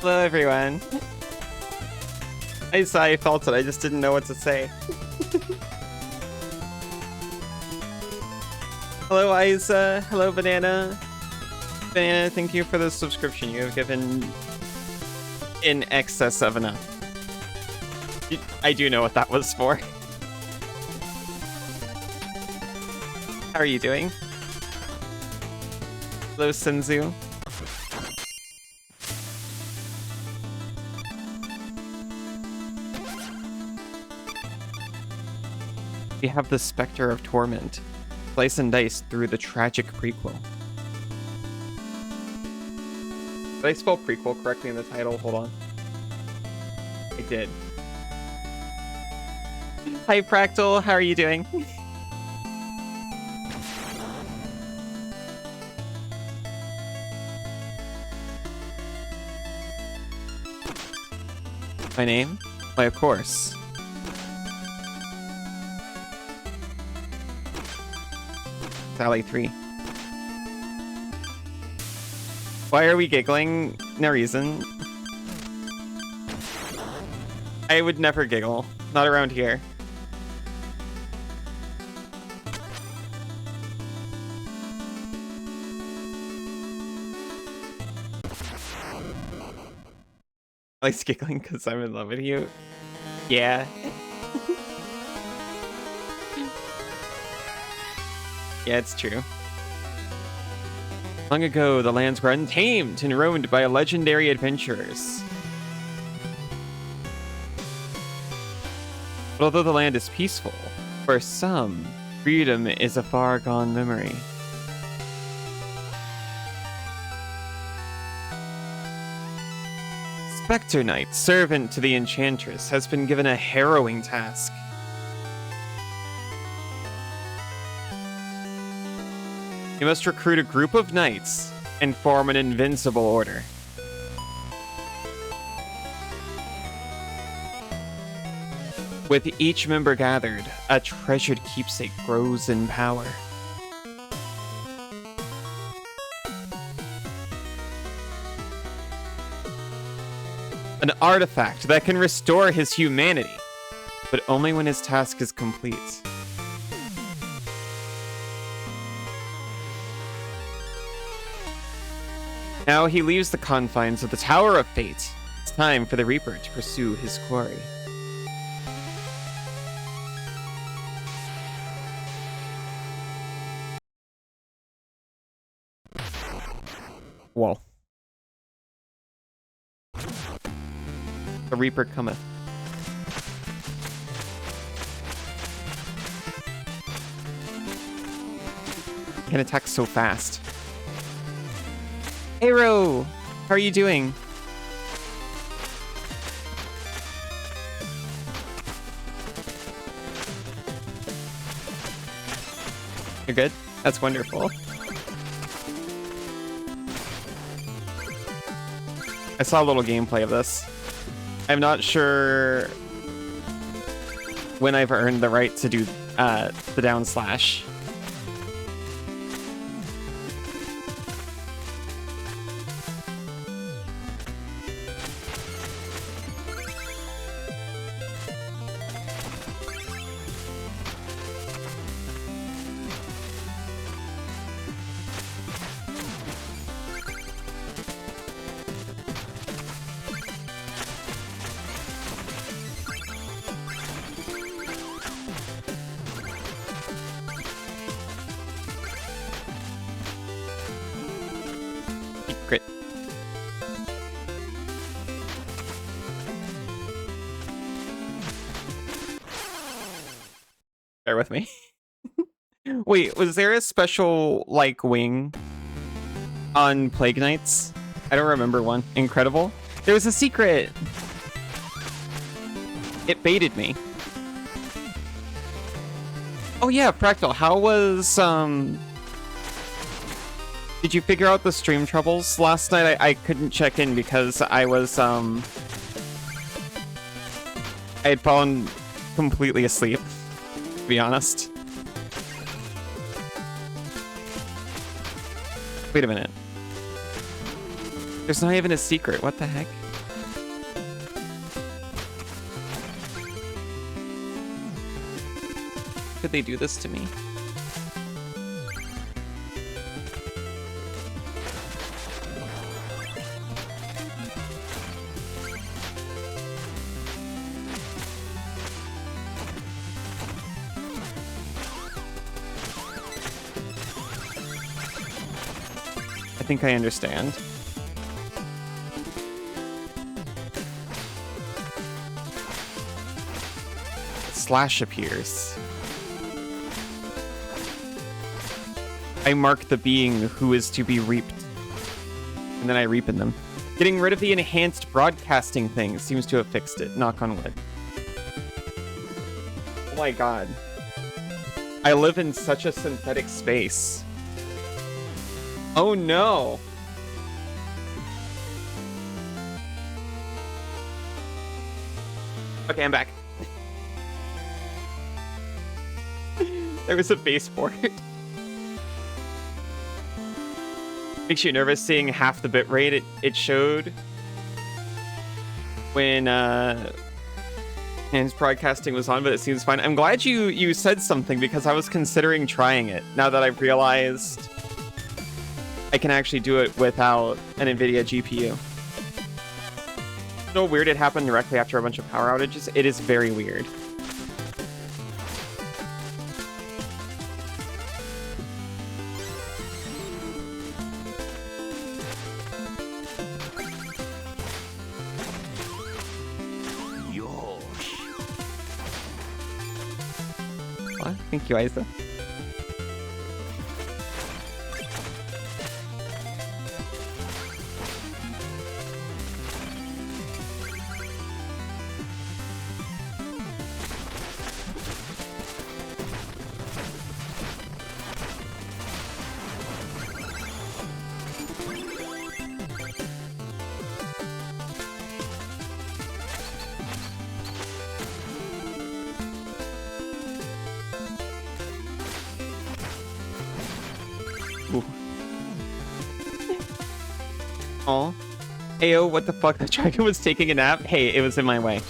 Hello, everyone. I felt it. I just didn't know what to say. Hello, Isa. Hello, Banana. Banana, thank you for the subscription. You have given in excess of enough. I do know what that was for. How are you doing? Hello, Senzu. We have the Specter of Torment. Slice and dice through the tragic prequel. Did I spell prequel correctly in the title? Hold on. I did. Hi, Fractal. How are you doing? My name? Why, of course. Sally 3. Why are we giggling? No reason. I would never giggle. Not around here. I like giggling because I'm in love with you. Yeah. Yeah, it's true. Long ago, the lands were untamed and roamed by legendary adventurers. But although the land is peaceful, for some, freedom is a far-gone memory. Specter Knight, servant to the Enchantress, has been given a harrowing task. You must recruit a group of knights and form an invincible order. With each member gathered, a treasured keepsake grows in power. An artifact that can restore his humanity, but only when his task is complete. Now he leaves the confines of the Tower of Fate. It's time for the Reaper to pursue his quarry. Whoa. The Reaper cometh. He can attack so fast. Hey, Ro! How are you doing? You're good? That's wonderful. I saw a little gameplay of this. I'm not sure when I've earned the right to do the down slash. Crit. Bear with me. Wait, was there a special, like, wing on Plague Knights? I don't remember one. Incredible. There was a secret! It baited me. Oh yeah, Fractal, how was, did you figure out the stream troubles? Last night I couldn't check in because I was, I had fallen completely asleep, to be honest. Wait a minute. There's not even a secret, what the heck? could they do this to me? I think I understand. Slash appears. I mark the being who is to be reaped. And then I reap in them. Getting rid of the enhanced broadcasting thing seems to have fixed it. Knock on wood. Oh my god. I live in such a synthetic space. Oh no! Okay, I'm back. There was a baseboard. Makes you nervous seeing half the bitrate it showed when enhanced broadcasting was on, but it seems fine. I'm glad you said something because I was considering trying it now that I've realized I can actually do it without an NVIDIA GPU. So weird it happened directly after a bunch of power outages. It is very weird. What? Thank you, Isa. Aw. Ayo, what the fuck? The dragon was taking a nap? Hey, it was in my way.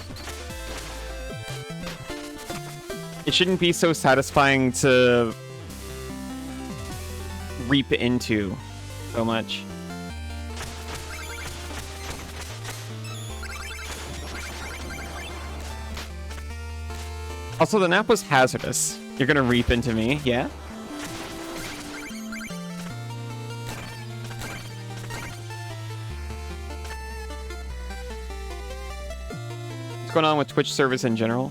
It shouldn't be so satisfying to reap into so much. Also, the nap was hazardous. You're gonna reap into me, yeah? What's going on with Twitch servers in general?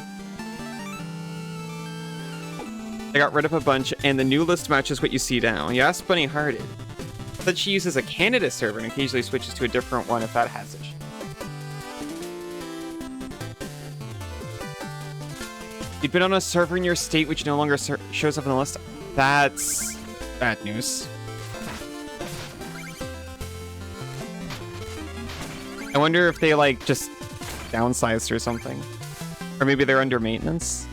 I got rid of a bunch, and the new list matches what you see now. You asked Bunny Hearted. Said she uses a Canada server and occasionally switches to a different one if that has it. You've been on a server in your state which no longer shows up on the list. That's bad news. I wonder if they like just downsized or something. Or maybe they're under maintenance.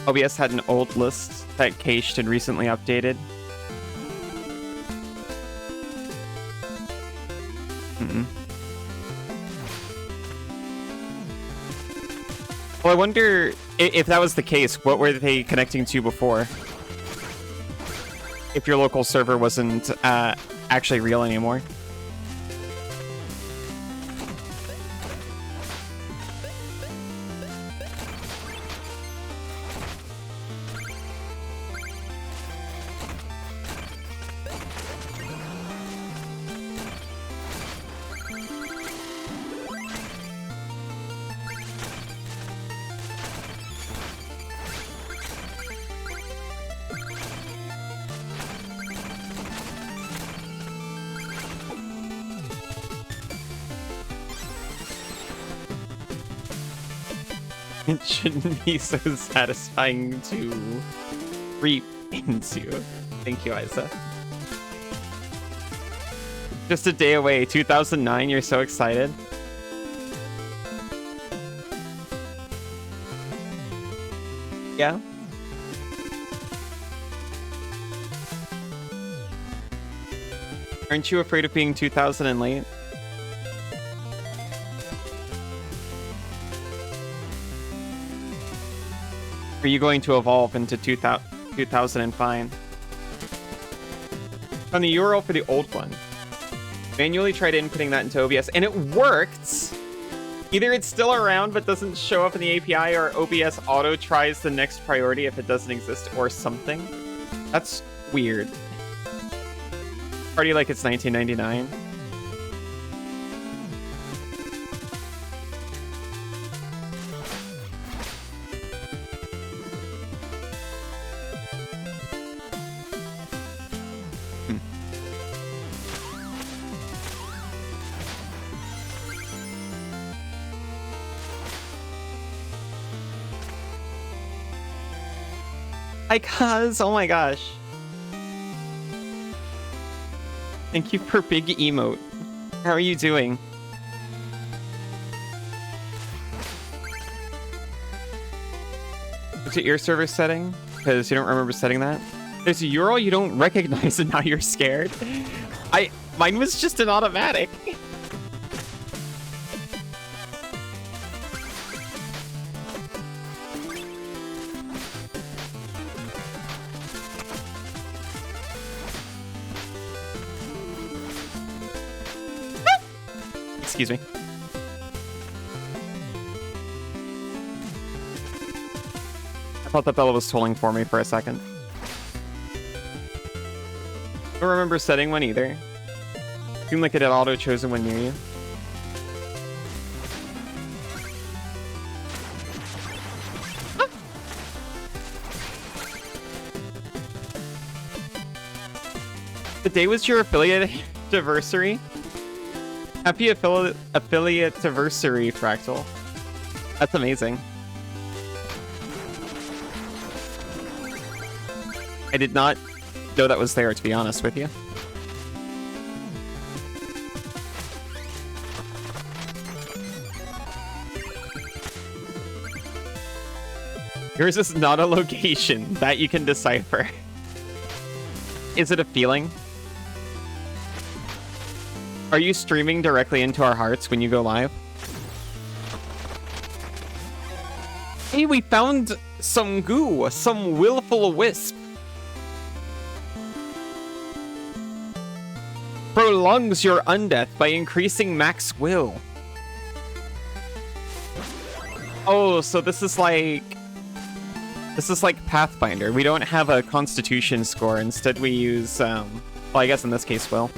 OBS had an old list that cached and recently updated. Well, I wonder if that was the case, what were they connecting to before? If your local server wasn't actually real anymore. It shouldn't be so satisfying to reap into. Thank you, Isa. Just a day away, 2009, you're so excited. Yeah. Aren't you afraid of being 2000 and late? Are you going to evolve into 2000 and fine? On the URL for the old one, manually tried inputting that into OBS, and it worked! Either it's still around but doesn't show up in the API, or OBS auto tries the next priority if it doesn't exist, or something. That's weird. Party like it's 1999. Hi, Kaz. Oh my gosh. Thank you for big emote. How are you doing? Look at your server setting, because you don't remember setting that. There's a URL you don't recognize and now you're scared. Mine was just an automatic. Excuse me. I thought that Bella was tolling for me for a second. I don't remember setting one either. Seemed like it had auto-chosen one near you. The day was your affiliate anniversary? Happy affiliate anniversary, Fractal. That's amazing. I did not know that was there, to be honest with you. Yours is not a location that you can decipher. Is it a feeling? Are you streaming directly into our hearts when you go live? Hey, we found some goo, some willful wisp. Prolongs your undeath by increasing max will. Oh, so this is like Pathfinder. We don't have a constitution score. Instead we use, well, I guess in this case will.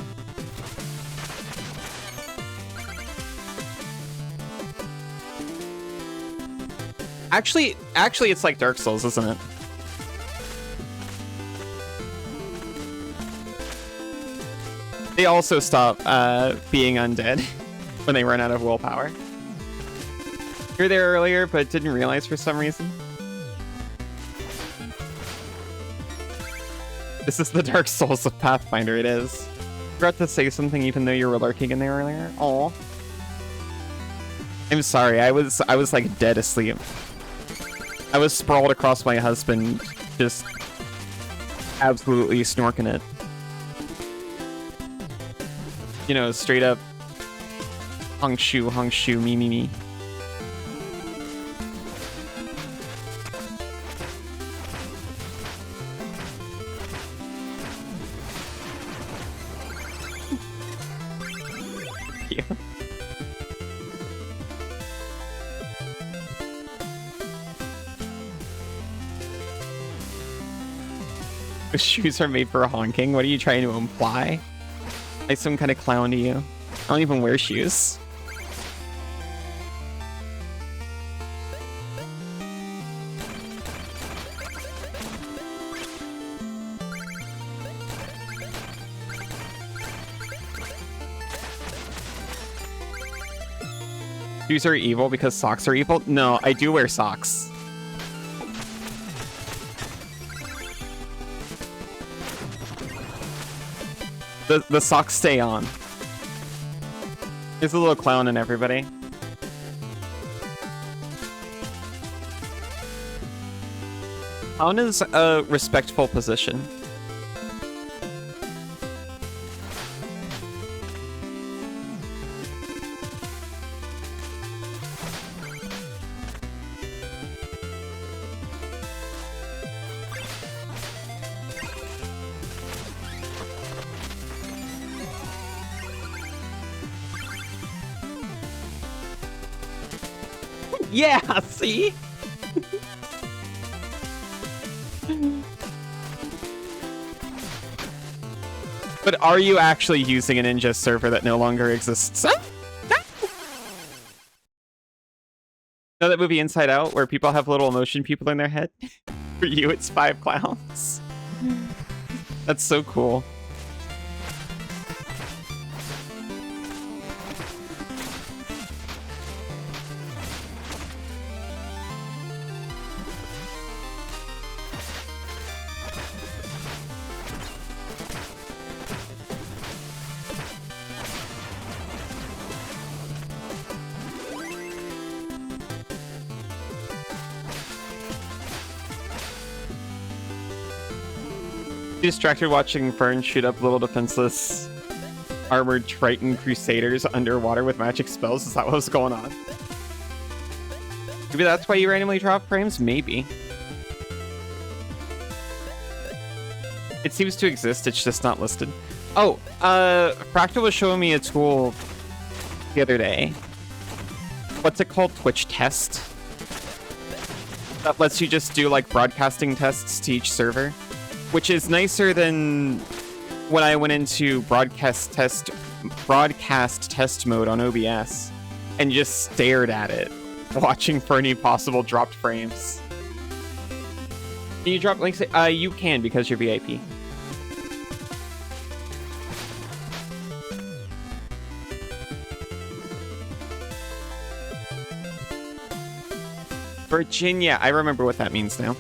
Actually, it's like Dark Souls, isn't it? They also stop being undead when they run out of willpower. You were there earlier, but didn't realize for some reason. This is the Dark Souls of Pathfinder, it is. Forgot to say something even though you were lurking in there earlier. Aw. I'm sorry, I was like dead asleep. I was sprawled across my husband, just absolutely snorking it. You know, straight up hung shu, me, me, me. Yeah. The shoes are made for honking? What are you trying to imply? Like some kind of clown to you? I don't even wear shoes. Shoes are evil because socks are evil? No, I do wear socks. The socks stay on. There's a little clown in everybody. Pawn is a respectful position. Yeah, see? But are you actually using a ninja server that no longer exists? Know that movie Inside Out where people have little emotion people in their head? For you, it's 5 clowns. That's so cool. Distracted watching Fern shoot up little defenseless armored Triton Crusaders underwater with magic spells. Is that what was going on? Maybe that's why you randomly drop frames? Maybe. It seems to exist, it's just not listed. Oh, Fractal was showing me a tool the other day. What's it called? Twitch test? That lets you just do like broadcasting tests to each server. Which is nicer than when I went into broadcast test mode on OBS and just stared at it, watching for any possible dropped frames. Can you drop links? You can because you're VIP. Virginia, I remember what that means now.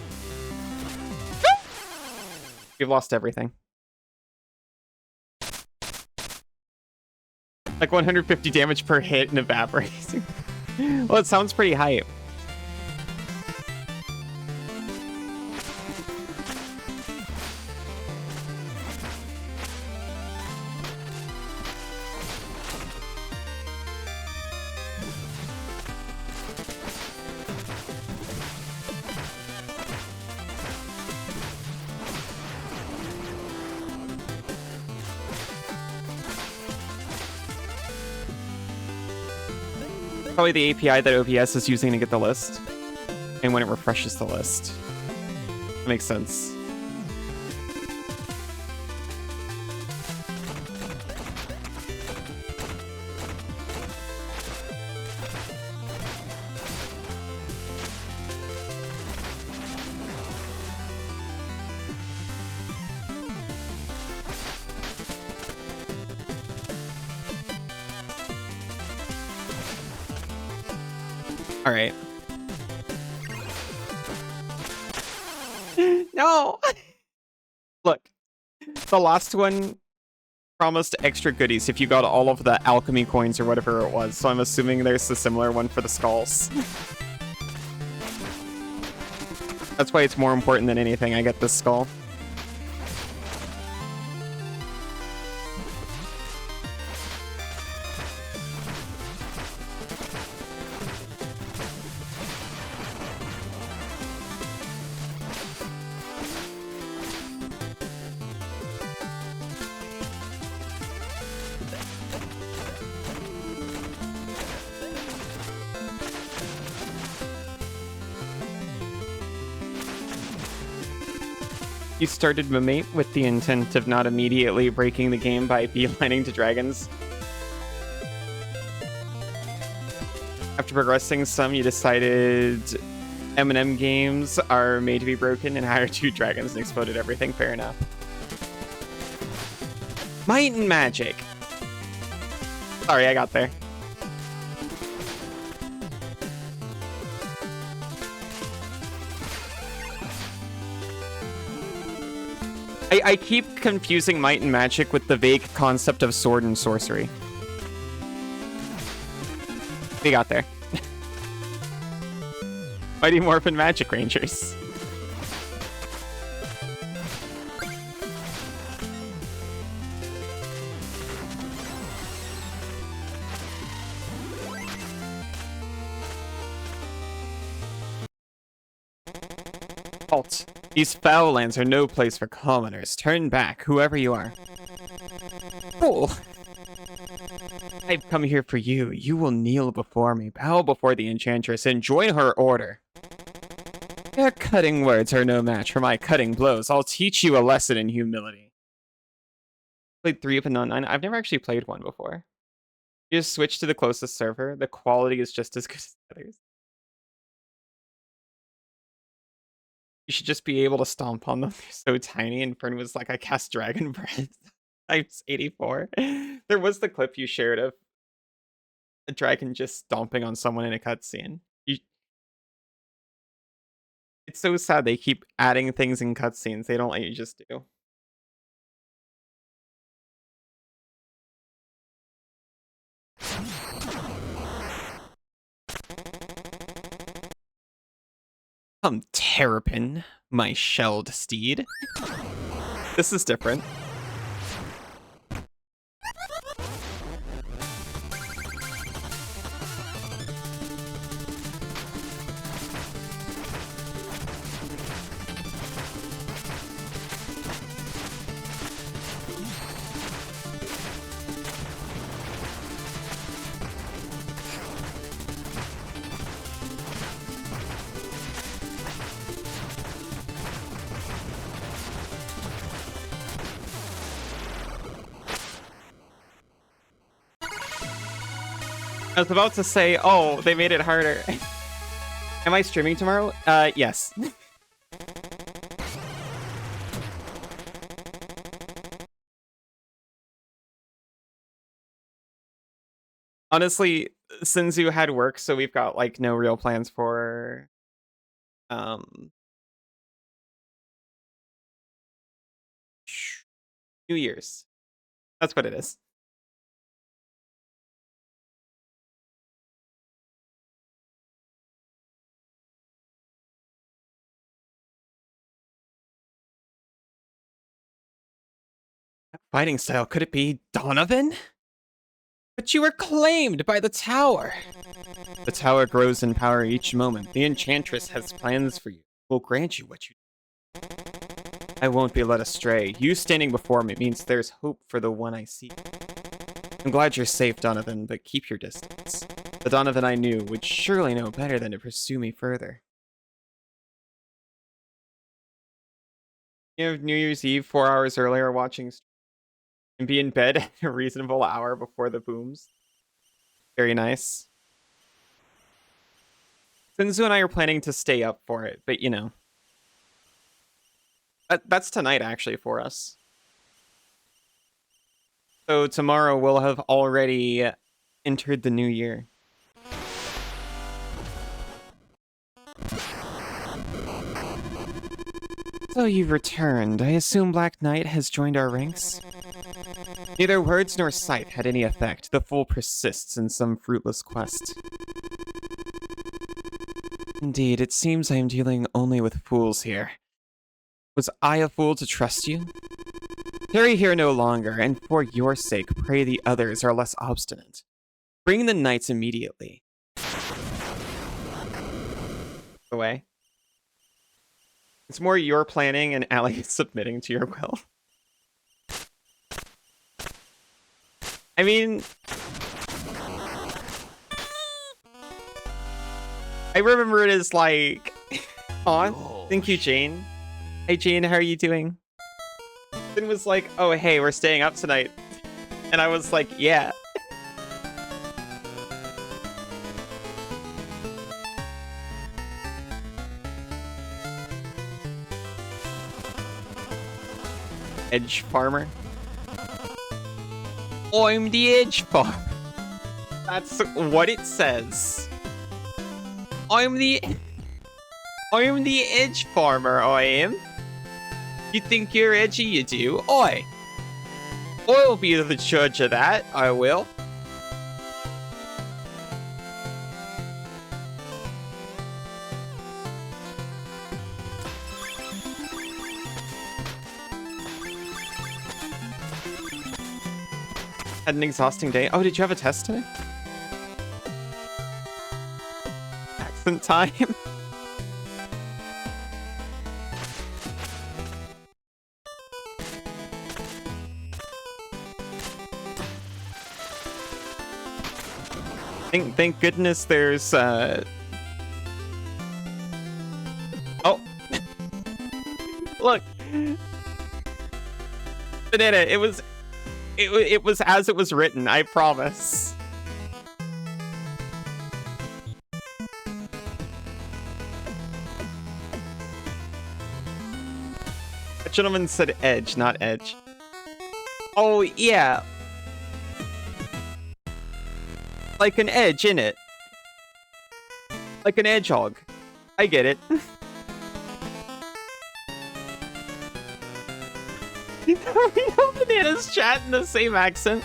We've lost everything. Like 150 damage per hit and evaporating. Well, it sounds pretty hype. Probably the API that OBS is using to get the list. And when it refreshes the list. That makes sense. All right. No. Look, the last one promised extra goodies if you got all of the alchemy coins or whatever it was. So I'm assuming there's a similar one for the skulls. That's why it's more important than anything. I get this skull. You started Mimate with the intent of not immediately breaking the game by beelining to dragons. After progressing some, you decided M&M games are made to be broken and hired 2 dragons and exploded everything. Fair enough. Might and Magic. Sorry, I got there. I keep confusing Might and Magic with the vague concept of sword and sorcery. We got there. Mighty Morphin Magic Rangers. halt. These foul lands are no place for commoners. Turn back, whoever you are. Fool! I've come here for you. You will kneel before me, bow before the Enchantress, and join her order. Your cutting words are no match for my cutting blows. I'll teach you a lesson in humility. Played 3 but not 9. I've never actually played one before. You just switch to the closest server. The quality is just as good as others. You should just be able to stomp on them. They're so tiny. And Fern was like, I cast Dragon Breath. Times 84. There was the clip you shared of a dragon just stomping on someone in a cutscene. It's so sad they keep adding things in cutscenes they don't let you just do. Come, Terrapin, my shelled steed. This is different. I was about to say, oh, they made it harder. Am I streaming tomorrow? Yes. Honestly, Sinzu had work, so we've got like no real plans for New Year's. That's what it is. Fighting style, could it be Donovan? But you were claimed by the tower. The tower grows in power each moment. The Enchantress has plans for you. Will grant you what you need. I won't be led astray. You standing before me means there's hope for the one I seek. I'm glad you're safe, Donovan, but keep your distance. The Donovan I knew would surely know better than to pursue me further. You know, New Year's Eve, 4 hours earlier, watching and be in bed at a reasonable hour before the booms. Very nice. Sinzu and I are planning to stay up for it, but you know. That's tonight, actually, for us. So tomorrow we'll have already entered the new year. So you've returned. I assume Black Knight has joined our ranks? Neither words nor sight had any effect. The fool persists in some fruitless quest. Indeed, it seems I am dealing only with fools here. Was I a fool to trust you? Tarry here no longer, and for your sake, pray the others are less obstinate. Bring the knights immediately. Away. It's more your planning and Allie submitting to your will. I mean, I remember it as like, aw, thank you, Jane. Hey, Jane, how are you doing? Then was like, oh, hey, we're staying up tonight. And I was like, yeah. Edge farmer. I'm the edge farmer. That's what it says. I'm the edge farmer, I am. You think you're edgy, you do. I'll be the judge of that, I will. Had an exhausting day. Oh, did you have a test today? Accent time. Thank goodness there's oh look, Banana, it was as it was written, I promise. That gentleman said edge, not edge. Oh yeah. Like an edge, innit? Like an edgehog. I get it. Bananas chat in the same accent.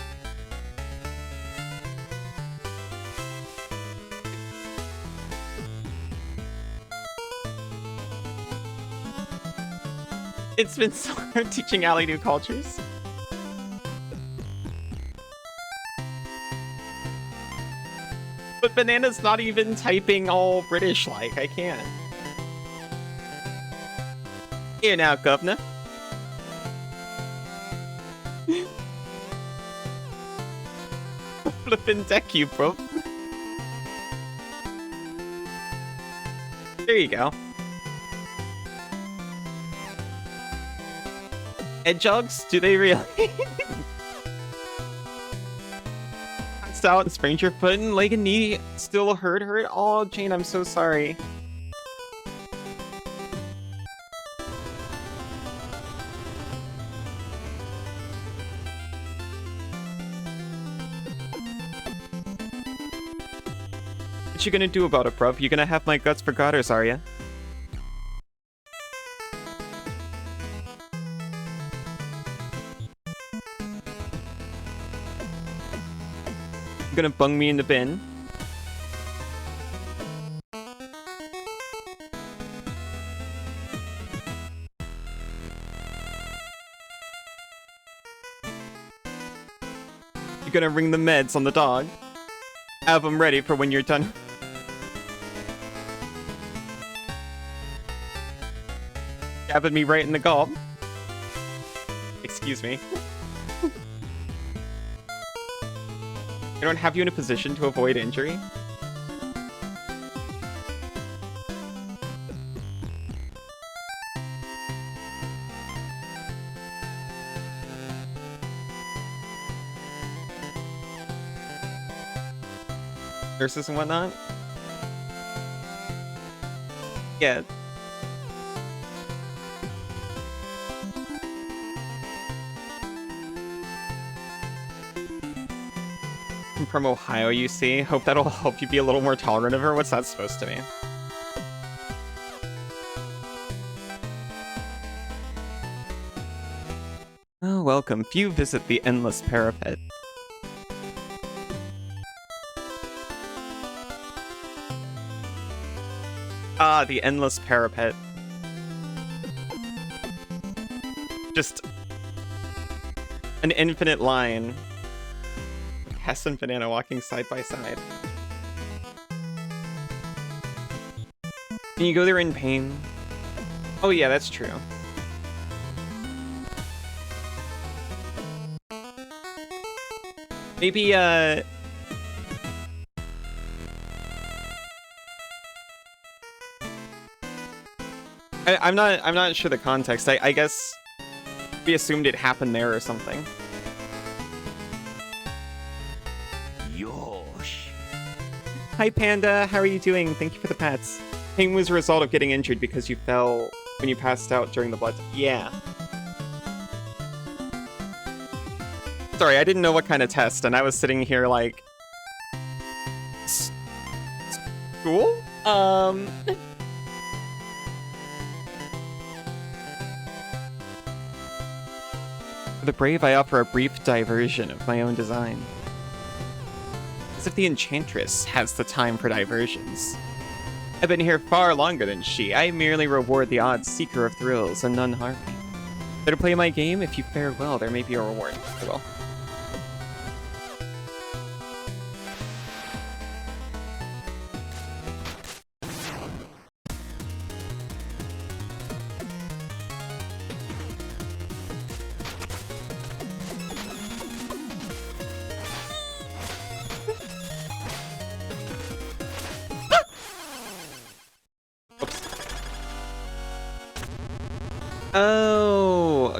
It's been so hard teaching Allie new cultures. But Banana's not even typing all British-like. I can't. Here now, governor. Flippin' deck you, bro. There you go. Hedgehogs? Do they really? Passed out and sprained your foot and leg and knee still hurt? Oh, Jane, I'm so sorry. What you gonna do about it, bruv? You gonna have my guts for godders, are ya? Gonna bung me in the bin. You're gonna ring the meds on the dog. Have them ready for when you're done. Stabbing me right in the gob. Excuse me. I don't have you in a position to avoid injury. Nurses and whatnot? Yeah. From Ohio, you see? Hope that'll help you be a little more tolerant of her. What's that supposed to mean? Oh, welcome. Few visit the endless parapet. Ah, the endless parapet. Just an infinite line. Hess and Banana walking side by side. Can you go there in pain? Oh yeah, that's true. Maybe, I'm not sure the context. I guess we assumed it happened there or something. Yosh. Hi Panda, how are you doing? Thank you for the pets. Pain was a result of getting injured because you fell when you passed out during the blood. Yeah. Sorry, I didn't know what kind of test, and I was sitting here like... School? For the brave, I offer a brief diversion of my own design. As if the Enchantress has the time for diversions. I've been here far longer than she. I merely reward the odd seeker of thrills, and none harm me. Better play my game. If you fare well, there may be a reward. Well.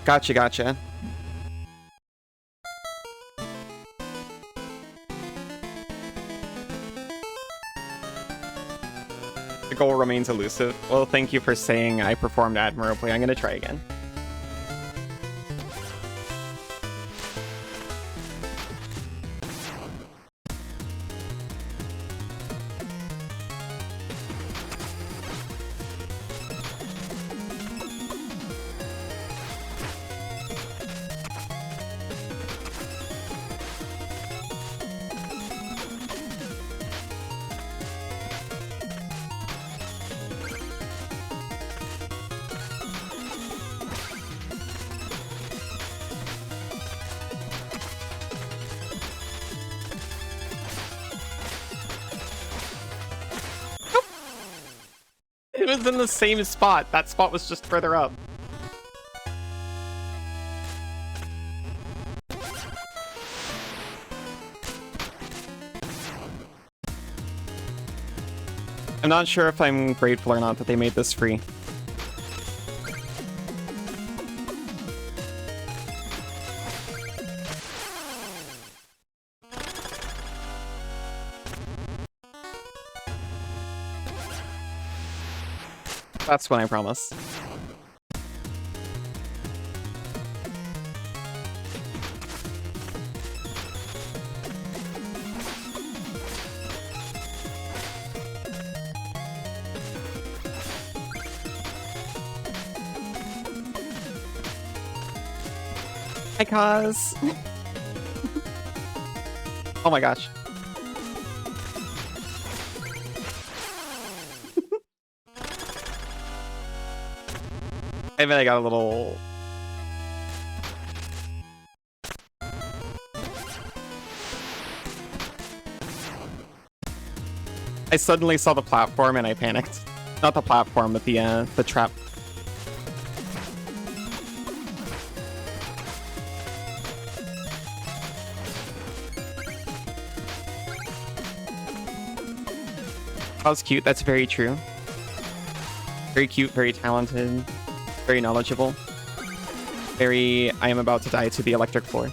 Gotcha, gotcha. The goal remains elusive. Well, thank you for saying I performed admirably. I'm gonna try again. It was in the same spot. That spot was just further up. I'm not sure if I'm grateful or not that they made this free. That's when I promise. Hi, Kaz. Oh my gosh. I bet I got a little... I suddenly saw the platform and I panicked. Not the platform, but the trap. That was cute. That's very true. Very cute, very talented. Very knowledgeable. Very, I am about to die to the electric floor.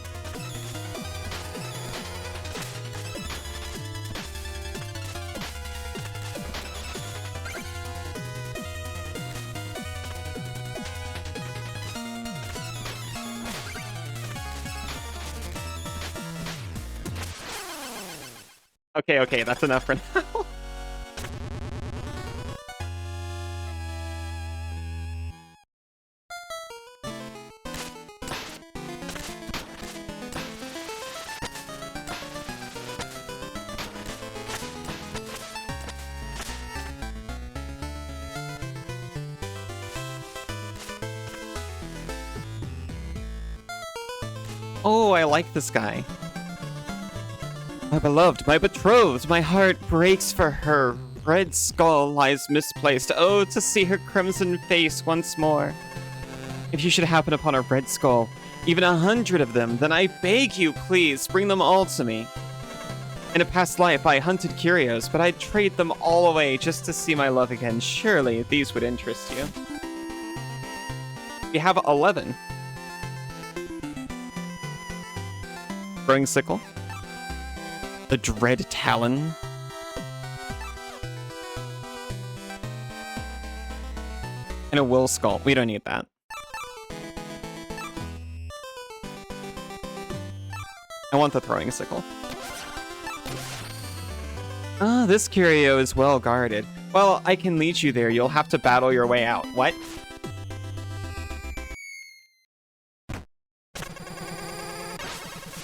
Okay, that's enough for now. Oh, I like this guy. My beloved, my betrothed, my heart breaks for her. Red skull lies misplaced. Oh, to see her crimson face once more. If you should happen upon a red skull, even 100 of them, then I beg you, please, bring them all to me. In a past life, I hunted curios, but I'd trade them all away just to see my love again. Surely these would interest you. We have 11. Throwing sickle. The dread talon. And a will skull. We don't need that. I want the throwing sickle. Ah, this curio is well guarded. Well, I can lead you there. You'll have to battle your way out. What?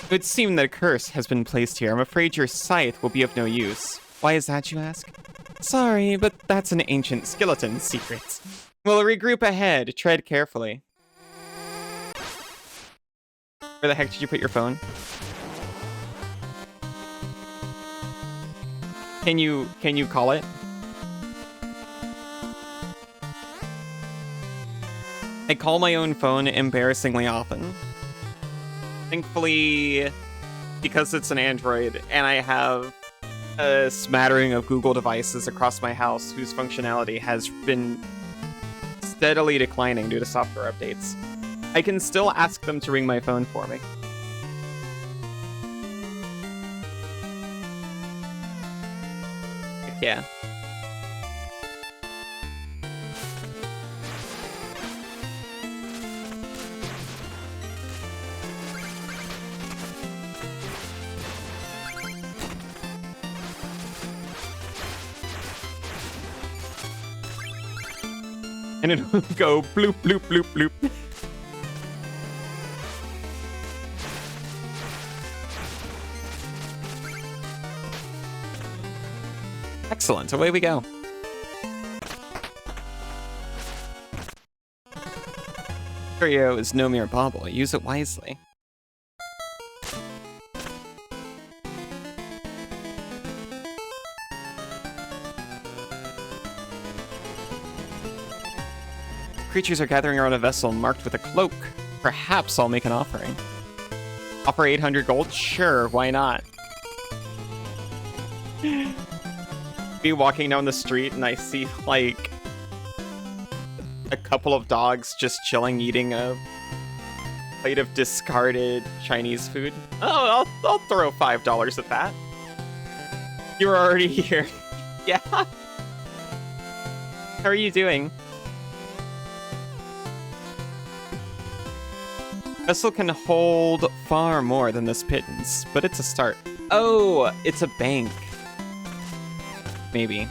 It would seem that a curse has been placed here. I'm afraid your scythe will be of no use. Why is that, you ask? Sorry, but that's an ancient skeleton secret. We'll regroup ahead. Tread carefully. Where the heck did you put your phone? Can you call it? I call my own phone embarrassingly often. Thankfully, because it's an Android, and I have a smattering of Google devices across my house whose functionality has been steadily declining due to software updates. I can still ask them to ring my phone for me. Heck yeah. And it'll go bloop, bloop, bloop, bloop. Excellent, away we go. Curio is no mere bauble, use it wisely. Creatures are gathering around a vessel marked with a cloak. Perhaps I'll make an offering. Offer 800 gold? Sure, why not? Be walking down the street and I see, like, a couple of dogs just chilling, eating a plate of discarded Chinese food. Oh, I'll throw $5 at that. You're already here. Yeah. How are you doing? Vessel can hold far more than this pittance, but it's a start. Oh, it's a bank. Maybe.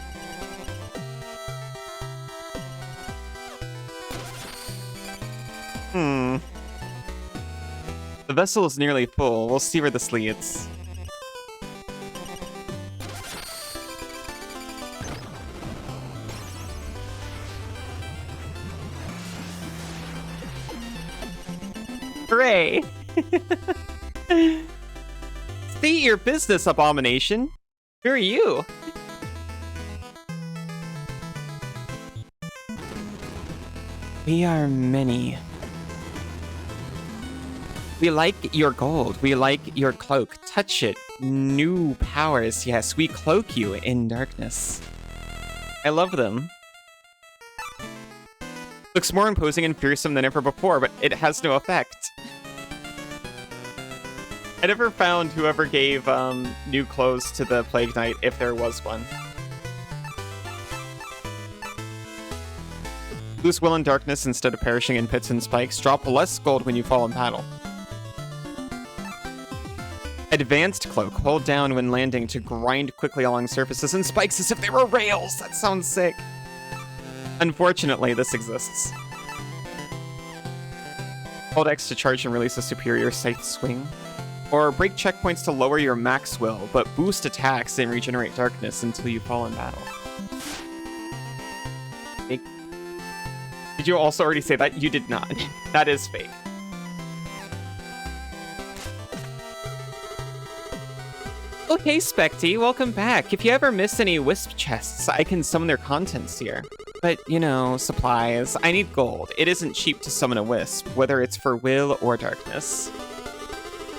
The vessel is nearly full. We'll see where this leads. Hooray! State your business, abomination. Who are you? We are many. We like your gold. We like your cloak. Touch it. New powers. Yes, we cloak you in darkness. I love them. Looks more imposing and fearsome than ever before, but it has no effect. I never found whoever gave new clothes to the Plague Knight, if there was one. Lose will in darkness instead of perishing in pits and spikes. Drop less gold when you fall in battle. Advanced cloak. Hold down when landing to grind quickly along surfaces and spikes as if they were rails. That sounds sick. Unfortunately, this exists. Hold X to charge and release a superior scythe swing. Or break checkpoints to lower your max will, but boost attacks and regenerate darkness until you fall in battle. Fake. Did you also already say that? You did not. That is fake. Okay, Specty, welcome back. If you ever miss any wisp chests, I can summon their contents here. But, you know, supplies. I need gold. It isn't cheap to summon a wisp, whether it's for will or darkness.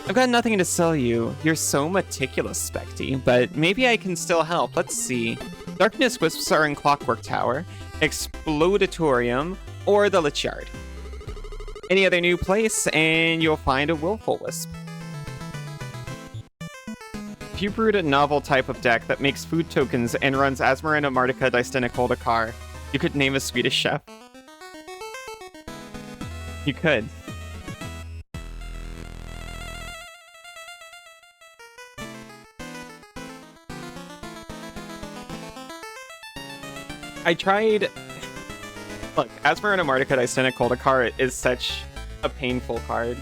I've got nothing to sell you. You're so meticulous, Specty, but maybe I can still help. Let's see. Darkness wisps are in Clockwork Tower, Explodatorium, or the Lich Yard. Any other new place, and you'll find a Willful Wisp. If you brewed a novel type of deck that makes food tokens and runs Asmarana Martica Dicena Coldakar, you could name a Swedish chef. You could. I tried... Look, Asmarana Martica Dicena Coldakar is such a painful card.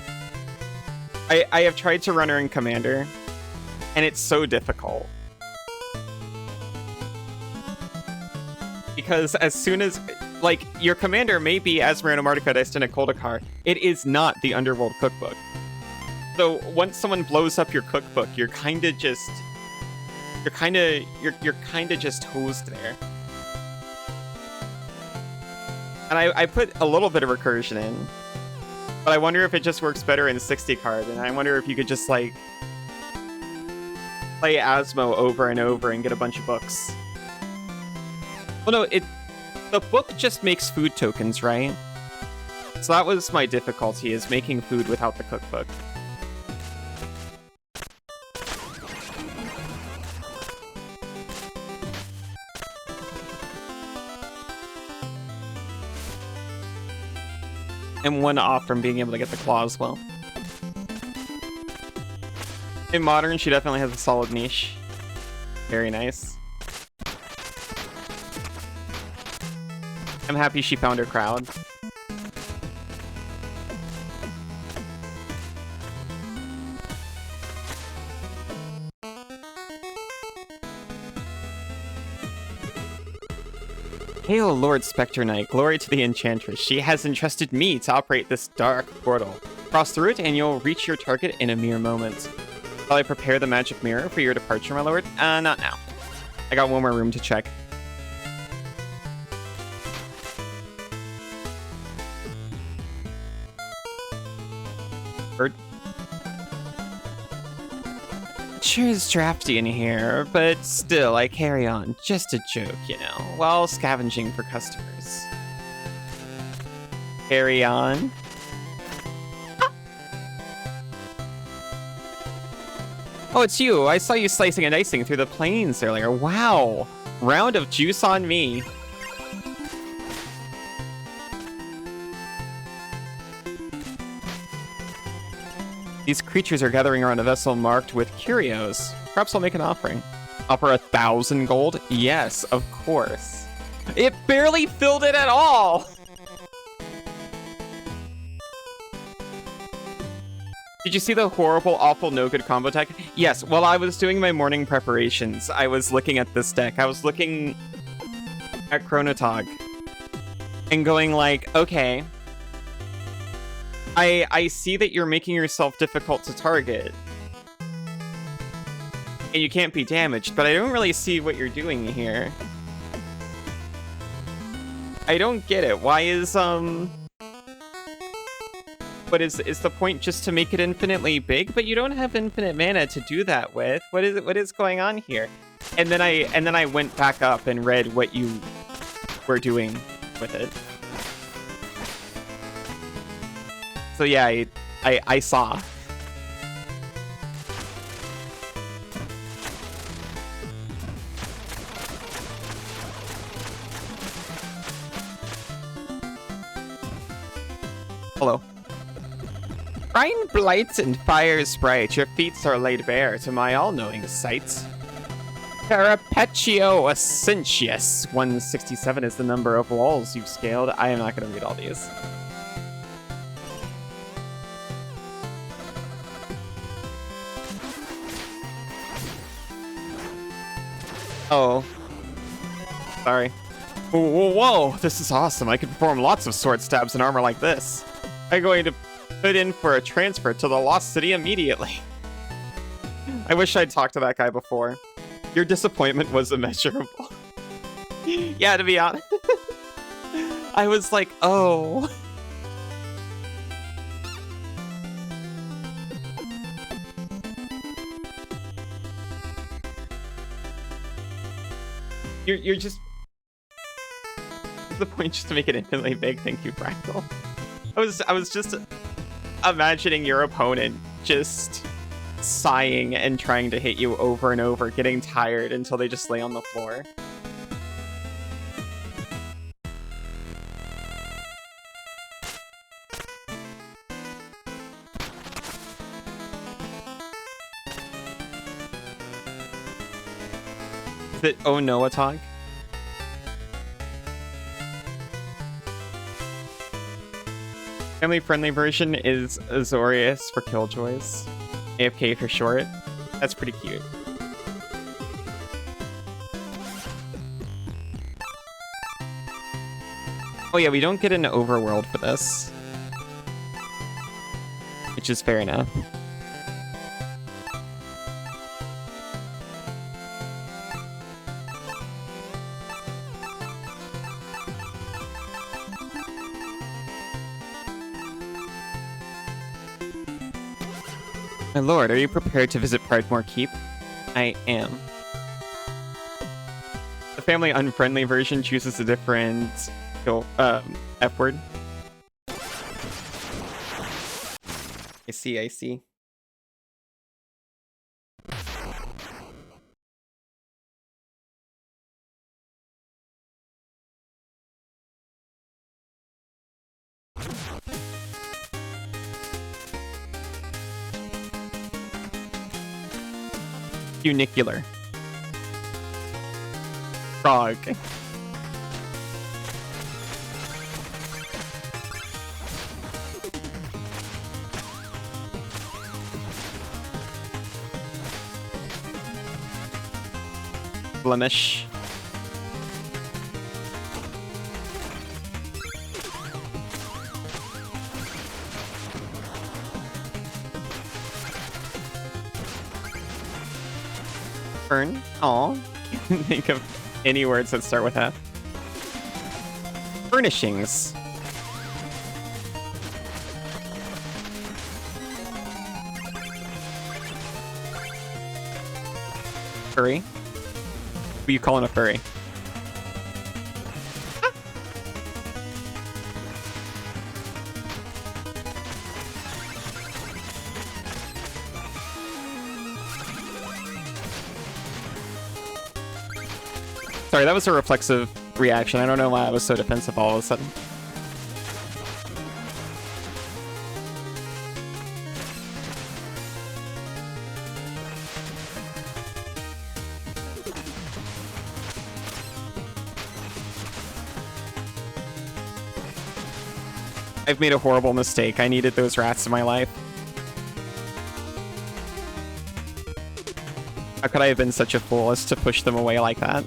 I have tried to run her in Commander, and it's so difficult. Because as soon as... Like, your commander may be Asmarana Martica Dicena Coldakar, it is not the Underworld Cookbook. So once someone blows up your cookbook, you're kinda just... You're kinda just hosed there. And I put a little bit of recursion in, but I wonder if it just works better in 60 card, and I wonder if you could just, like, play Asmo over and over and get a bunch of books. Well, no, the book just makes food tokens, right? So that was my difficulty, is making food without the cookbook. And one off from being able to get the claw as well. In Modern, she definitely has a solid niche. Very nice. I'm happy she found her crowd. Hail, Lord Specter Knight, glory to the Enchantress. She has entrusted me to operate this dark portal. Cross through it and you'll reach your target in a mere moment. Shall I prepare the magic mirror for your departure, my lord? Not now. I got one more room to check. Bird. Sure is drafty in here, but still, I carry on. Just a joke, you know, while scavenging for customers. Carry on? Ah. Oh, it's you. I saw you slicing and dicing through the plains earlier. Wow. Round of juice on me. These creatures are gathering around a vessel marked with curios. Perhaps I'll make an offering. Offer 1,000 gold? Yes, of course. It barely filled it at all! Did you see the horrible, awful, no good combo deck? Yes, while I was doing my morning preparations, I was looking at this deck. I was looking at Chronotog and going like, okay, I see that you're making yourself difficult to target. And you can't be damaged, but I don't really see what you're doing here. I don't get it. Why is, But is the point just to make it infinitely big? But you don't have infinite mana to do that with. What is going on here? And then I went back up and read what you were doing with it. So yeah, I saw. Hello. Brine blights and fire sprite, your feats are laid bare to my all-knowing sight. Perpetuo Ascentius 167 is the number of walls you've scaled. I am not going to read all these. Oh. Sorry. Whoa, whoa, whoa, this is awesome. I can perform lots of sword stabs and armor like this. I'm going to put in for a transfer to the Lost City immediately. I wish I'd talked to that guy before. Your disappointment was immeasurable. Yeah, to be honest. I was like, oh. You're just... The point just to make it infinitely big. Thank you, Prequel. I was just imagining your opponent just sighing and trying to hit you over and over, getting tired until they just lay on the floor. Is it Oh Noah Talk? Family-friendly version is Azorius for Killjoys. AFK for short. That's pretty cute. Oh yeah, we don't get an overworld for this. Which is fair enough. My lord, are you prepared to visit Pridemore Keep? I am. The family-unfriendly version chooses a different F word. see, I see. Funicular. Frog. Blemish. Fern. Aw. Can't think of any words that start with F. Furnishings. Furry. What are you calling a furry? Sorry, that was a reflexive reaction. I don't know why I was so defensive all of a sudden. I've made a horrible mistake. I needed those rats in my life. How could I have been such a fool as to push them away like that?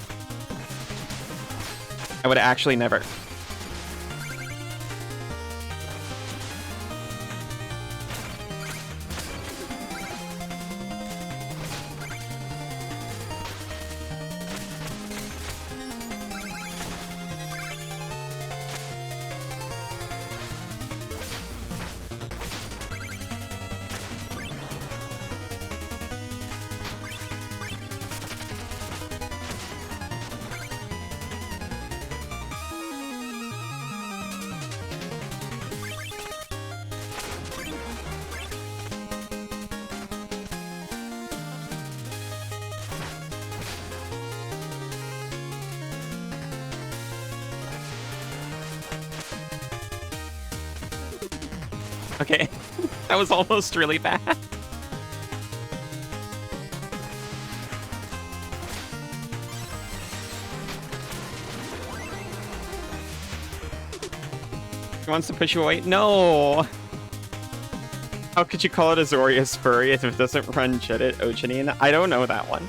I would actually never. Okay, that was almost really bad. He wants to push you away? No! How could you call it Azorius Furry if it doesn't run Jedit Ojanine? I don't know that one.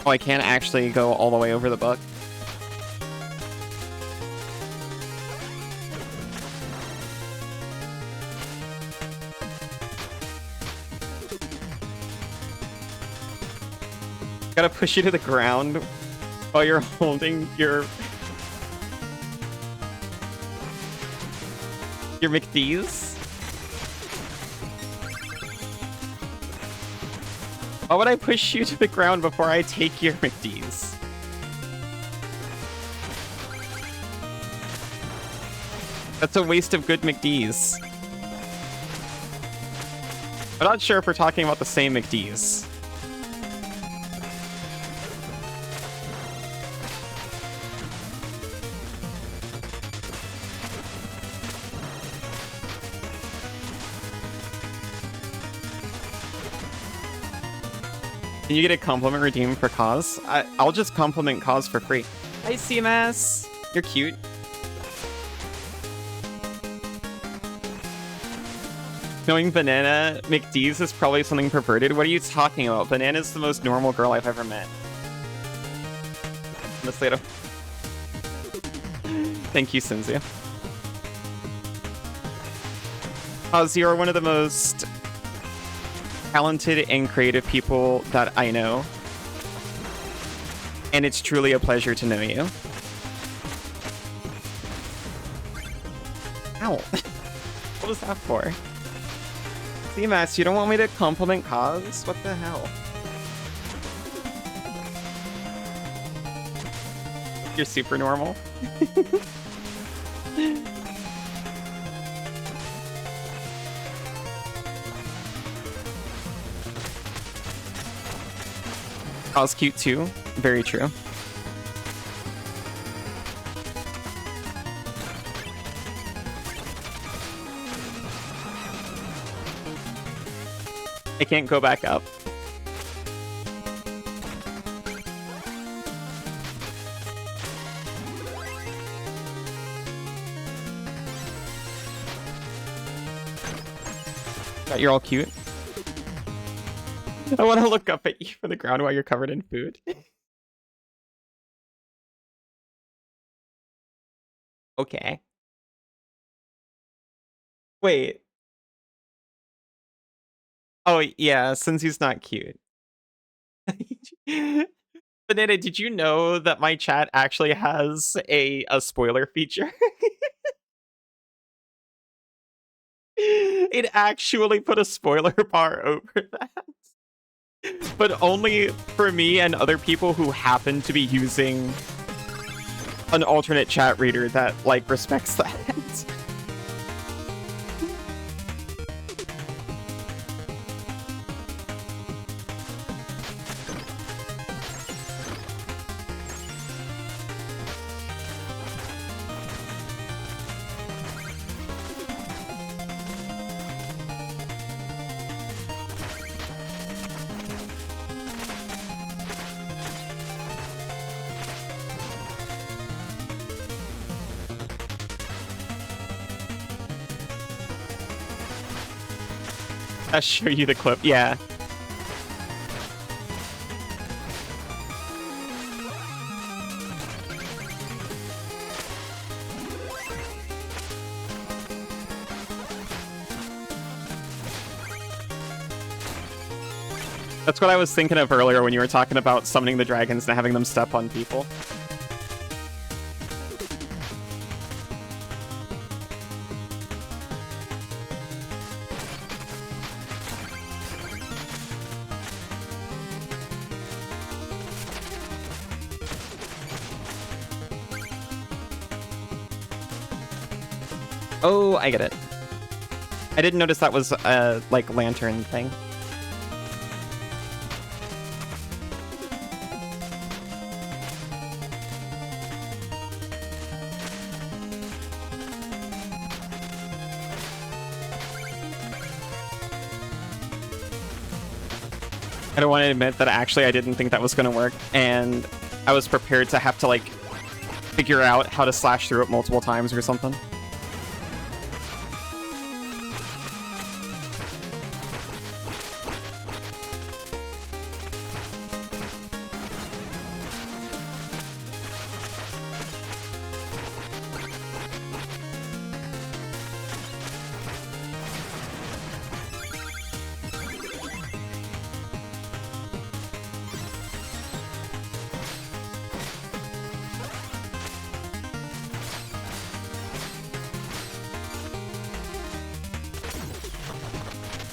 Oh, I can't actually go all the way over the book. Gotta push you to the ground while you're holding your McDee's. Why would I push you to the ground before I take your McDee's? That's a waste of good McDee's. I'm not sure if we're talking about the same McDee's. Can you get a compliment redeemed for Cause? I'll just compliment Cause for free. Hi, CMS! You're cute. Knowing Banana McDee's is probably something perverted. What are you talking about? Banana's the most normal girl I've ever met. Miss Leto. Thank you, Cinzia. Oz, you're one of the most talented and creative people that I know. And it's truly a pleasure to know you. Ow. What was that for? CMS, you don't want me to compliment Cause? What the hell? You're super normal. Cause cute too. Very true. I can't go back up. You're all cute. I want to look up at you from the ground while you're covered in food. Okay. Wait. Oh, yeah, since he's not cute. Banana, did you know that my chat actually has a spoiler feature? It actually put a spoiler bar over that. But only for me and other people who happen to be using an alternate chat reader that, like, respects that. I'll show you the clip. Yeah. That's what I was thinking of earlier when you were talking about summoning the dragons and having them step on people. Oh, I get it. I didn't notice that was a, like, lantern thing. I don't want to admit that actually I didn't think that was going to work, and I was prepared to have to, like, figure out how to slash through it multiple times or something.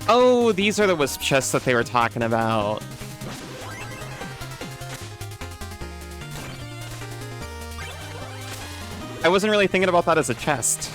Oh, these are the wisp chests that they were talking about. I wasn't really thinking about that as a chest.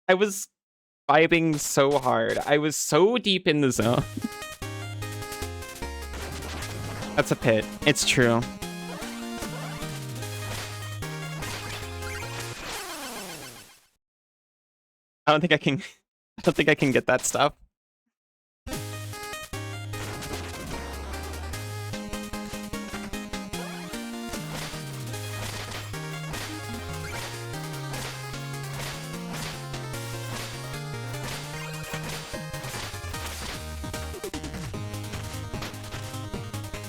I was vibing so hard. I was so deep in the zone. That's a pit. It's true. I don't think I can. I don't think I can get that stuff.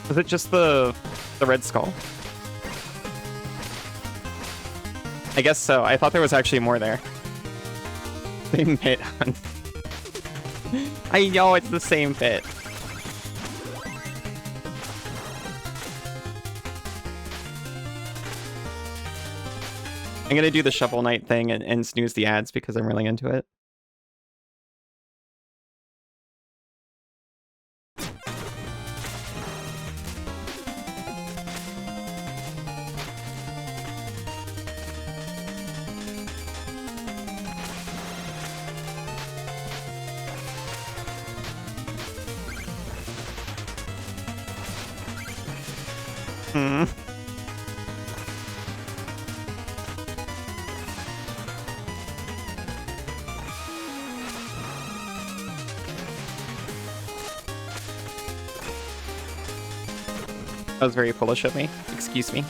Was it just the red skull? I guess so. I thought there was actually more there. Same pit. I know it's the same pit. I'm gonna do the Shovel Knight thing and snooze the ads because I'm really into it. That was very foolish of me. Excuse me.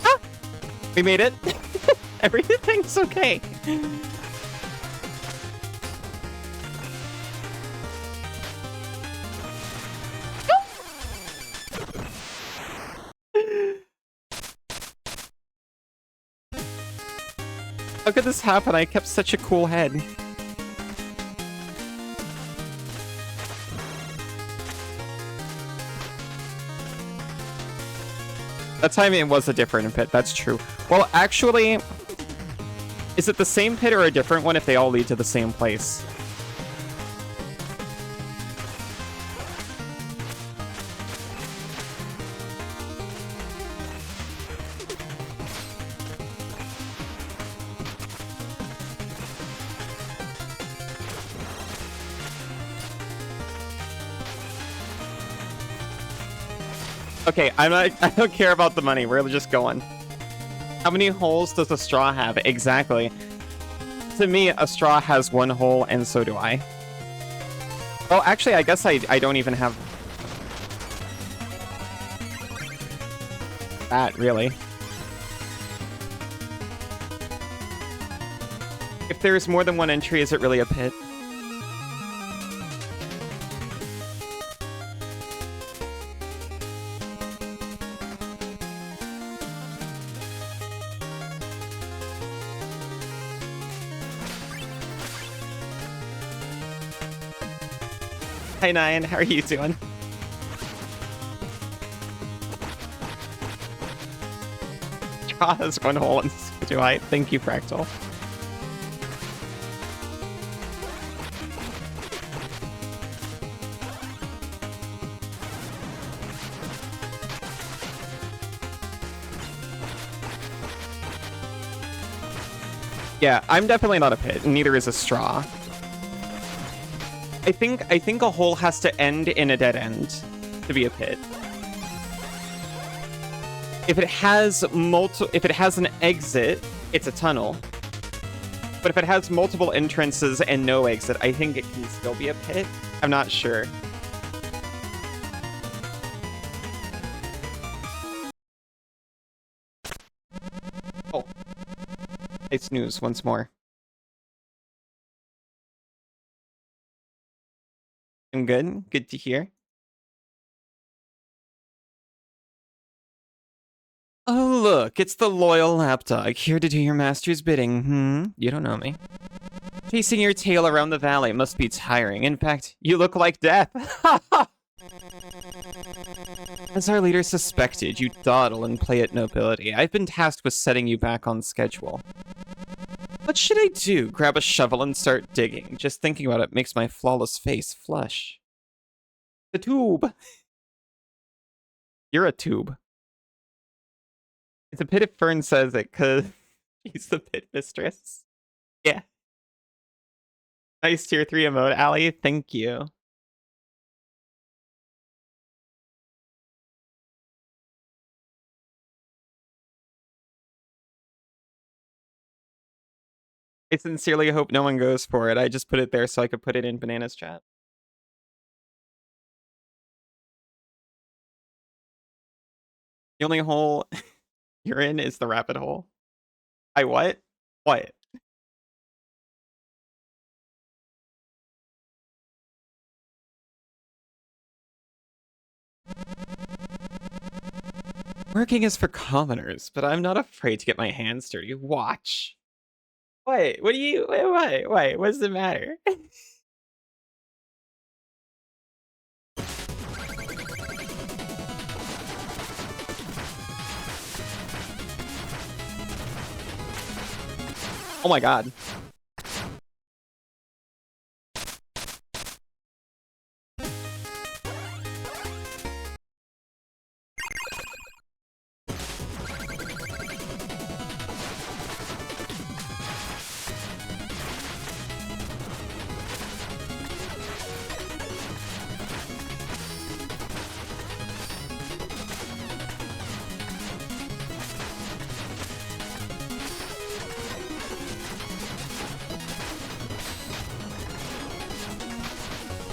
Ah! We made it. Everything's okay. How could this happen? I kept such a cool head. That time it was a different pit, that's true. Well, actually, is it the same pit or a different one if they all lead to the same place? Okay, I don't care about the money. We're just going. How many holes does a straw have? Exactly. To me, a straw has one hole, and so do I. Well, actually, I guess I don't even have that, really. If there's more than one entry, is it really a pit? Hi, Nyan. How are you doing? Straw has one hole, and so do I. Thank you, Fractal. Yeah, I'm definitely not a pit, and neither is a straw. I think a hole has to end in a dead end to be a pit. If it has an exit, it's a tunnel. But if it has multiple entrances and no exit, I think it can still be a pit. I'm not sure. Oh. I snooze once more. I'm good. Good to hear. Oh, look, it's the loyal lapdog, here to do your master's bidding. You don't know me. Chasing your tail around the valley must be tiring. In fact, you look like death. Hey, Nyan, how are you doing? Chasing your tail around the valley must be tiring. In fact, you look like death. Hey, Nyan, how are you doing? Chasing your tail around the valley must be tiring. In fact, you look like death. Chasing your tail around the valley must be tiring. In fact, you look like death. As our leader suspected, you dawdle and play at nobility. I've been tasked with setting you back on schedule. What should I do? Grab a shovel and start digging. Just thinking about it makes my flawless face flush. The tube. You're a tube. It's a pit if Fern says it, cause she's the pit mistress. Yeah. Nice tier 3 emote, Allie. Thank you. I sincerely hope no one goes for it. I just put it there so I could put it in Banana's chat. The only hole you're in is the rabbit hole. I what? What? Working is for commoners, but I'm not afraid to get my hands dirty. Watch. What? What do you... Wait, what does it matter? Oh my god.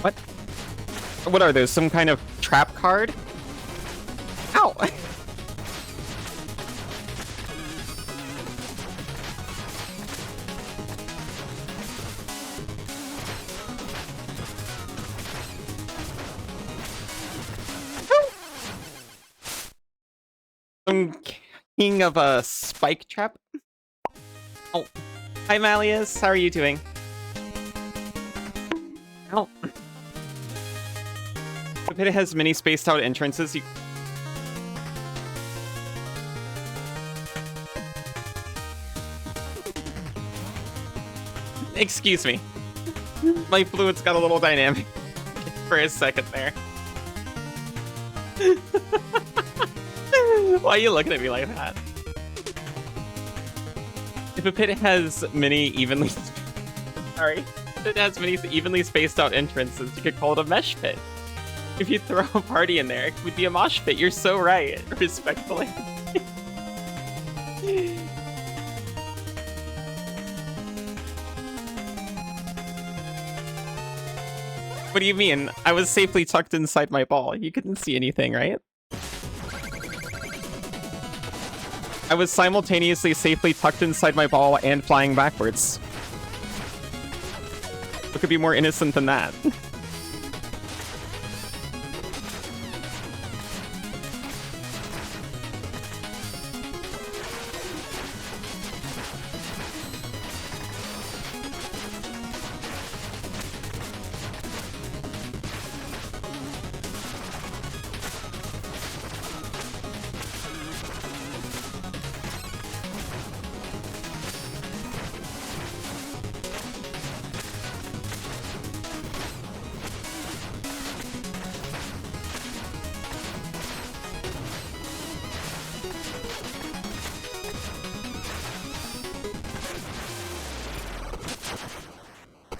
What? What are those? Some kind of trap card? Ow! Some king of a spike trap? Oh. Hi, Malleus. How are you doing? Ow. The pit has many spaced out entrances. Excuse me. My fluids got a little dynamic for a second there. Why are you looking at me like that? If a pit has many evenly... Sorry. If it has many evenly spaced out entrances, you could call it a mesh pit. If you throw a party in there, it would be a mosh pit. You're so right, respectfully. What do you mean? I was safely tucked inside my ball. You couldn't see anything, right? I was simultaneously safely tucked inside my ball and flying backwards. What could be more innocent than that?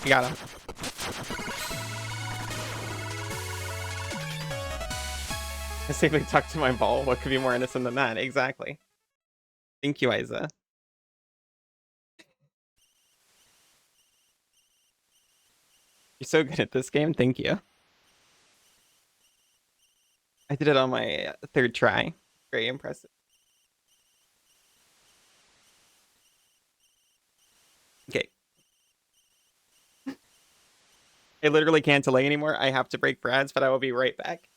You got him. I safely tucked to my ball. What could be more innocent than that? Exactly. Thank you, Isa. You're so good at this game. Thank you. I did it on my third try. Very impressive. Okay. I literally can't delay anymore. I have to break for ads, but I will be right back.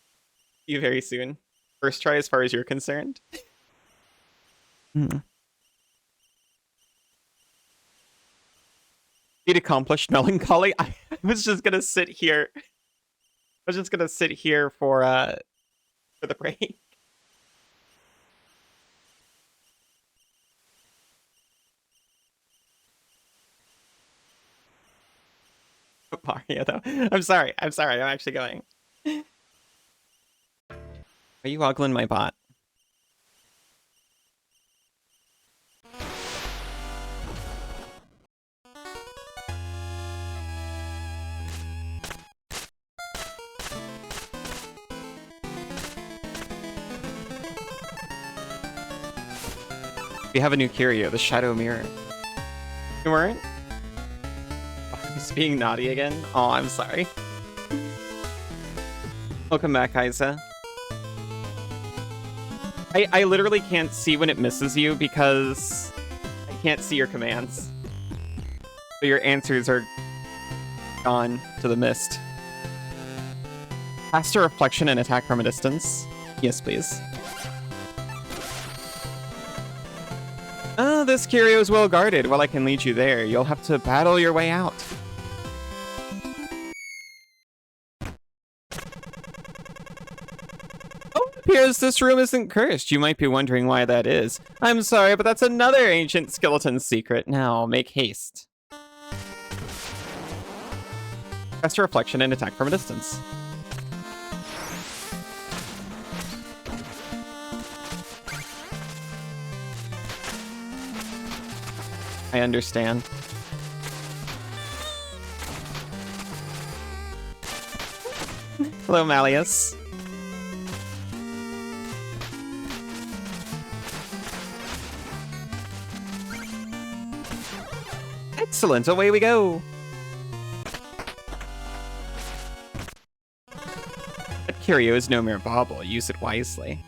See you very soon. First try as far as you're concerned. Feat accomplished, melancholy. I was just gonna sit here. I was just gonna sit here for for the break. Mario, though. I'm sorry. I'm actually going. Are you ogling my bot? We have a new curio, the Shadow Mirror. You weren't? Oh, he's being naughty again? Oh, I'm sorry. Welcome back, Isa. I literally can't see when it misses you because I can't see your commands. So your answers are gone to the mist. Faster reflection and attack from a distance. Yes, please. This curio is well guarded. Well, I can lead you there. You'll have to battle your way out. Oh, it appears this room isn't cursed. You might be wondering why that is. I'm sorry, but that's another ancient skeleton secret. Now, make haste. Faster reflection and attack from a distance. I understand. Hello, Malleus. Excellent, away we go. That curio is no mere bauble. Use it wisely.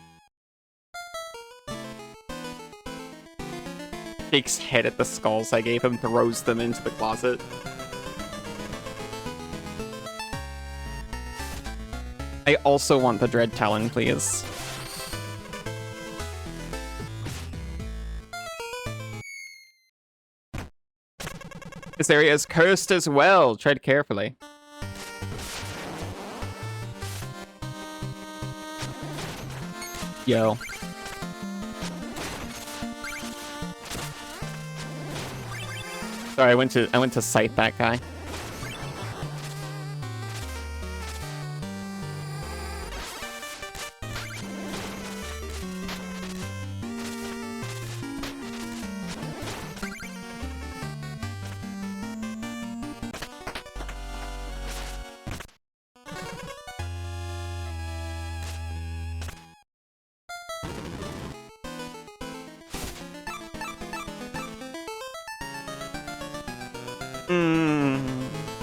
Shakes head at the skulls I gave him, throws them into the closet. I also want the Dread Talon, please. This area is cursed as well. Tread carefully. Yo. Sorry, I went to sight that guy.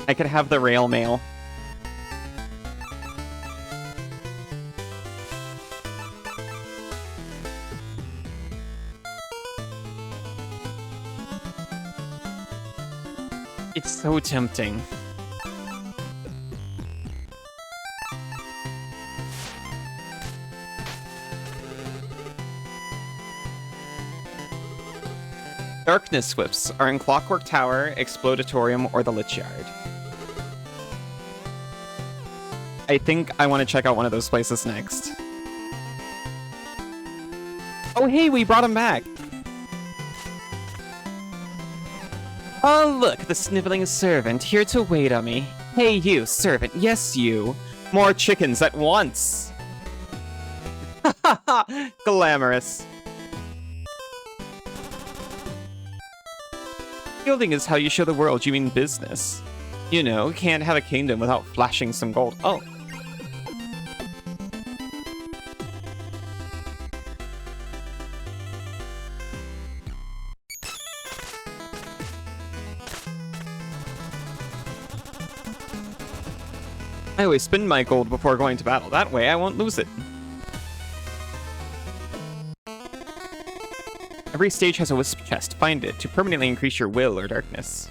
I could have the rail mail. It's so tempting. Darkness Swifts are in Clockwork Tower, Explodatorium, or the Lich Yard. I think I want to check out one of those places next. Oh hey, we brought him back! Oh look, the sniveling servant, here to wait on me. Hey you, servant, yes you! More chickens at once! Hahaha, glamorous. Gilding is how you show the world you mean business. You know, can't have a kingdom without flashing some gold. Oh. I always spend my gold before going to battle. That way I won't lose it. Every stage has a wisp chest. Find it to permanently increase your will or darkness.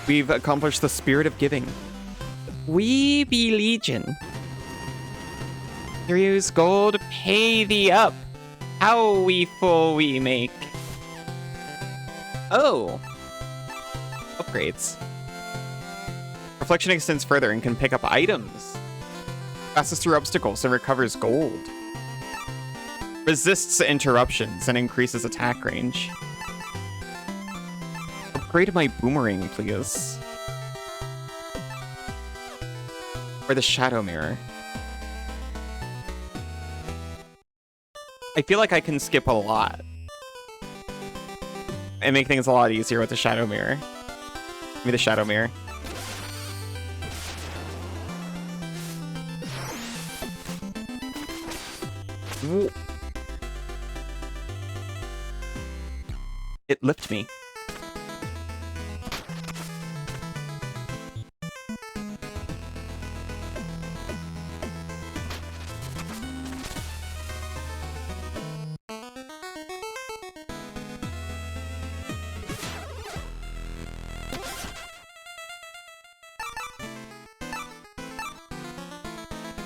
We've accomplished the spirit of giving. We be legion. Heroes gold, pay thee up. How we full we make. Oh. Upgrades. Reflection extends further and can pick up items. Passes through obstacles and recovers gold. Resists interruptions and increases attack range. Upgrade my boomerang, please. Or the shadow mirror. I feel like I can skip a lot and make things a lot easier with the shadow mirror. Give me the shadow mirror. It lifted me.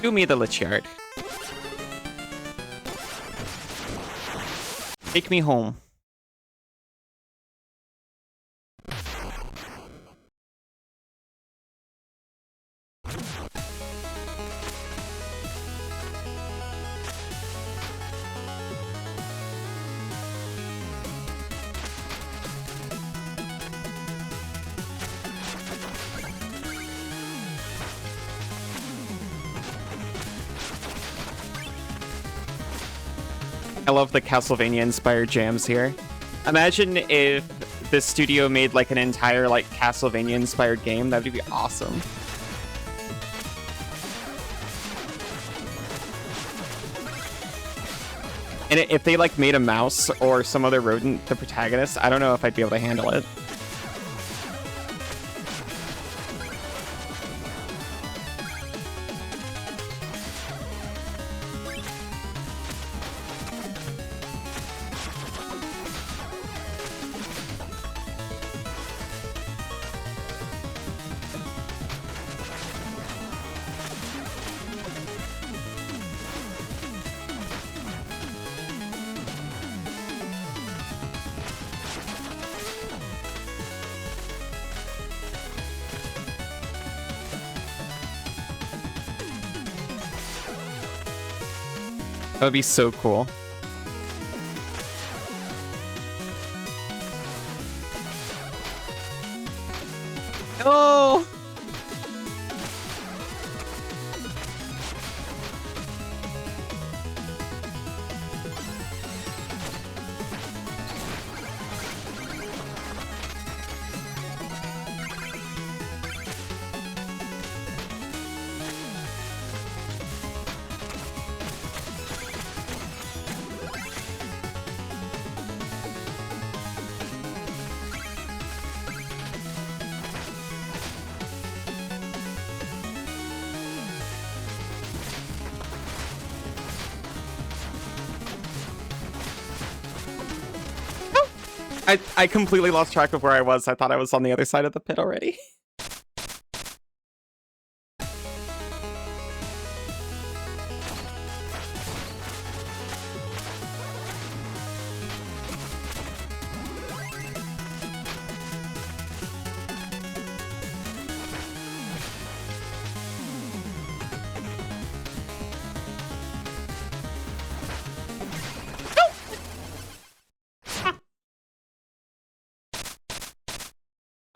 Do me the lich yard. Take me home. I love the Castlevania-inspired jams here. Imagine if this studio made like an entire like Castlevania-inspired game. That would be awesome. And if they like made a mouse or some other rodent the protagonist, I don't know if I'd be able to handle it. That would be so cool. No! I completely lost track of where I was. I thought I was on the other side of the pit already.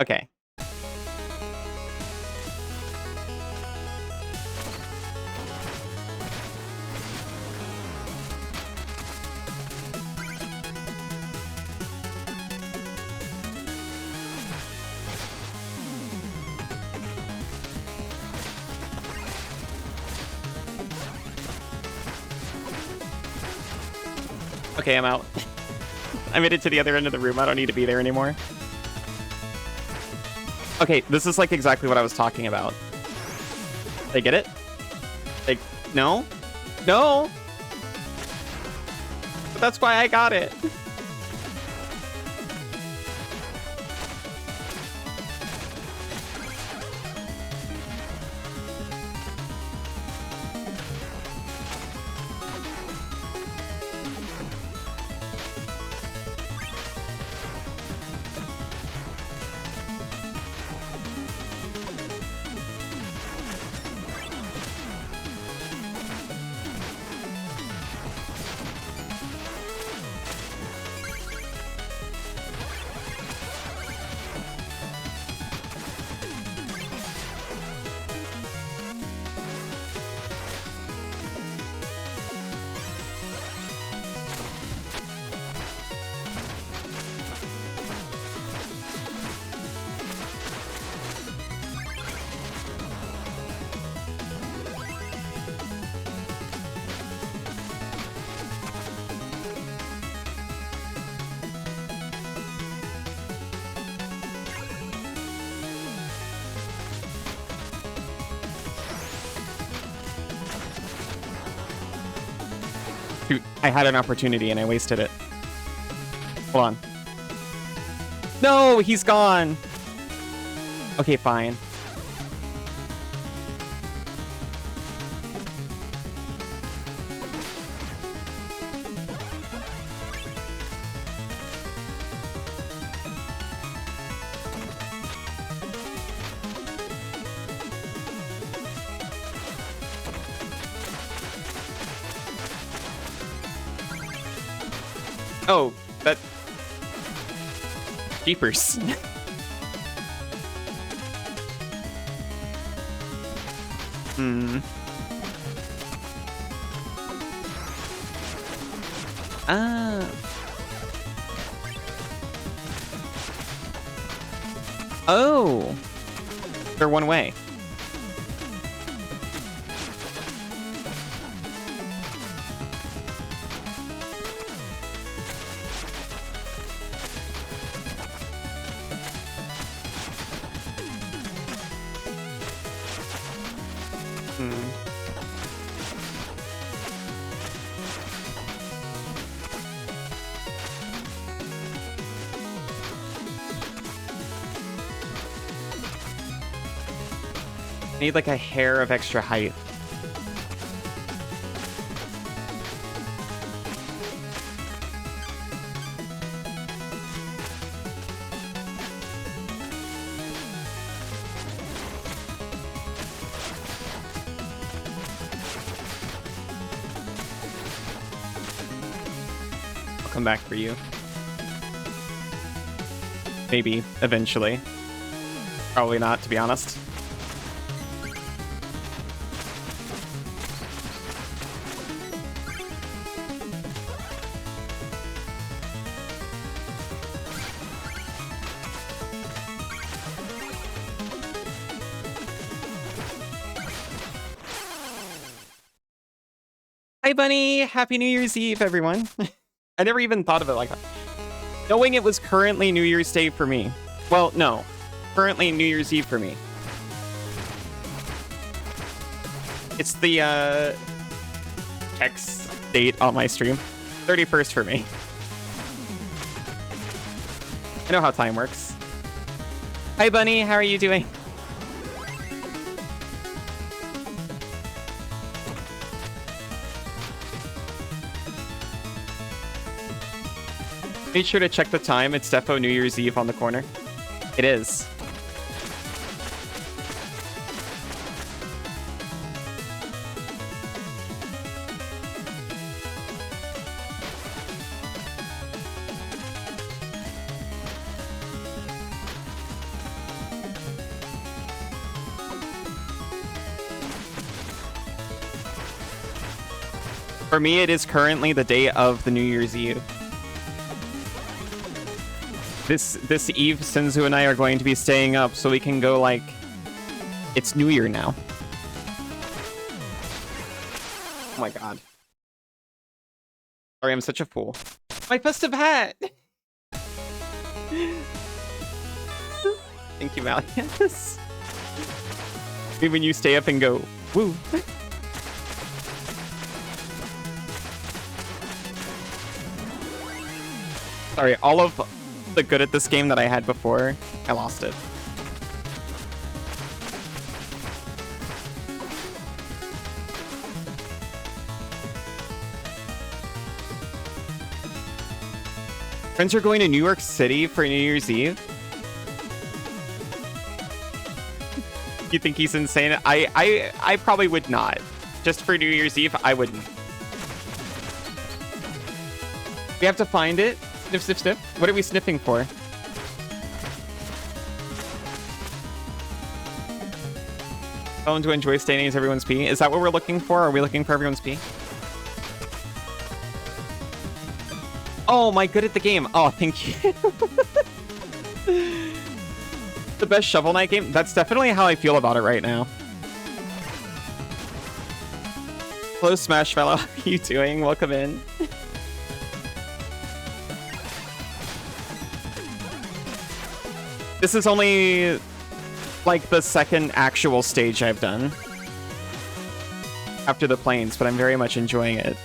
Okay. Okay, I'm out. I made it to the other end of the room. I don't need to be there anymore. Okay, this is like exactly what I was talking about. They get it? Like, no? No! But that's why I got it. Shoot, I had an opportunity and I wasted it. Hold on. No, he's gone. Okay, fine. Oh, that... Jeepers. Hmm. Ah. Oh. They're one way. Need like a hair of extra height. I'll come back for you. Maybe, eventually. Probably not, to be honest. Hi, Bunny! Happy New Year's Eve, everyone. I never even thought of it like that. Knowing it was currently New Year's Day for me. Well, no. Currently New Year's Eve for me. It's the, text date on my stream. 31st for me. I know how time works. Hi, Bunny! How are you doing? Make sure to check the time. It's defo New Year's Eve on the corner. It is. For me, it is currently the day of the New Year's Eve. This eve, Senzu and I are going to be staying up so we can go, like... It's New Year now. Oh my god. Sorry, I'm such a fool. My festive hat! Thank you, Valiant. Maybe when you stay up and go, woo. Sorry, all of the good at this game that I had before, I lost it. Friends are going to New York City for New Year's Eve? You think he's insane? I probably would not. Just for New Year's Eve, I wouldn't. We have to find it. Sniff, sniff, sniff. What are we sniffing for? Phone to enjoy staying as everyone's pee. Is that what we're looking for? Are we looking for everyone's pee? Oh, my good at the game. Oh, thank you. The best Shovel Knight game? That's definitely how I feel about it right now. Hello, Smash Fellow. How are you doing? Welcome in. This is only, like, the second actual stage I've done after the planes, but I'm very much enjoying it.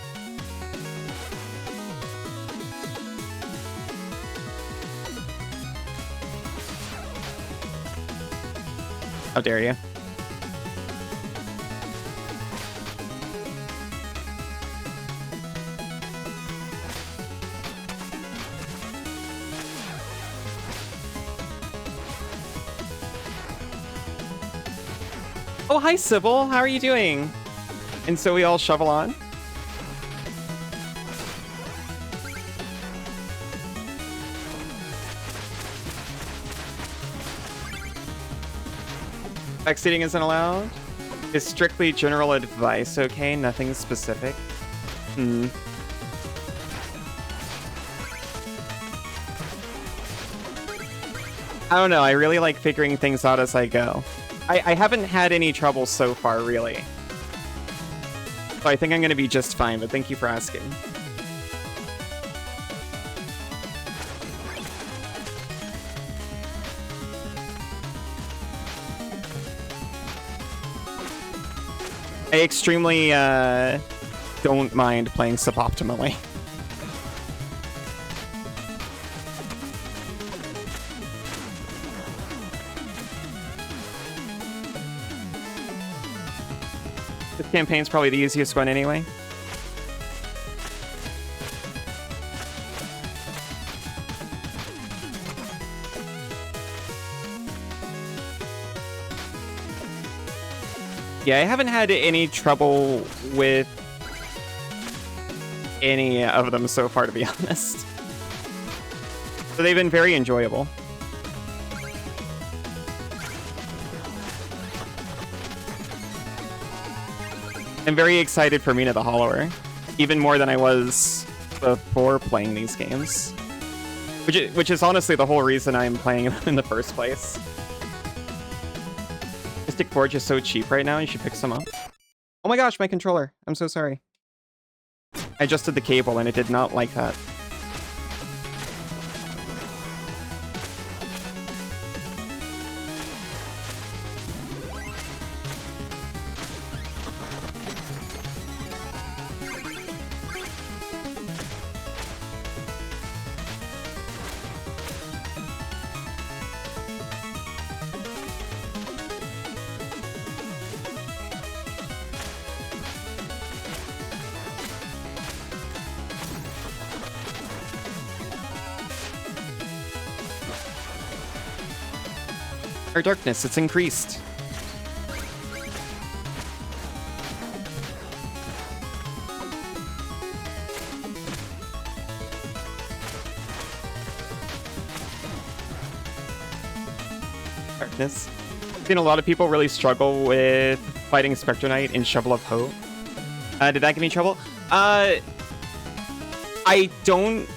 How dare you? Oh, hi, Sybil. How are you doing? And so we all shovel on? Backseating isn't allowed? It's strictly general advice, okay? Nothing specific. Hmm. I don't know. I really like figuring things out as I go. I haven't had any trouble so far, really. So I think I'm going to be just fine, but thank you for asking. I extremely don't mind playing suboptimally. This campaign's probably the easiest one anyway. Yeah, I haven't had any trouble with any of them so far, to be honest. So they've been very enjoyable. I'm very excited for Mina the Hollower, even more than I was before playing these games. Which is honestly the whole reason I'm playing them in the first place. Mystic Forge is so cheap right now, you should pick some up. Oh my gosh, my controller. I'm so sorry. I adjusted the cable and it did not like that. Our darkness, it's increased. Darkness. I've seen a lot of people really struggle with fighting Specter Knight in Shovel of Hope. Did that give me trouble? I don't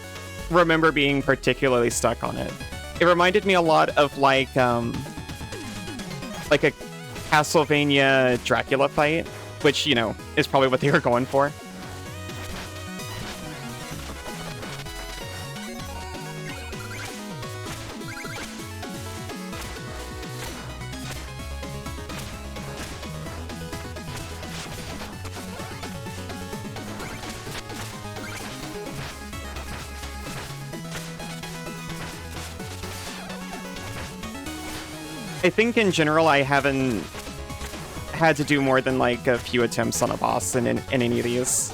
remember being particularly stuck on it. It reminded me a lot of like a Castlevania Dracula fight, which, you know, is probably what they were going for. I think in general I haven't had to do more than like a few attempts on a boss in any of these.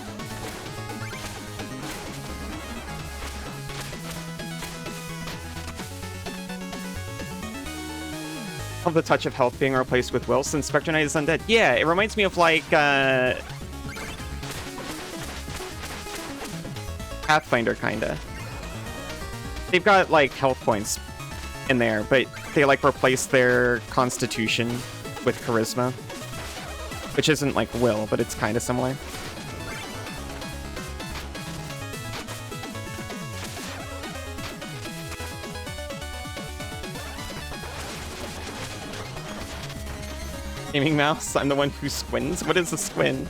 Of the touch of health being replaced with will since Specter Knight is undead. Yeah, it reminds me of like Pathfinder kinda. They've got like health points in there, but they like replace their constitution with charisma, which isn't like will, but it's kind of similar. Gaming mouse, I'm the one who squins. What is a squin?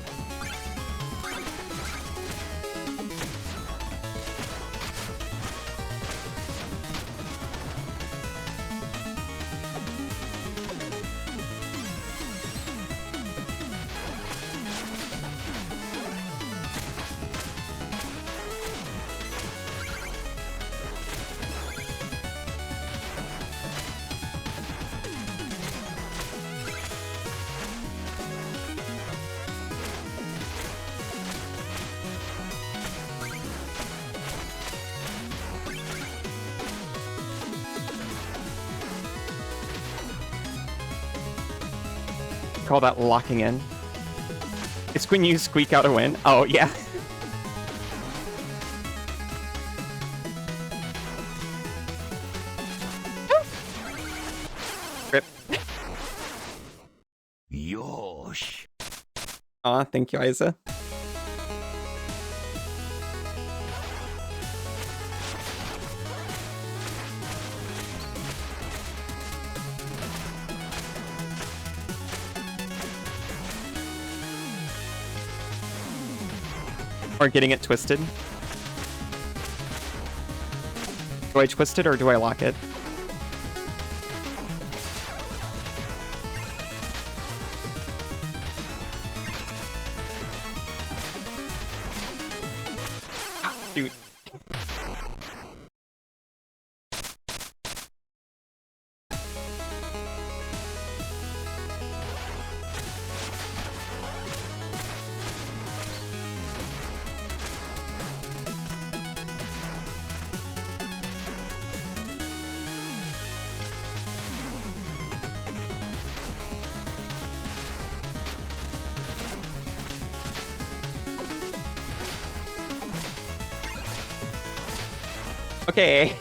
call that locking in. It's when you squeak out a win. Oh, yeah. Rip. Yosh. Aw, thank you, Isa. Or getting it twisted. Do I twist it or do I lock it? Shoot. Okay.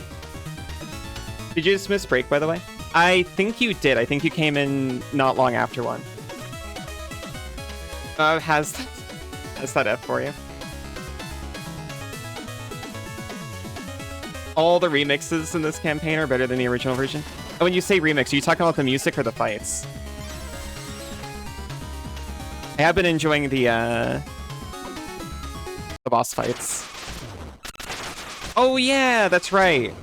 Did you just miss break, by the way? I think you did. I think you came in not long after one. Has that F for you? All the remixes in this campaign are better than the original version. And when you say remix, are you talking about the music or the fights? I have been enjoying the boss fights. Oh yeah, that's right.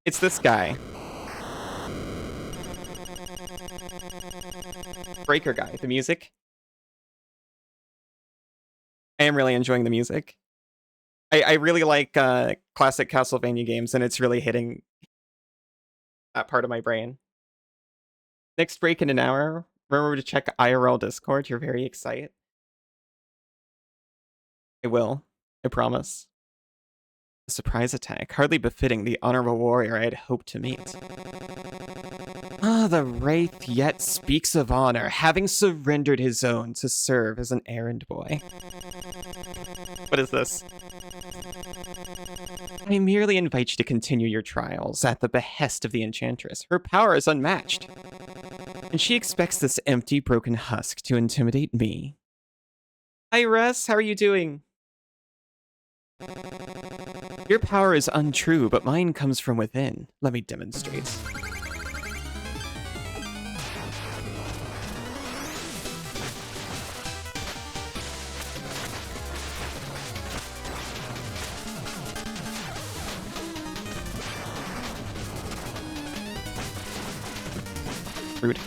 It's this guy. Breaker guy, the music. I am really enjoying the music. I really like classic Castlevania games, and it's really hitting that part of my brain. Next break in an hour. Remember to check IRL Discord. You're very excited. I will. I promise. A surprise attack, hardly befitting the honorable warrior I had hoped to meet. Ah, the Wraith yet speaks of honor, having surrendered his own to serve as an errand boy. What is this? I merely invite you to continue your trials at the behest of the Enchantress. Her power is unmatched, and she expects this empty, broken husk to intimidate me. Hi, Russ. How are you doing? Your power is untrue, but mine comes from within. Let me demonstrate. Rude.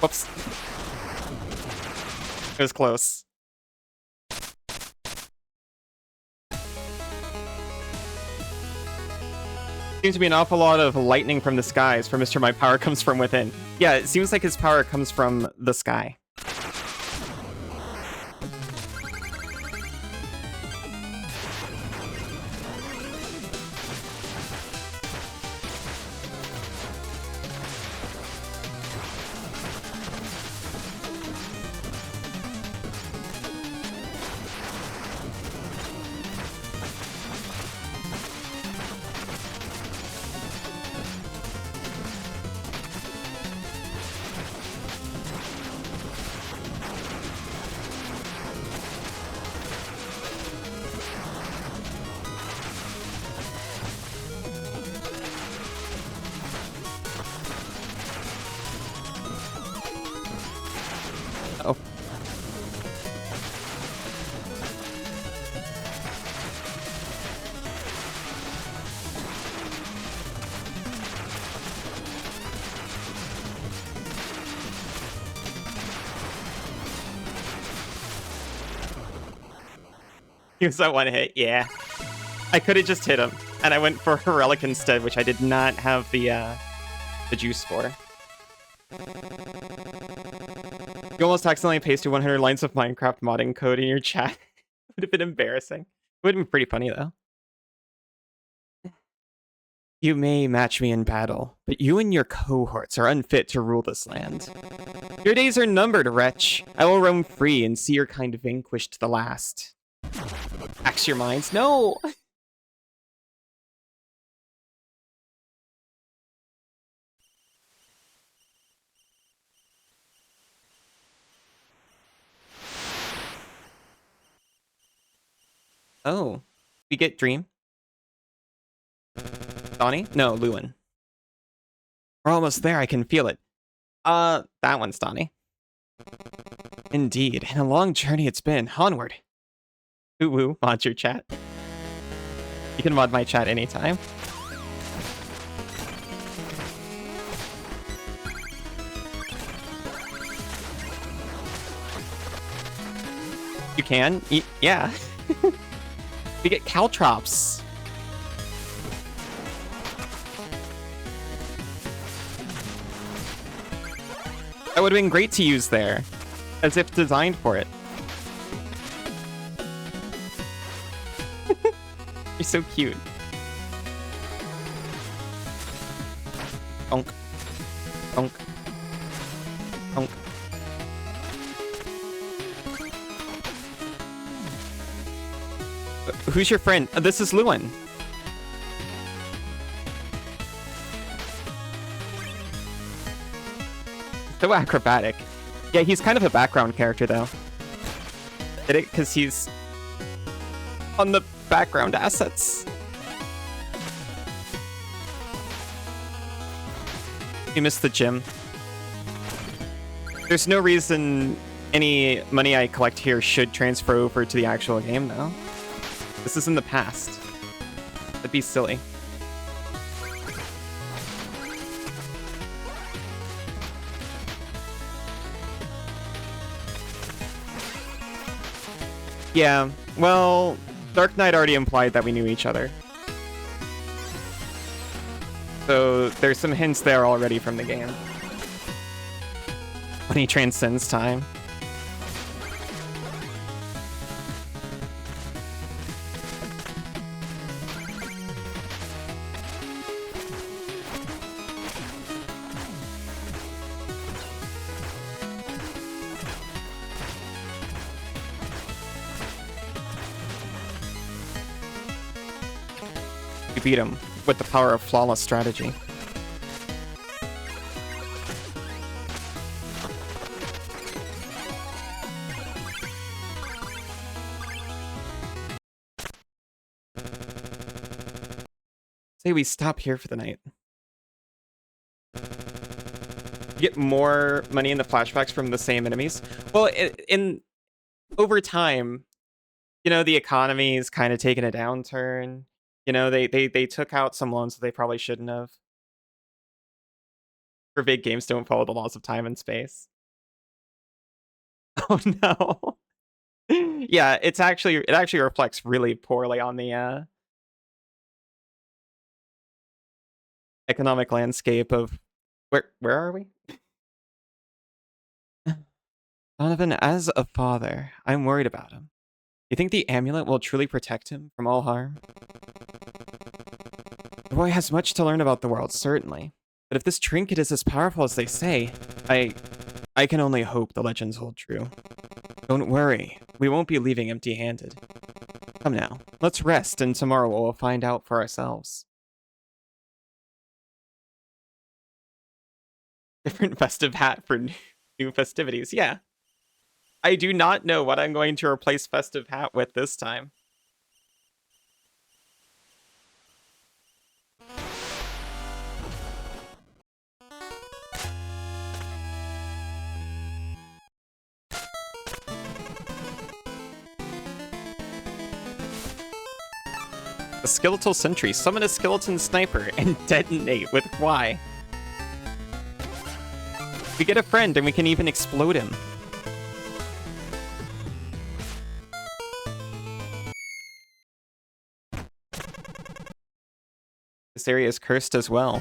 Whoops. It was close. Seems to be an awful lot of lightning from the skies for Mr. My Power Comes From Within. Yeah, it seems like his power comes from the sky. He was that one hit, yeah. I could have just hit him, and I went for a relic instead, which I did not have the juice for. You almost accidentally pasted 100 lines of Minecraft modding code in your chat. Would have been embarrassing. Would have been pretty funny, though. You may match me in battle, but you and your cohorts are unfit to rule this land. Your days are numbered, wretch. I will roam free and see your kind vanquished to the last. Axe your minds. No! Oh. We get Dream? Donnie? No, Lewin. We're almost there, I can feel it. That one's Donnie. Indeed, and a long journey it's been. Onward. Woo woo, mod your chat. You can mod my chat anytime. You can? Yeah. We get Caltrops. That would have been great to use there, as if designed for it. You're so cute. Onk. Onk. Onk. Who's your friend? This is Lewin. So acrobatic. Yeah, he's kind of a background character, though. Did it? Because he's on the background assets. You missed the gym. There's no reason any money I collect here should transfer over to the actual game, though. This is in the past. That'd be silly. Yeah, well, Dark Knight already implied that we knew each other. So there's some hints there already from the game. When he transcends time. You beat him with the power of flawless strategy. Say we stop here for the night. You get more money in the flashbacks from the same enemies. Well, over time, you know, the economy's kind of taken a downturn. You know, they took out some loans that they probably shouldn't have. For big games don't follow the laws of time and space. Oh no. Yeah, it actually reflects really poorly on the economic landscape of where are we? Donovan, as a father, I'm worried about him. You think the amulet will truly protect him from all harm? The boy has much to learn about the world, certainly. But if this trinket is as powerful as they say, I can only hope the legends hold true. Don't worry, we won't be leaving empty-handed. Come now, let's rest, and tomorrow we'll find out for ourselves. Different festive hat for new festivities, yeah. I do not know what I'm going to replace festive hat with this time. A skeletal sentry. Summon a skeleton sniper and detonate with Y. We get a friend and we can even explode him. This area is cursed as well.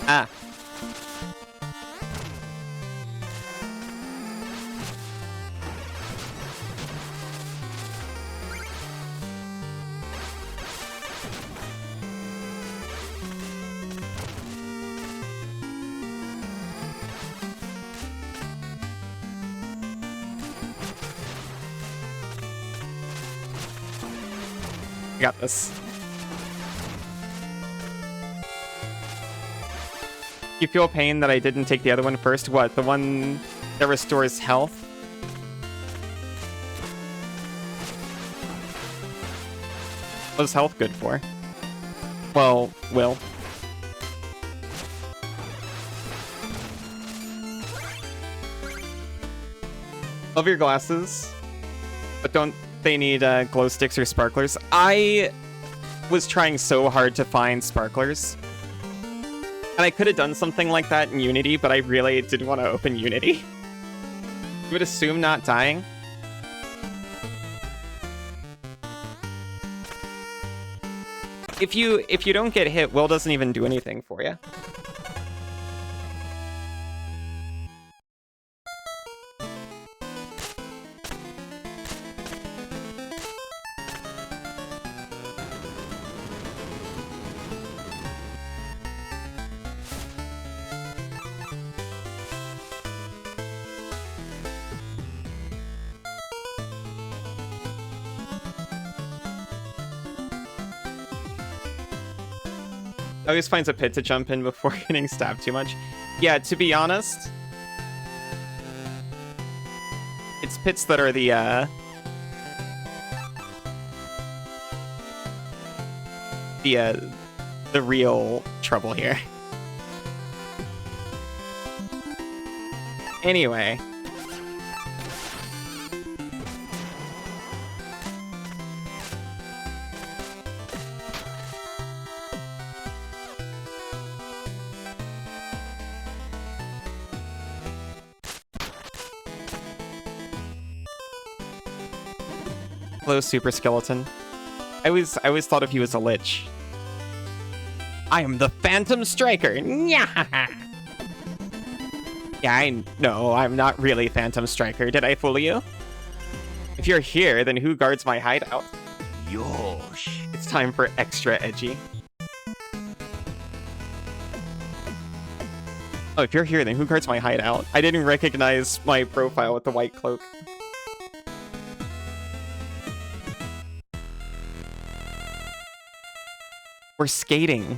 Ah. I got this. You feel pain that I didn't take the other one first? What? The one that restores health? What's health good for? Well, Will. Love your glasses, but don't they need glow sticks or sparklers? I was trying so hard to find sparklers. And I could have done something like that in Unity, but I really didn't want to open Unity. You would assume not dying. If you don't get hit, Will doesn't even do anything for you. Always finds a pit to jump in before getting stabbed too much. Yeah, to be honest, it's pits that are the real trouble here. Anyway. Hello, Super Skeleton. I always thought of you as a lich. I am the Phantom Striker. Yeah, I know I'm not really Phantom Striker. Did I fool you? If you're here, then who guards my hideout? Yosh. It's time for extra edgy. Oh, if you're here, then who guards my hideout? I didn't recognize my profile with the white cloak. We're skating.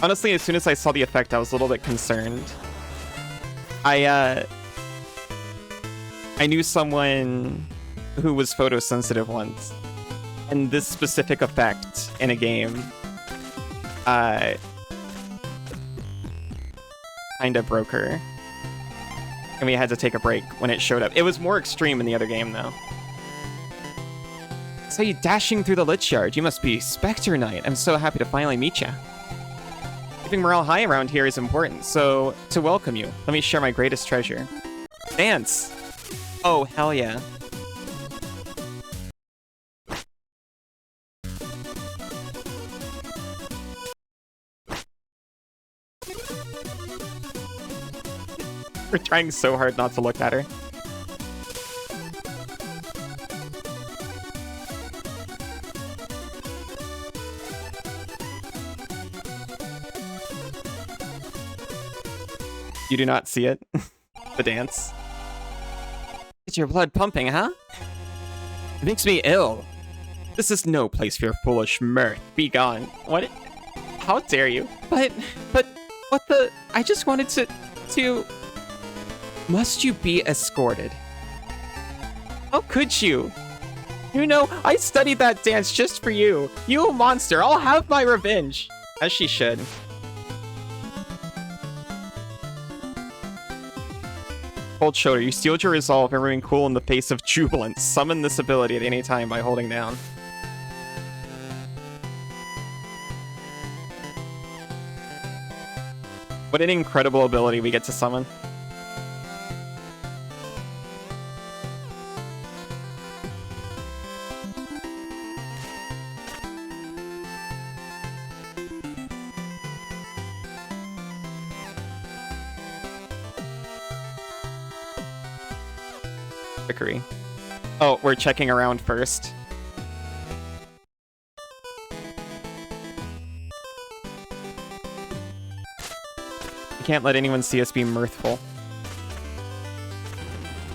Honestly, as soon as I saw the effect, I was a little bit concerned. I knew someone who was photosensitive once, and this specific effect in a game kinda broke her. And we had to take a break when it showed up. It was more extreme in the other game, though. So you dashing through the Lich Yard. You must be Specter Knight. I'm so happy to finally meet you. Keeping morale high around here is important, so to welcome you, let me share my greatest treasure. Dance! Oh, hell yeah. We're trying so hard not to look at her. You do not see it? The dance? It's your blood pumping, huh? It makes me ill. This is no place for your foolish mirth. Be gone. What? How dare you? But, what the? I just wanted to... Must you be escorted? How could you? You know, I studied that dance just for you. You monster, I'll have my revenge. As she should. Cold shoulder, you steeled your resolve and remain cool in the face of jubilance. Summon this ability at any time by holding down. What an incredible ability we get to summon. Trickery. Oh, we're checking around first. We can't let anyone see us be mirthful.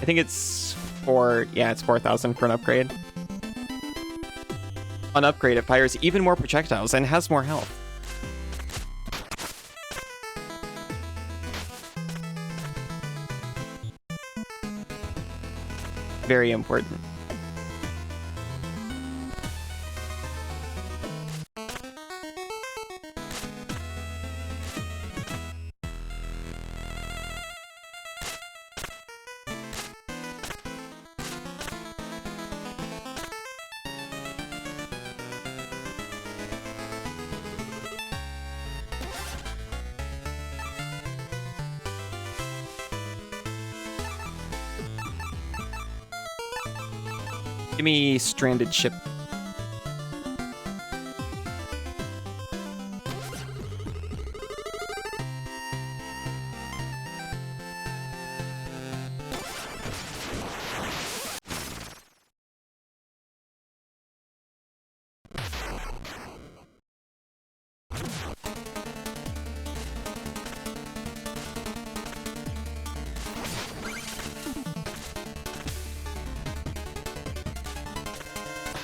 I think it's it's 4,000 for an upgrade. On upgrade, it fires even more projectiles and has more health. Very important. Give me stranded ship.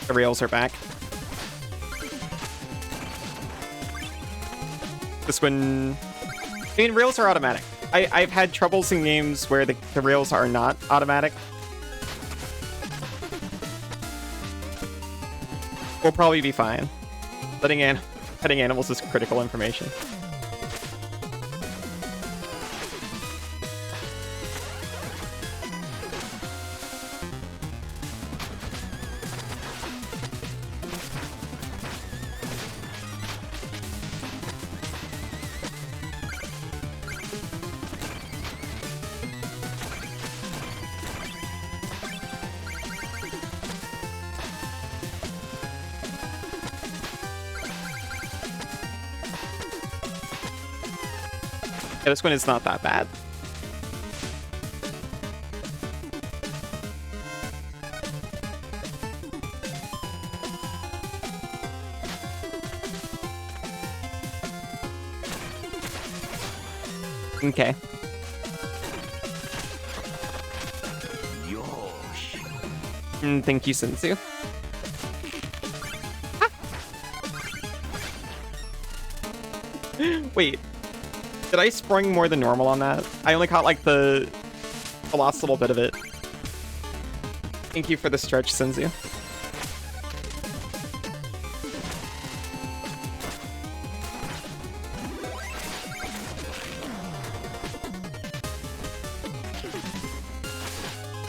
The rails are back. This one... I mean, rails are automatic. I've had troubles in games where the rails are not automatic. We'll probably be fine. Petting animals is critical information. Yeah, this one is not that bad. Okay. Thank you, Sensu. Ah. Wait. Did I sprung more than normal on that? I only caught like the last little bit of it. Thank you for the stretch, Senzu.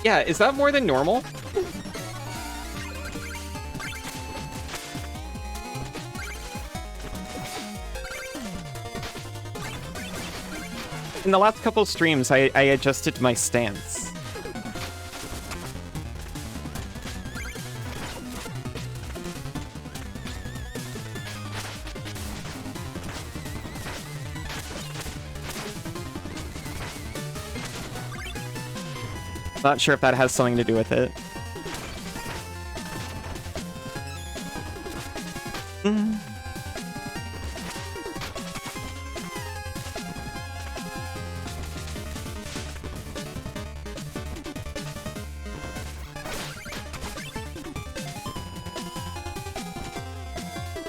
Yeah, is that more than normal? In the last couple streams, I adjusted my stance. Not sure if that has something to do with it.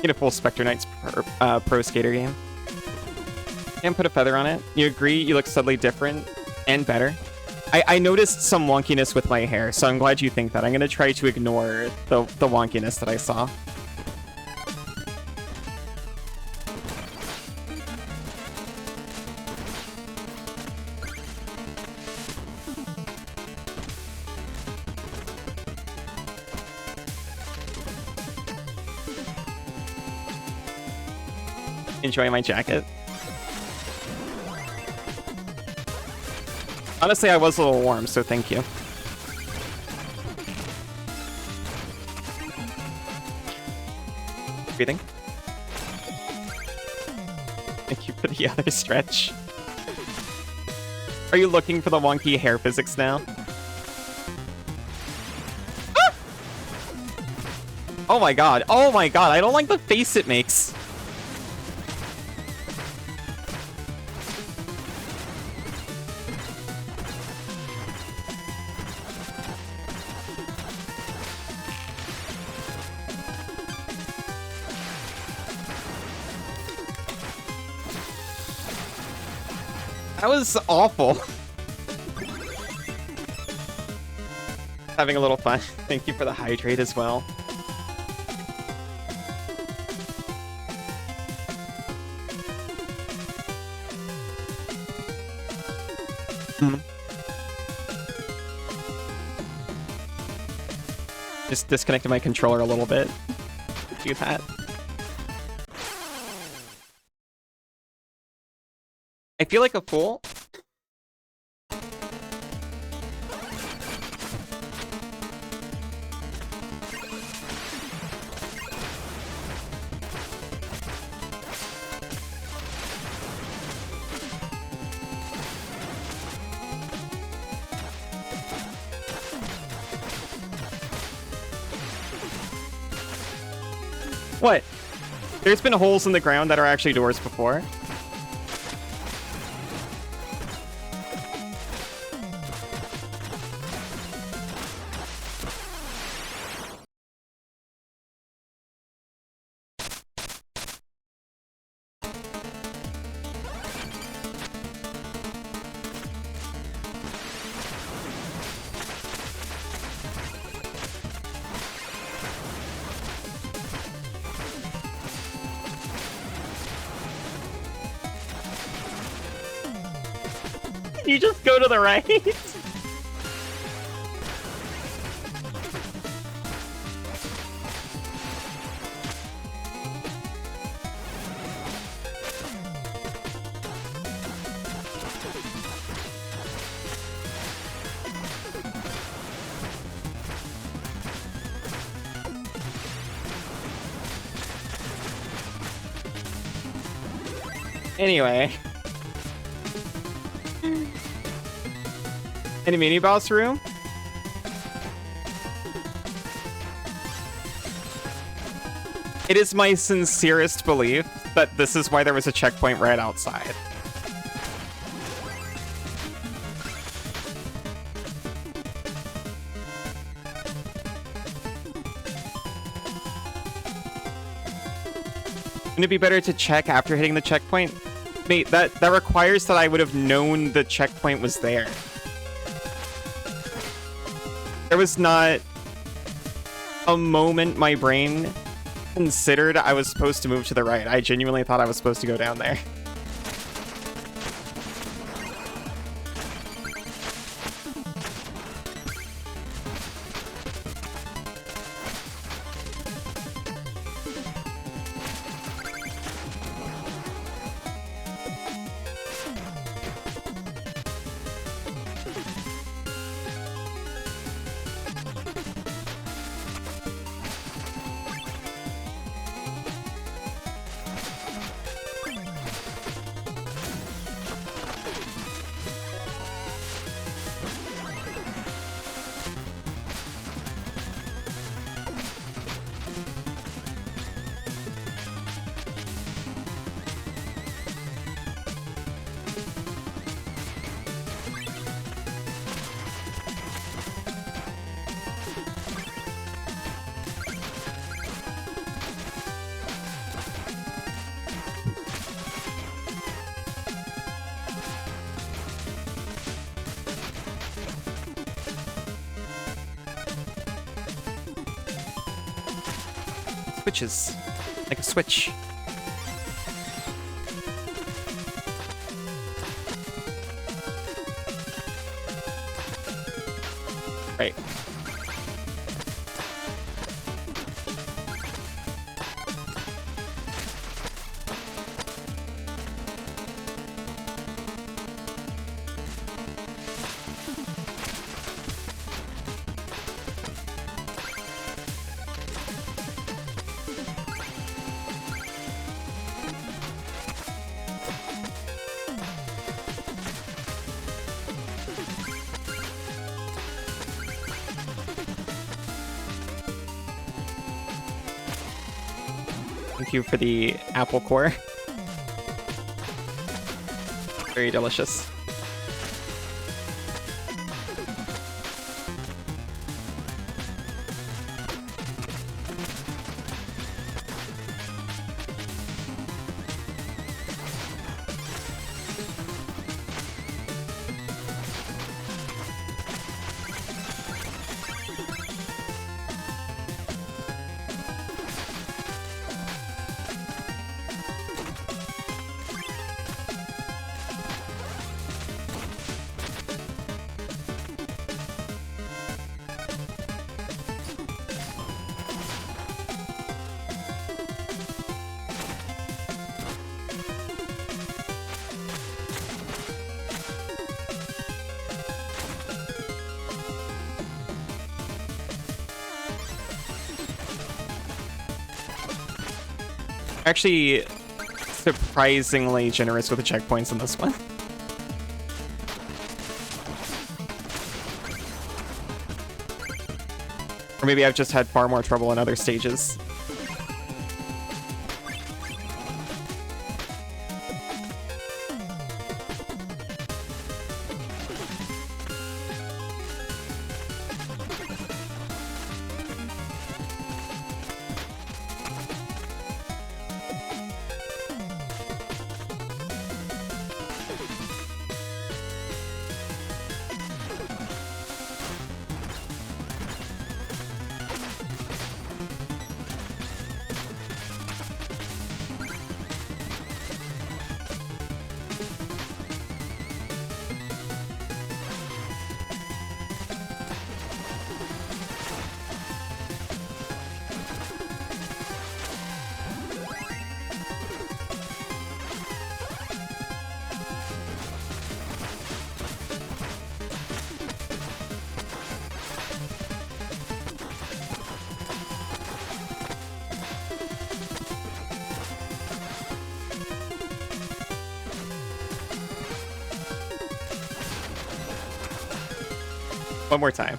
Get a full Specter Knights pro skater game. Can't put a feather on it. You agree? You look subtly different and better. I noticed some wonkiness with my hair, so I'm glad you think that. I'm gonna try to ignore the wonkiness that I saw. Enjoy my jacket. Honestly, I was a little warm, so thank you. Breathing. Thank you for the other stretch. Are you looking for the wonky hair physics now? Ah! Oh my god. Oh my god. I don't like the face it makes. That was awful. Having a little fun. Thank you for the hydrate as well. Just disconnected my controller a little bit. Do that. I feel like a fool. What? There's been holes in the ground that are actually doors before. You just go to the right. Anyway. Any mini boss room? It is my sincerest belief that this is why there was a checkpoint right outside. Wouldn't it be better to check after hitting the checkpoint? Mate, that requires that I would have known the checkpoint was there. There was not a moment my brain considered I was supposed to move to the right. I genuinely thought I was supposed to go down there. Switches. Like a switch. Right. Thank you for the apple core. Very delicious. Actually, surprisingly generous with the checkpoints in this one. Or maybe I've just had far more trouble in other stages. One more time.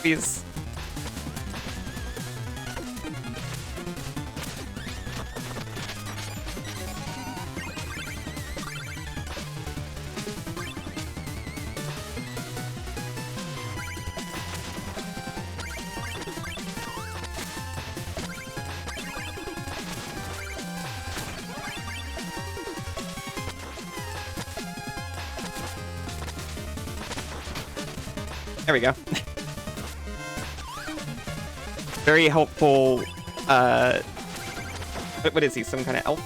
Please. There we go. Very helpful, what is he, some kind of elf?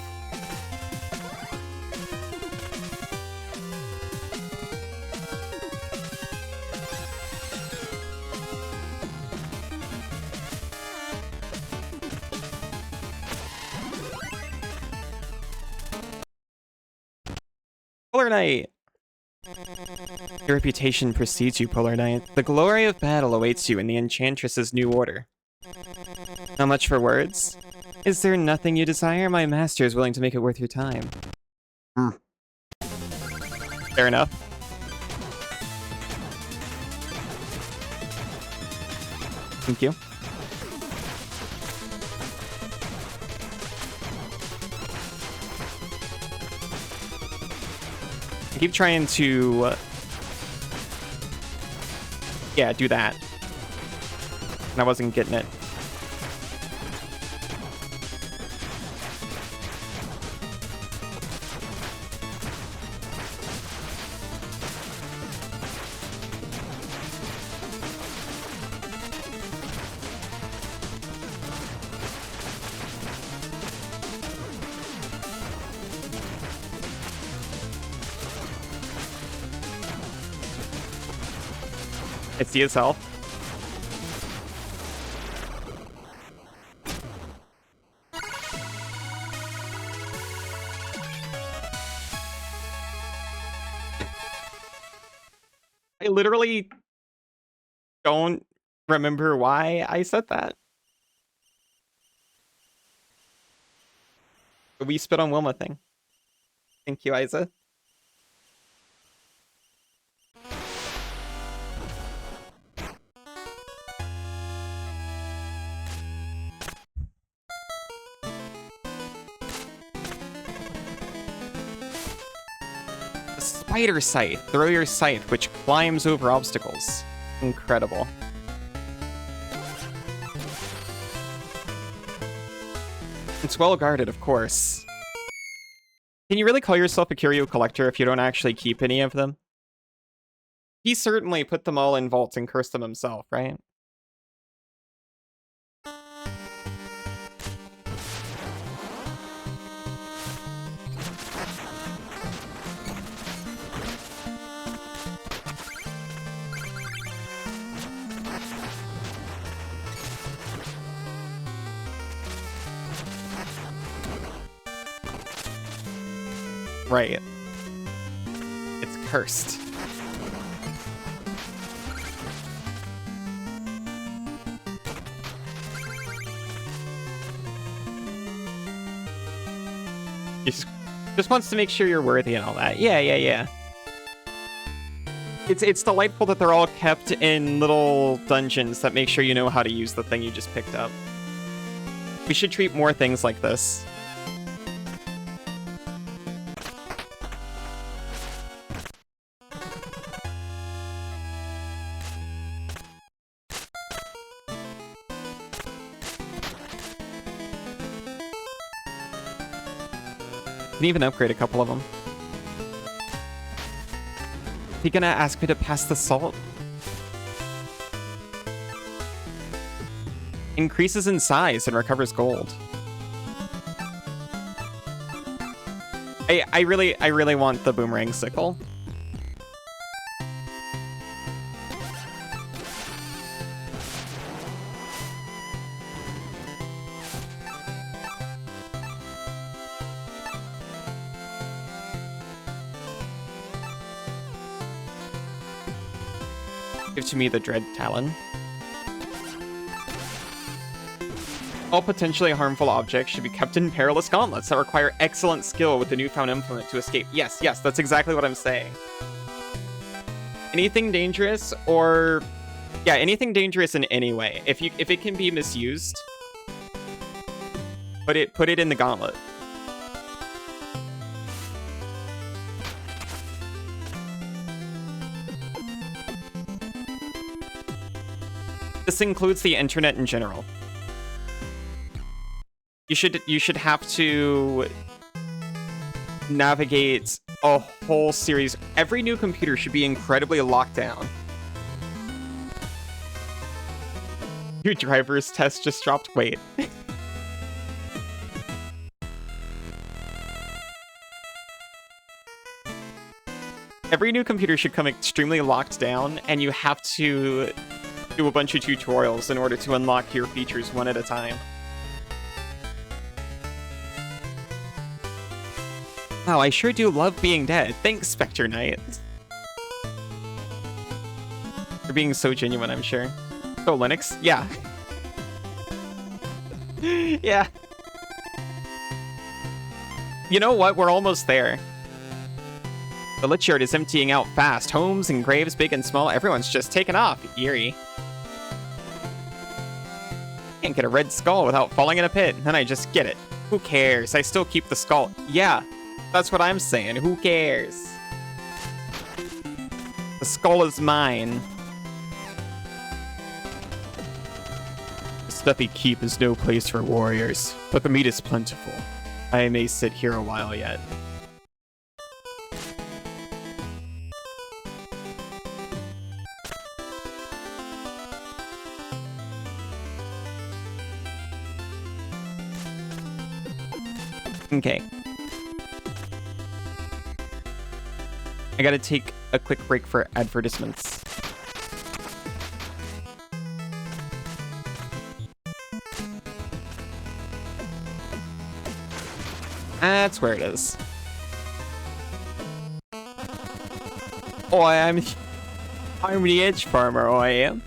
Polar Knight! Your reputation precedes you, Polar Knight. The glory of battle awaits you in the Enchantress's new order. How much for words? Is there nothing you desire? My master is willing to make it worth your time. Fair enough. Thank you. I keep trying to... yeah, do that. And I wasn't getting it. It's DSL. I literally don't remember why I said that. We spit on Wilma thing. Thank you, Isa. The spider scythe. Throw your scythe, which climbs over obstacles. Incredible. It's well guarded, of course. Can you really call yourself a curio collector if you don't actually keep any of them? He certainly put them all in vaults and cursed them himself, right? Right. It's cursed. He just wants to make sure you're worthy and all that. Yeah. It's delightful that they're all kept in little dungeons that make sure you know how to use the thing you just picked up. We should treat more things like this. Can even upgrade a couple of them. He gonna ask me to pass the salt? Increases in size and recovers gold. I really want the boomerang sickle. Give to me the Dread Talon. All potentially harmful objects should be kept in perilous gauntlets that require excellent skill with the newfound implement to escape. Yes, that's exactly what I'm saying. Anything dangerous or... yeah, anything dangerous in any way. If it can be misused, put it in the gauntlet. This includes the internet in general. You should have to navigate a whole series. Every new computer should be incredibly locked down. Your driver's test just dropped. Wait. Every new computer should come extremely locked down, and you have to do a bunch of tutorials in order to unlock your features one at a time. Wow, I sure do love being dead. Thanks, Specter Knight. You're being so genuine, I'm sure. Oh, Linux? Yeah. Yeah. You know what? We're almost there. The lich yard is emptying out fast. Homes and graves, big and small, everyone's just taken off. Eerie. Can't get a red skull without falling in a pit. Then I just get it. Who cares? I still keep the skull. Yeah. That's what I'm saying. Who cares? The skull is mine. The stuffy keep is no place for warriors, but the meat is plentiful. I may sit here a while yet. Okay. I gotta take a quick break for advertisements. That's where it is. Oh, I'm the edge farmer, I am.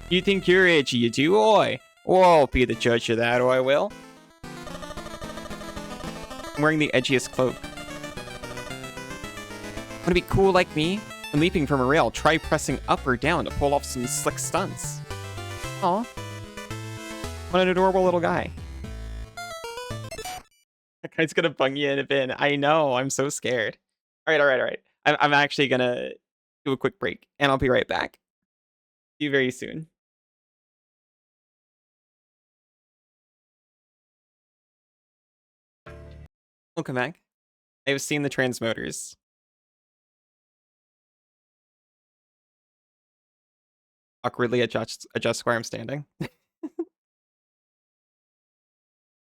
You think you're edgy, you do, oi? Oh, I'll be the judge of that, I will. I'm wearing the edgiest cloak. Want to be cool like me? When leaping from a rail, try pressing up or down to pull off some slick stunts. Aw. What an adorable little guy. That guy's gonna bung you in a bin. I know, I'm so scared. Alright. I'm actually gonna do a quick break, and I'll be right back. See you very soon. Welcome back. I've seen the transmotors. Awkwardly adjust where I'm standing.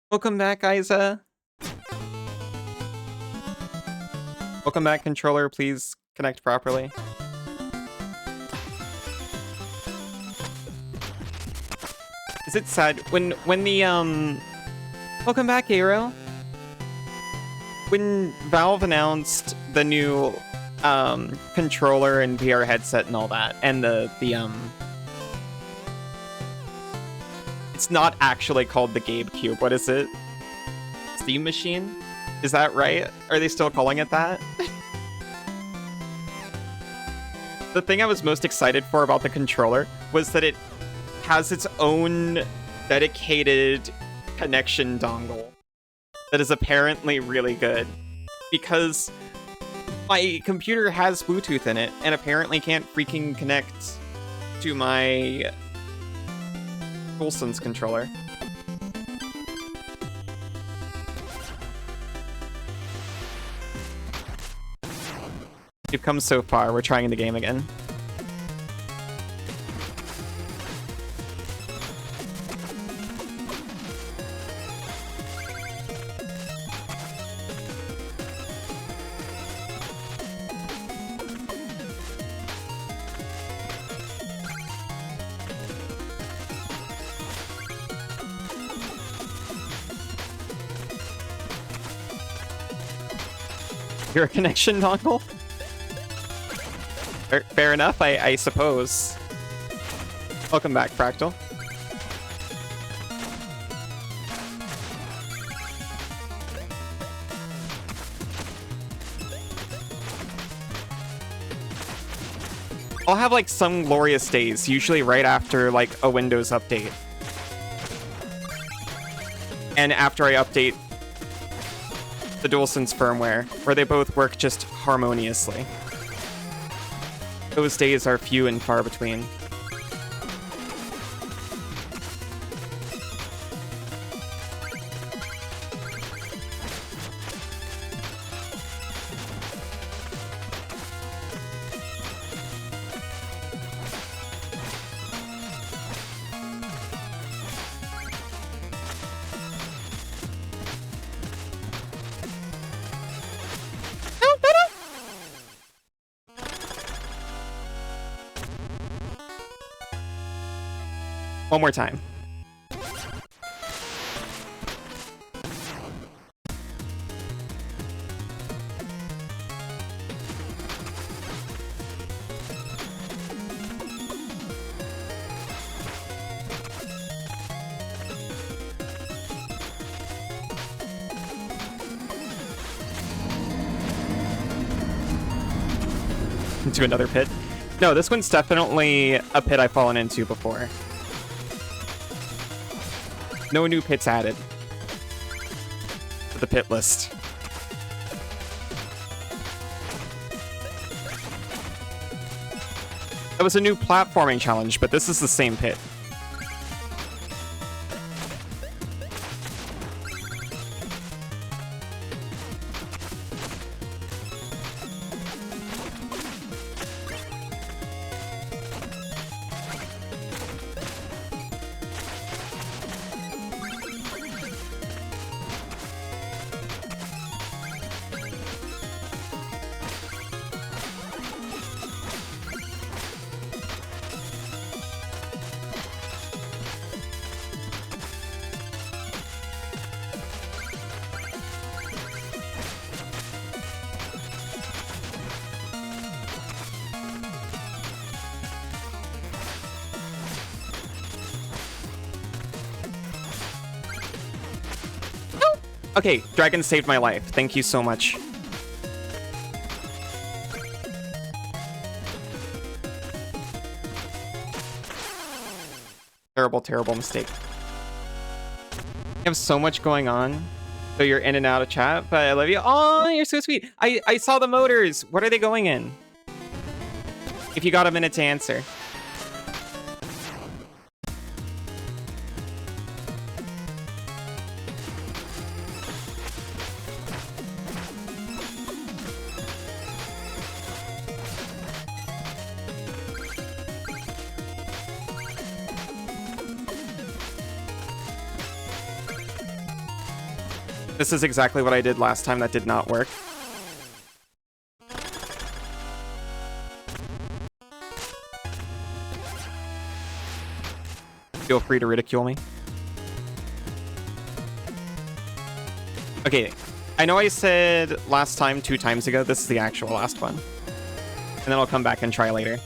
Welcome back, Isa. Welcome back, controller. Please connect properly. Is it sad when the welcome back, Aero. When Valve announced the new controller and VR headset and all that, and the it's not actually called the GameCube. What is it? Steam Machine? Is that right? Are they still calling it that? The thing I was most excited for about the controller was that it has its own dedicated connection dongle that is apparently really good, because my computer has Bluetooth in it and apparently can't freaking connect to my DualSense controller. We've come so far, we're trying the game again. You're a connection dongle? Fair enough, I suppose. Welcome back, Fractal. I'll have like some glorious days, usually right after like a Windows update. And after I update the DualSense firmware, where they both work just harmoniously. Those days are few and far between. One more time. Into another pit. No, this one's definitely a pit I've fallen into before. No new pits added to the pit list. That was a new platforming challenge, but this is the same pit. Okay, Dragon saved my life. Thank you so much. Terrible, terrible mistake. You have so much going on, so you're in and out of chat, but I love you. Oh, you're so sweet. I saw the motors. What are they going in? If you got a minute to answer. This is exactly what I did last time that did not work. Feel free to ridicule me. Okay, I know I said last time 2 times ago. This is the actual last one. And then I'll come back and try later.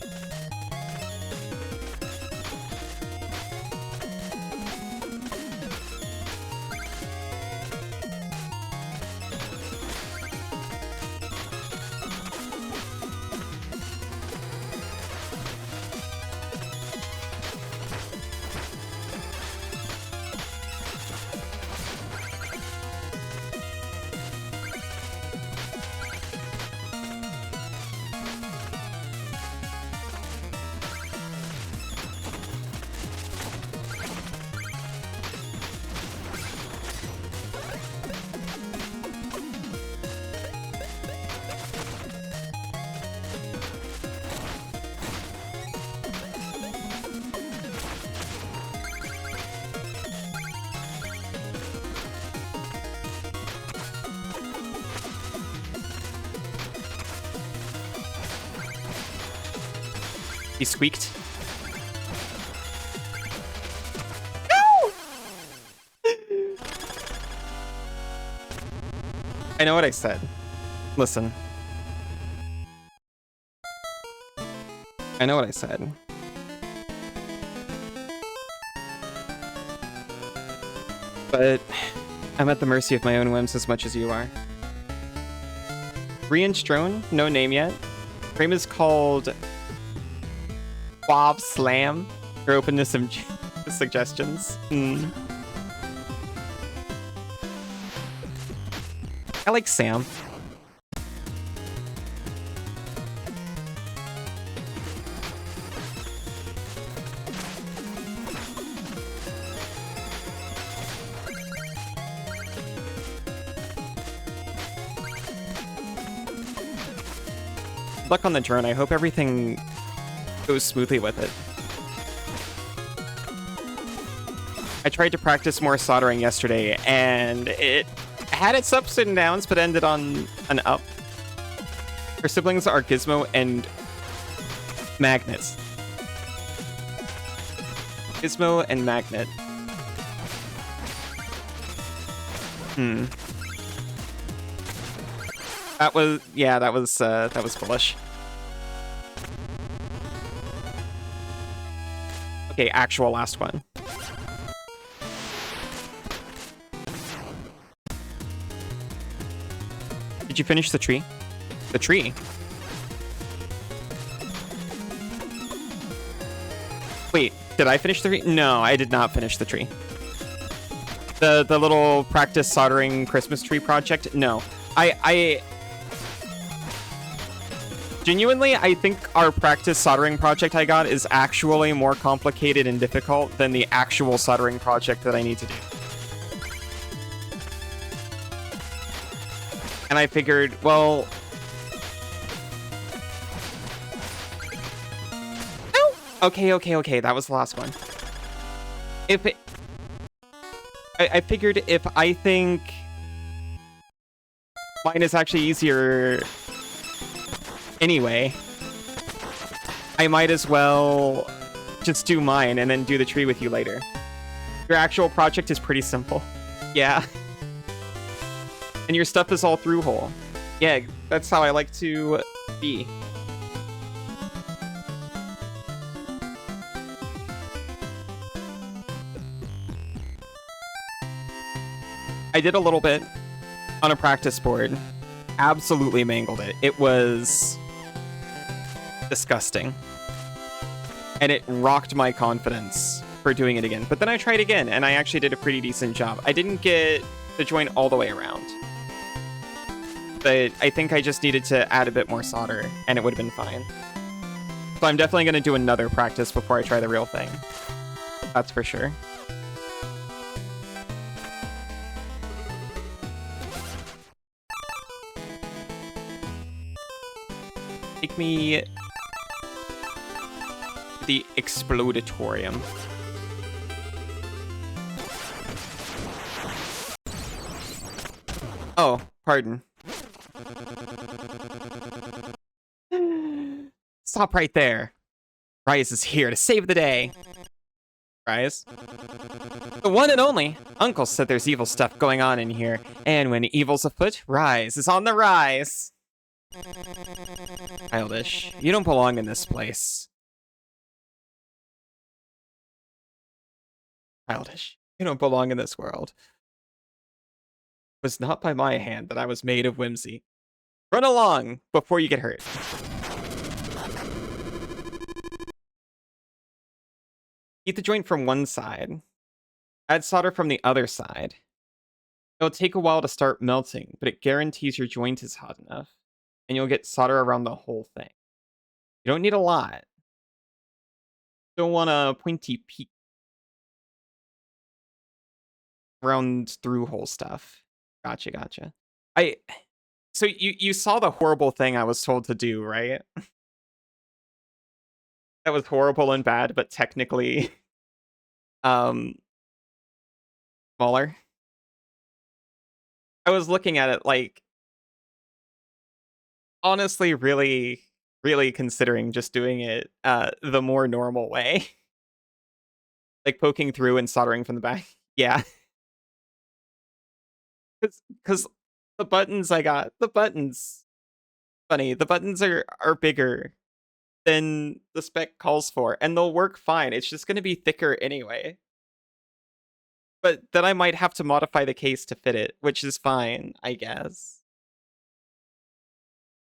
He squeaked. No! I know what I said. Listen. I know what I said. But I'm at the mercy of my own whims as much as you are. 3-inch drone? No name yet. Frame is called Bob Slam. You're open to some suggestions. I like Sam. Luck on the drone. I hope everything goes smoothly with it. I tried to practice more soldering yesterday, and it had its ups and downs, but ended on an up. Her siblings are Gizmo and Magnet. Gizmo and Magnet. That was bullish. Okay, actual last one. Did you finish the tree? The tree? Wait, did I finish the tree? No, I did not finish the tree. The little practice soldering Christmas tree project? No. I genuinely, I think our practice soldering project I got is actually more complicated and difficult than the actual soldering project that I need to do. And I figured, well... No! Okay, that was the last one. If it... I figured if I think mine is actually easier anyway, I might as well just do mine and then do the tree with you later. Your actual project is pretty simple. Yeah. And your stuff is all through hole. Yeah, that's how I like to be. I did a little bit. on a practice board. Absolutely mangled it. It was disgusting. And it rocked my confidence for doing it again. But then I tried again, and I actually did a pretty decent job. I didn't get the joint all the way around. But I think I just needed to add a bit more solder, and it would have been fine. So I'm definitely going to do another practice before I try the real thing. That's for sure. Take me to the Explodatorium. Oh, pardon. Stop right there. Rise is here to save the day. Rise? The one and only. Uncle said there's evil stuff going on in here. And when evil's afoot, Rise is on the rise. Childish. You don't belong in this place. Childish. You don't belong in this world. It was not by my hand that I was made of whimsy. Run along before you get hurt. Heat the joint from one side. Add solder from the other side. It'll take a while to start melting, but it guarantees your joint is hot enough. And you'll get solder around the whole thing. You don't need a lot. Don't want a pointy peak round through hole stuff. Gotcha, gotcha. So you saw the horrible thing I was told to do, right? That was horrible and bad, but technically smaller. I was looking at it like, honestly, really, really considering just doing it the more normal way. Like poking through and soldering from the back. Yeah. Because the buttons I got, the buttons are bigger than the spec calls for, and they'll work fine. It's just going to be thicker anyway. But then I might have to modify the case to fit it, which is fine, I guess.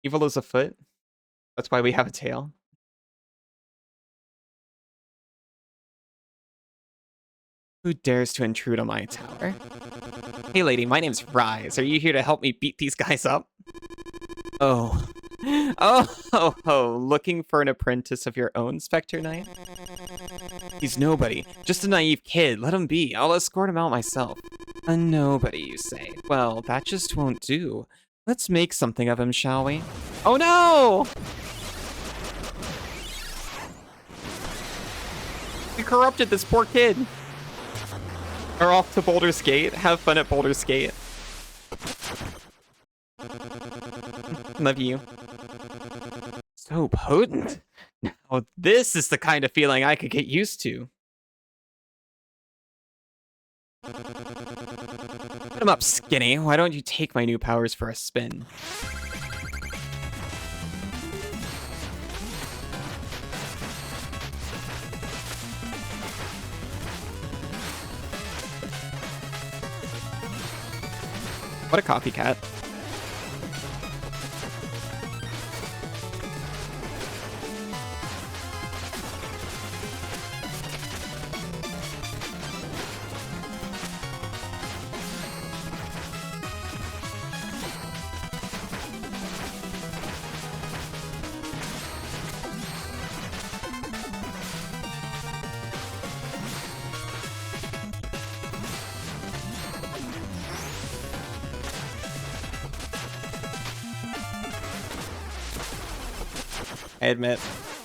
Evil is afoot. That's why we have a tail. Who dares to intrude on my tower? Hey lady, my name's Rise. Are you here to help me beat these guys up? Oh. Oh, looking for an apprentice of your own, Specter Knight? He's nobody. Just a naive kid. Let him be. I'll escort him out myself. A nobody, you say? Well, that just won't do. Let's make something of him, shall we? Oh no! We corrupted this poor kid. Are off to Baldur's Gate. Have fun at Baldur's Gate. Love you. So potent. Now this is the kind of feeling I could get used to. Put him up, Skinny. Why don't you take my new powers for a spin? What a copycat. I admit,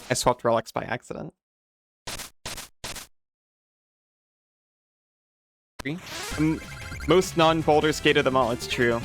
I swapped relics by accident. Most non-Baldur's Gate of them all, it's true.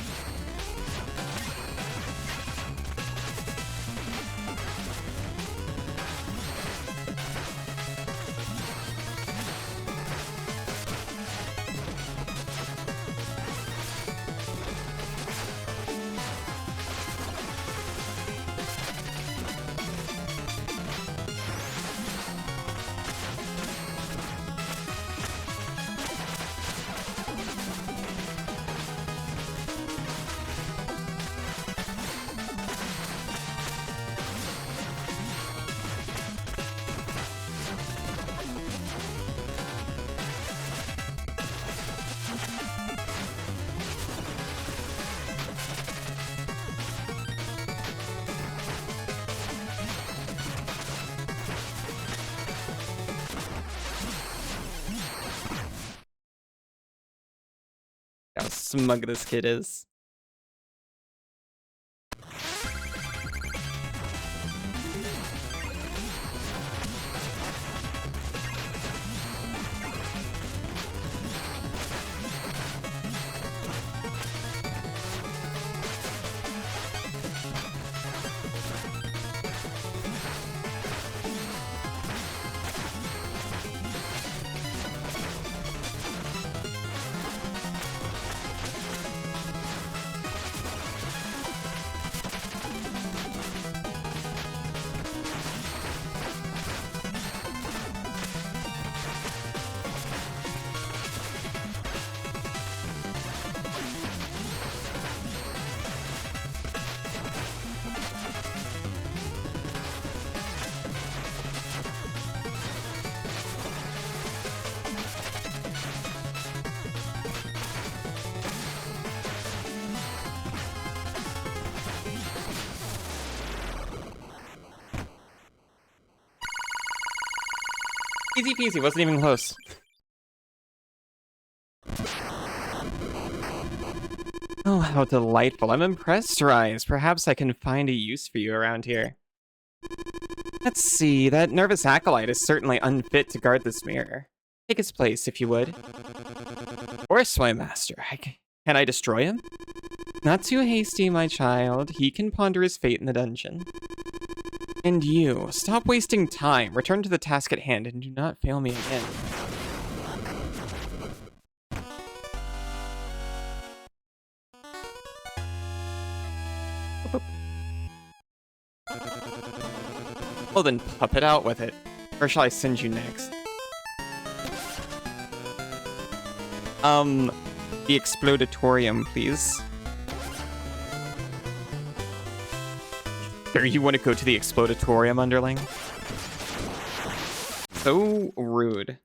smug this kid is. Easy peasy, wasn't even close. Oh, how delightful. I'm impressed, Rise. Perhaps I can find a use for you around here. Let's see, that nervous acolyte is certainly unfit to guard this mirror. Take his place, if you would. Or my master. Can I destroy him? Not too hasty, my child. He can ponder his fate in the dungeon. And you, stop wasting time. Return to the task at hand and do not fail me again. Well then, pup it out with it. Where shall I send you next? The Explodatorium, please. Sure, you want to go to the Explodatorium, underling? So rude.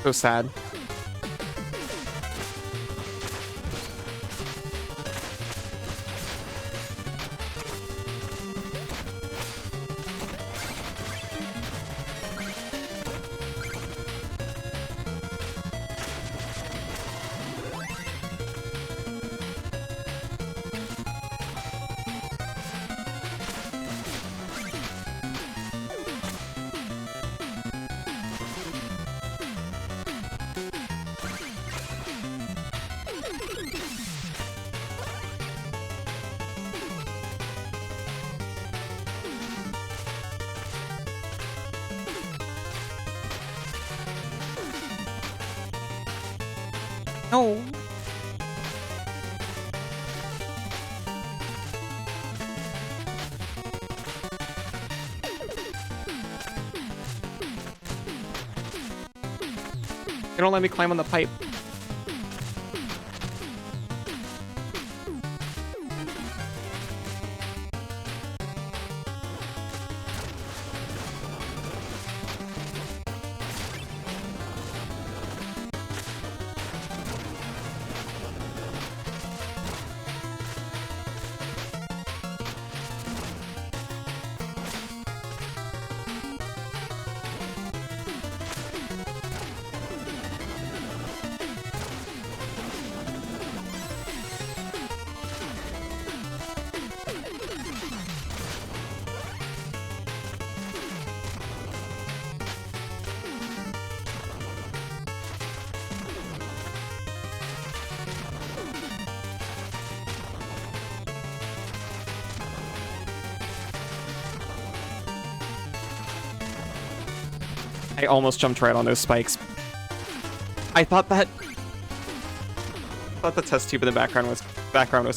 So sad. No. They don't let me climb on the pipe. I almost jumped right on those spikes. I thought the test tube in the background was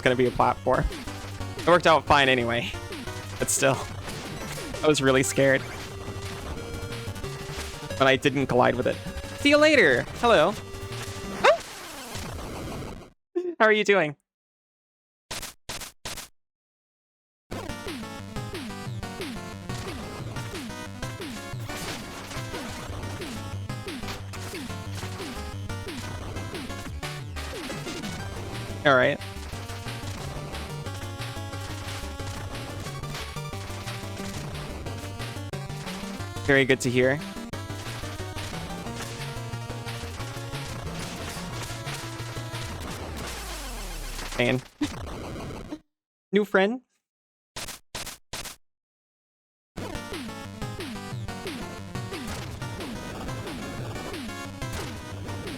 going to be a platform. It worked out fine anyway, but still, I was really scared. But I didn't collide with it. See you later. Hello. Oh! How are you doing? All right. Very good to hear. Man. New friend?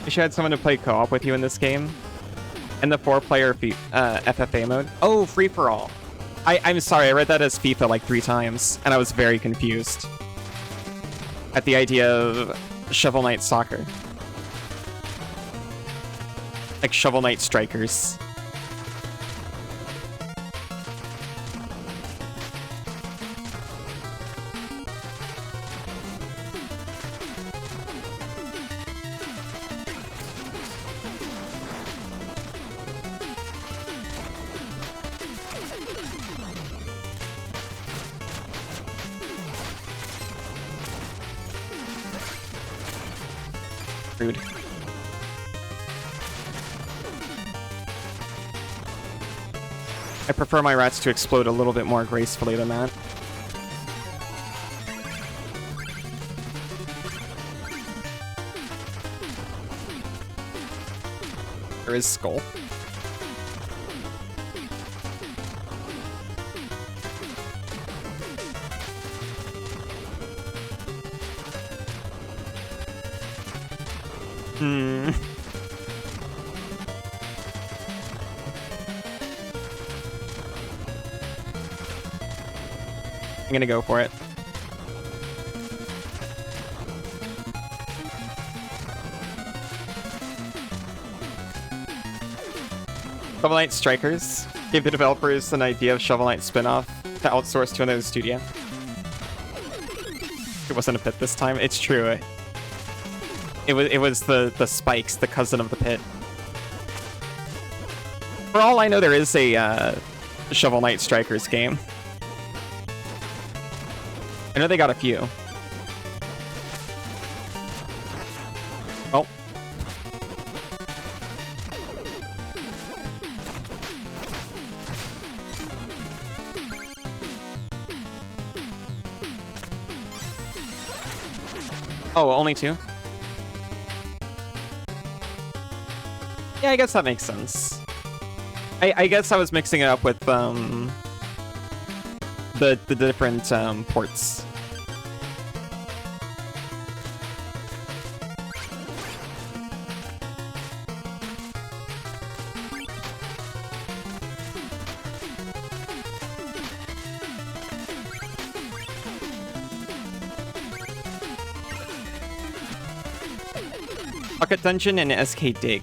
You should have someone to play co-op with you in this game. And the 4-player FFA mode. Oh, free-for-all. I'm sorry, I read that as FIFA like 3 times, and I was very confused at the idea of Shovel Knight Soccer. Like Shovel Knight Strikers. Rude. I prefer my rats to explode a little bit more gracefully than that. There is Skull. I'm gonna go for it. Shovel Knight Strikers gave the developers an idea of Shovel Knight spin-off to outsource to another studio. It wasn't a pit this time. It's true. It was the spikes, the cousin of the pit. For all I know, there is a Shovel Knight Strikers game. I know they got a few. Oh. Oh, only 2? Yeah, I guess that makes sense. I guess I was mixing it up with the different ports. Pocket Dungeon and SK Dig.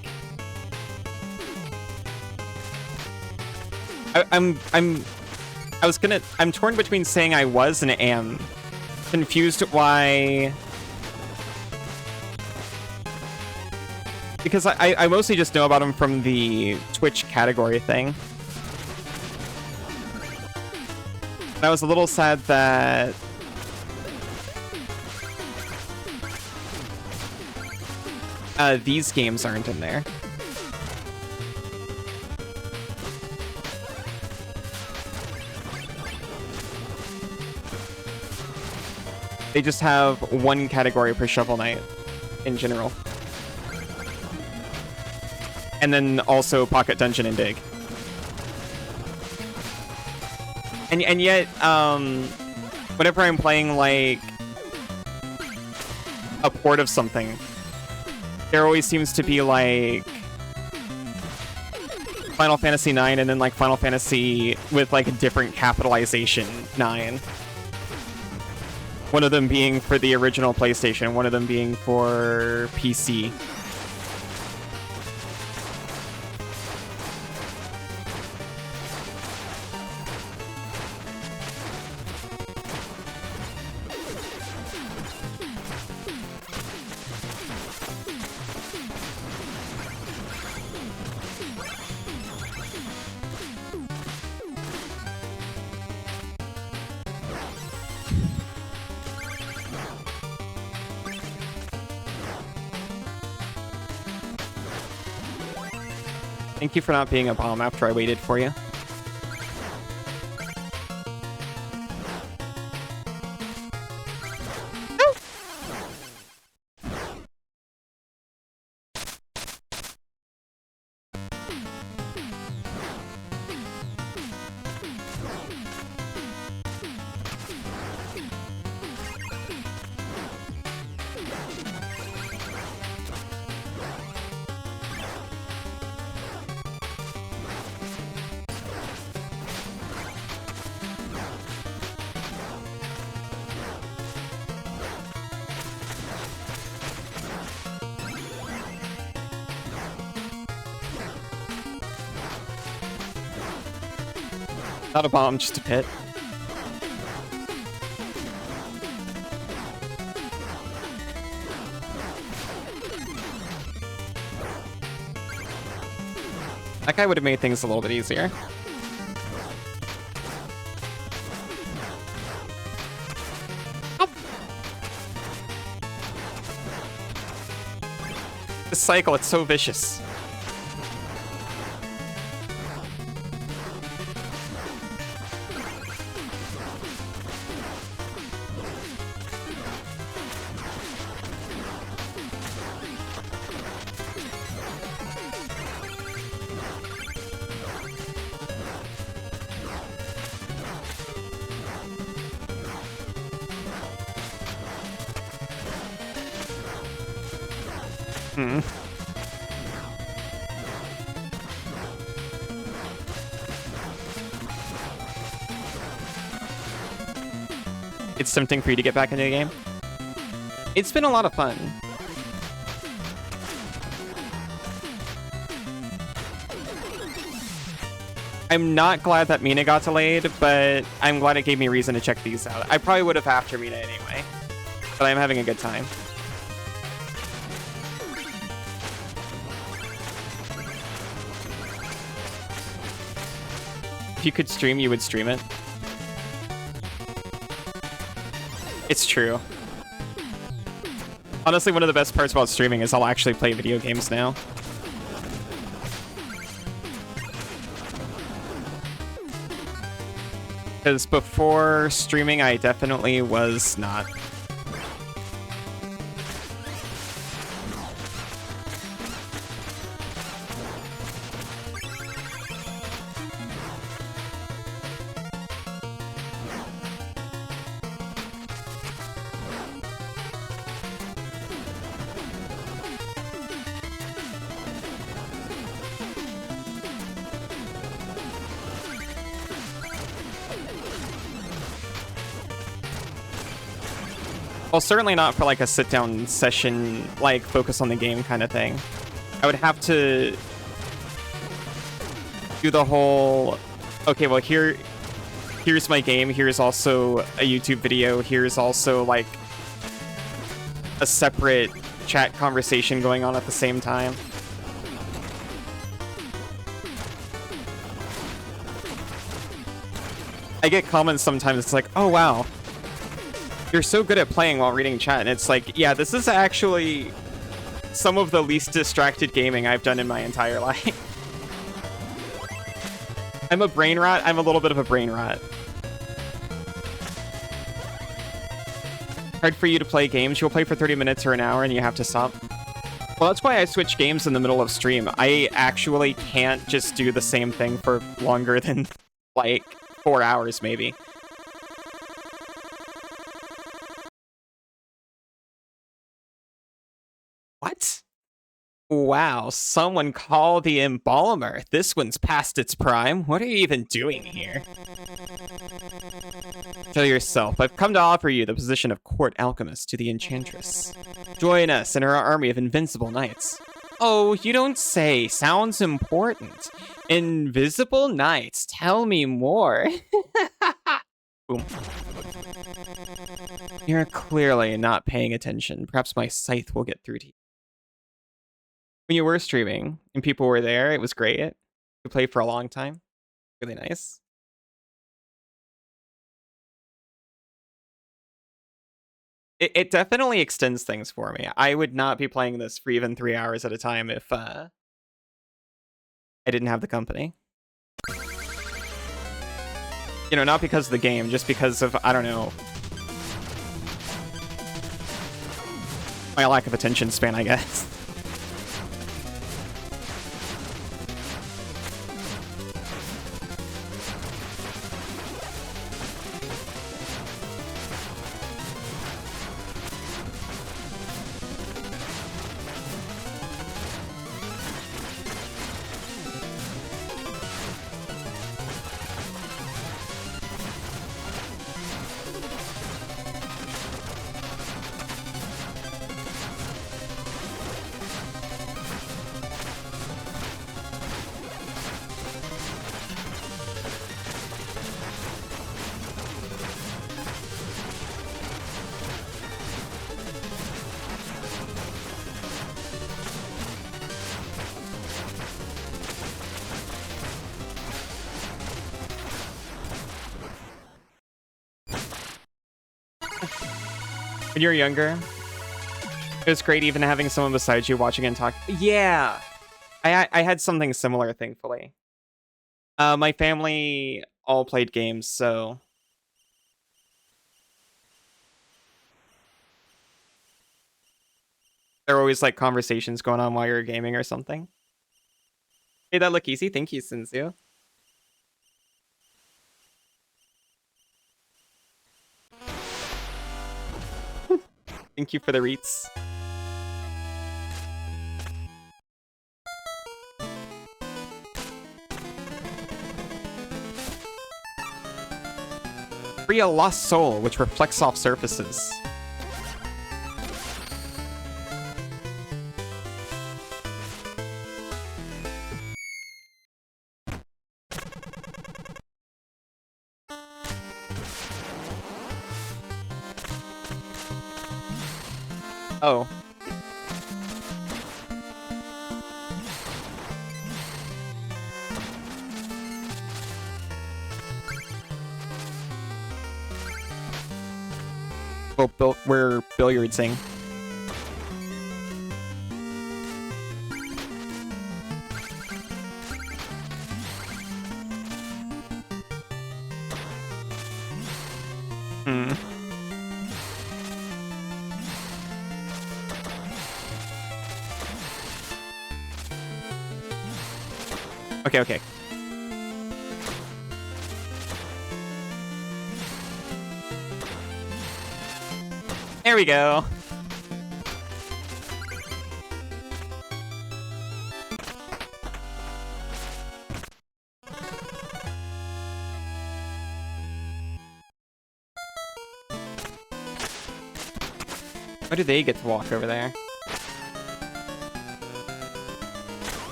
I'm torn between saying I was and am. Confused why... Because I mostly just know about him from the Twitch category thing. And I was a little sad that... these games aren't in there. They just have one category per Shovel Knight in general. And then also Pocket Dungeon and Dig. And yet, whenever I'm playing like a port of something, there always seems to be like Final Fantasy 9 and then like Final Fantasy with like a different capitalization 9. One of them being for the original PlayStation, one of them being for PC. Thank you for not being a bomb after I waited for you. Not a bomb, just a pit. That guy would have made things a little bit easier. Oh. This cycle, it's so vicious. It's tempting for you to get back into the game. It's been a lot of fun. I'm not glad that Mina got delayed, but I'm glad it gave me reason to check these out. I probably would have after Mina anyway, but I'm having a good time. If you could stream, you would stream it. It's true. Honestly, one of the best parts about streaming is I'll actually play video games now. Because before streaming, I definitely was not. Well, certainly not for like a sit-down session, like focus on the game kind of thing. I would have to do the whole, okay, well here's my game, here's also a YouTube video, here's also like a separate chat conversation going on at the same time. I get comments sometimes, it's like, oh wow, you're so good at playing while reading chat, and it's like, yeah, this is actually some of the least distracted gaming I've done in my entire life. I'm a brain rot. I'm a little bit of a brain rot. Hard for you to play games. You'll play for 30 minutes or an hour and you have to stop. Well, that's why I switch games in the middle of stream. I actually can't just do the same thing for longer than, like, 4 hours, maybe. What? Wow, someone call the embalmer. This one's past its prime. What are you even doing here? Show yourself. I've come to offer you the position of court alchemist to the enchantress. Join us in our army of invincible knights. Oh, you don't say. Sounds important. Invisible knights. Tell me more. Boom. You're clearly not paying attention. Perhaps my scythe will get through to you. When you were streaming and people were there, it was great. You played for a long time. Really nice. It definitely extends things for me. I would not be playing this for even 3 hours at a time if I didn't have the company. You know, not because of the game, just because of, I don't know, my lack of attention span, I guess. When you were younger, it was great even having someone beside you watching and talk. Yeah, I had something similar, thankfully. My family all played games, so there were always like conversations going on while you were gaming or something. Hey, that look easy. Thank you, Sinzu. Thank you for the reits. Free a lost soul, which reflects off surfaces. Oh. Well, we're billiardsing. Okay. There we go. Why do they get to walk over there?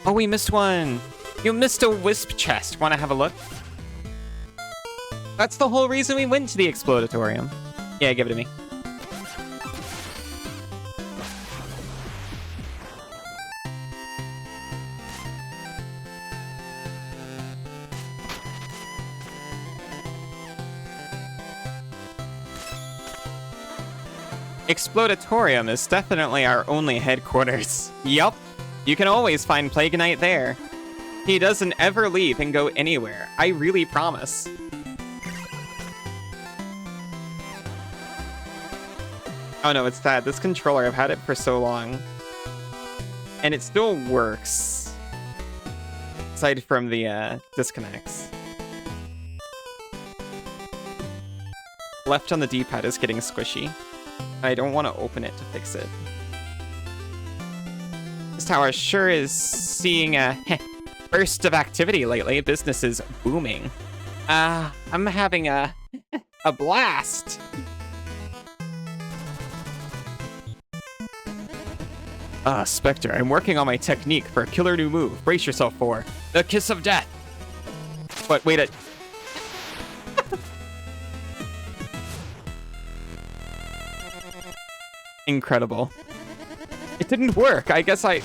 Oh, we missed one. You missed a wisp chest. Want to have a look? That's the whole reason we went to the Explodatorium. Yeah, give it to me. Explodatorium is definitely our only headquarters. Yup. You can always find Plague Knight there. He doesn't ever leave and go anywhere. I really promise. Oh no, it's that. This controller, I've had it for so long. And it still works. Aside from the disconnects. Left on the D-pad is getting squishy. I don't want to open it to fix it. This tower sure is seeing a burst of activity lately. Business is booming. I'm having a blast. Specter, I'm working on my technique for a killer new move. Brace yourself for the Kiss of Death. But wait a... Incredible. It didn't work. I guess I...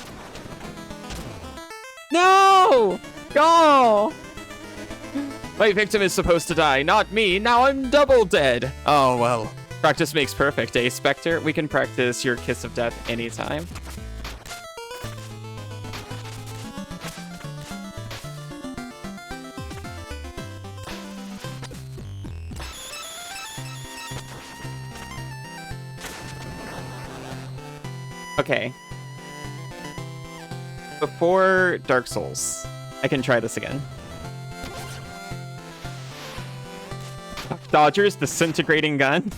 No! Go! My victim is supposed to die, not me. Now I'm double dead. Oh, well. Practice makes perfect, eh, Specter? We can practice your Kiss of Death anytime. Okay. Before Dark Souls, I can try this again. Dodger's disintegrating gun.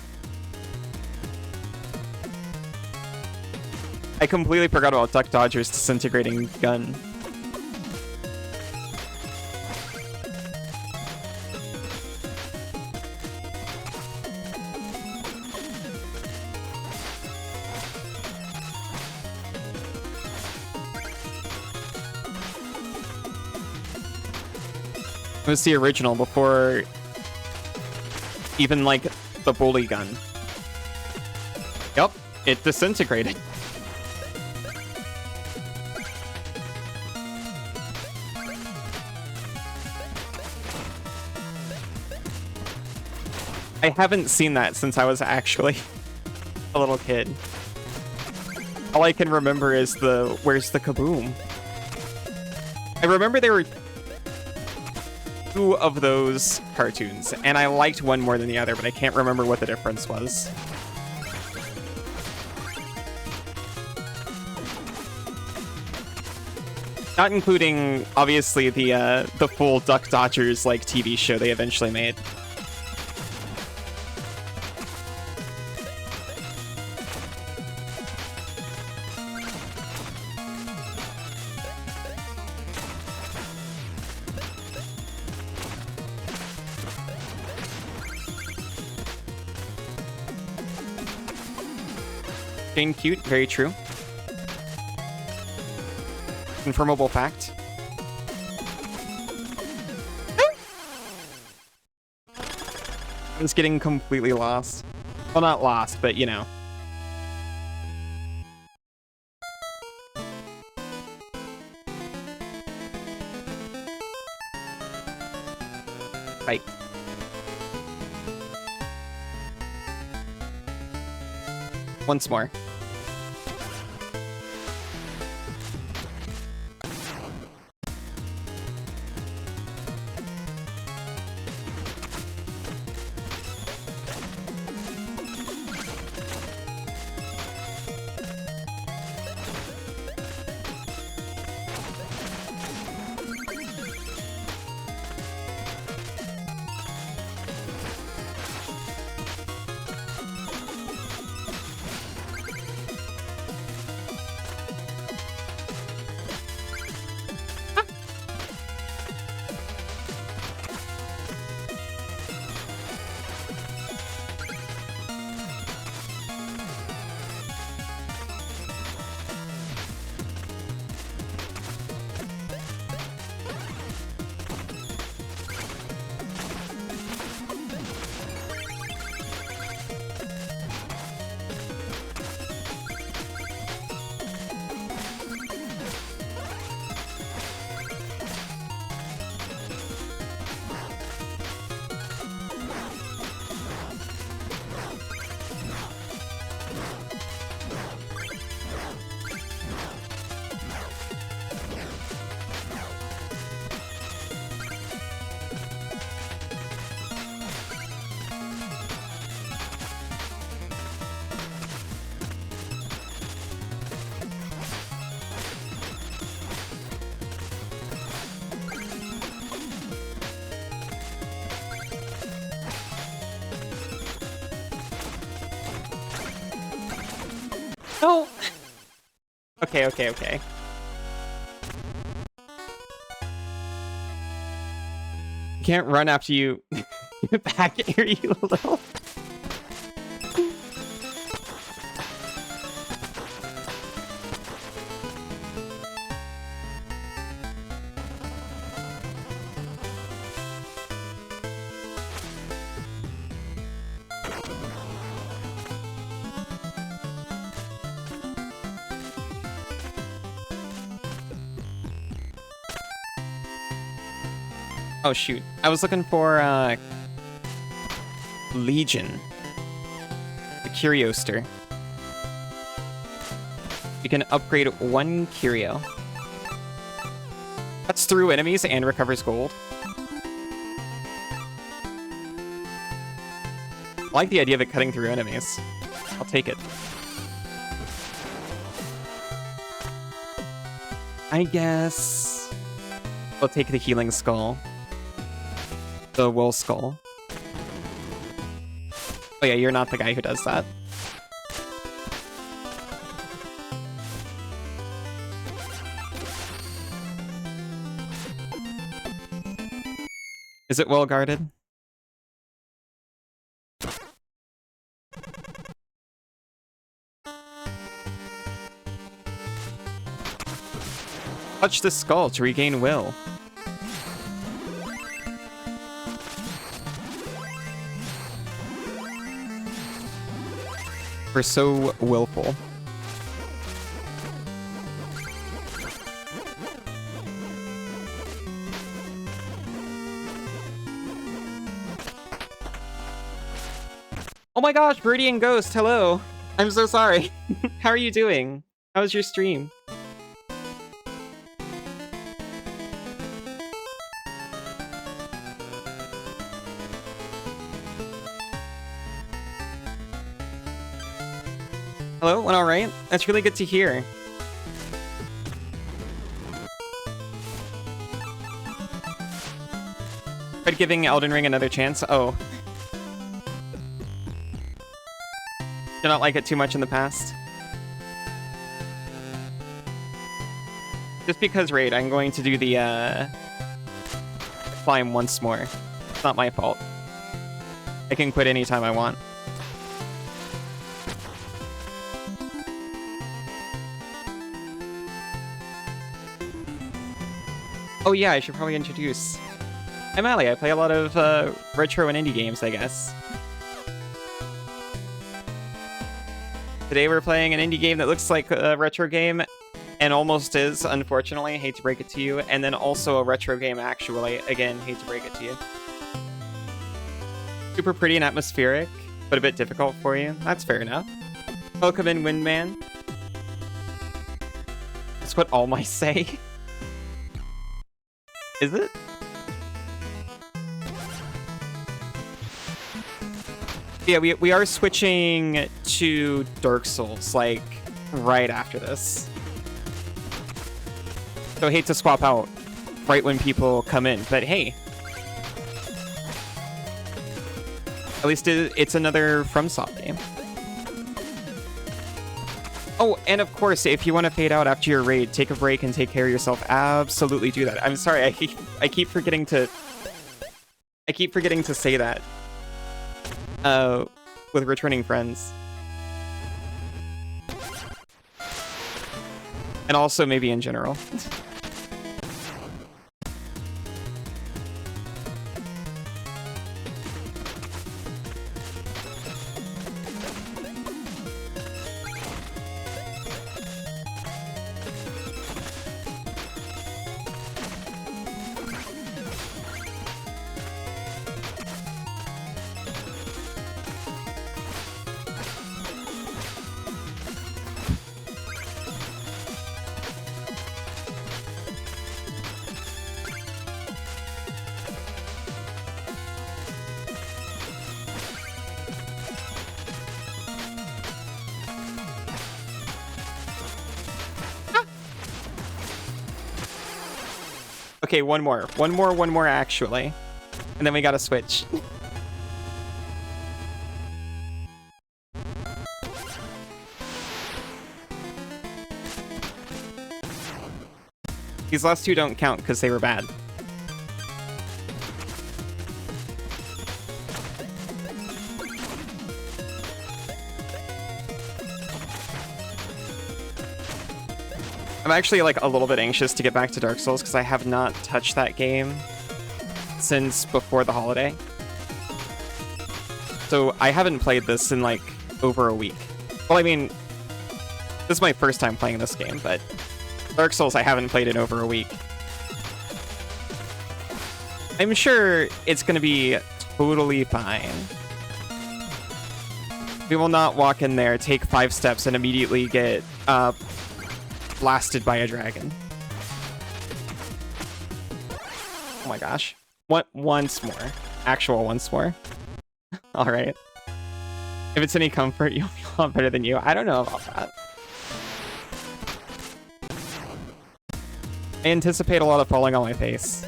I completely forgot about Duck Dodger's disintegrating gun. It was the original before even like the bully gun. Yep, it disintegrated. I haven't seen that since I was actually a little kid. All I can remember is the where's the kaboom? I remember there were two of those cartoons, and I liked one more than the other, but I can't remember what the difference was. Not including, obviously, the full Duck Dodgers like TV show they eventually made. Jane cute, very true. Confirmable fact. I was getting completely lost. Well, not lost, but you know. Right. Once more. No. Okay. can't run after you get back here, you little... Oh shoot, I was looking for Legion. The Curioster. You can upgrade one curio. Cuts through enemies and recovers gold. I like the idea of it cutting through enemies. I'll take it. I guess we'll take the healing skull. The wool skull. Oh yeah, you're not the guy who does that. Is it well guarded? Touch the skull to regain will. We're so willful. Oh my gosh, Birdie and Ghost, hello. I'm so sorry. How are you doing? How was your stream? Hello, went alright? That's really good to hear. Tried giving Elden Ring another chance. Oh. Did not like it too much in the past. Just because raid, I'm going to do the climb once more. It's not my fault. I can quit anytime I want. Oh yeah, I should probably introduce. I'm Ali, I play a lot of retro and indie games, I guess. Today we're playing an indie game that looks like a retro game, and almost is, unfortunately, hate to break it to you, and then also a retro game, actually, again, hate to break it to you. Super pretty and atmospheric, but a bit difficult for you. That's fair enough. Welcome in, Windman. That's what all mice say. Is it? Yeah, we are switching to Dark Souls, like, right after this. So I hate to swap out right when people come in, but hey. At least it's another FromSoft game. Oh, and of course, if you want to fade out after your raid, take a break and take care of yourself, absolutely do that. I'm sorry, I keep forgetting to say that. With returning friends. And also maybe in general. Okay, one more actually. And then we gotta switch. These last two don't count because they were bad. I'm actually like a little bit anxious to get back to Dark Souls because I have not touched that game since before the holiday. So I haven't played this in like over a week. Well, I mean, this is my first time playing this game, but Dark Souls I haven't played in over a week. I'm sure it's going to be totally fine. We will not walk in there, take 5 steps, and immediately get blasted by a dragon. Oh my gosh. What? Once more. Actual once more. Alright. If it's any comfort, you'll be a lot better than you. I don't know about that. I anticipate a lot of falling on my face.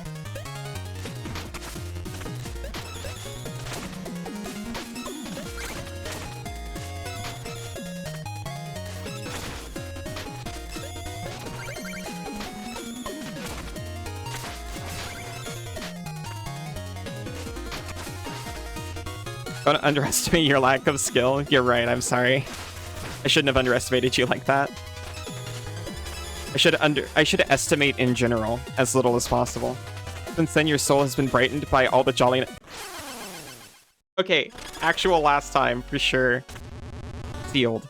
Don't underestimate your lack of skill. You're right, I'm sorry. I shouldn't have underestimated you like that. I should estimate in general as little as possible. Since then, your soul has been brightened by all the jolliness. Okay, actual last time, for sure. Sealed.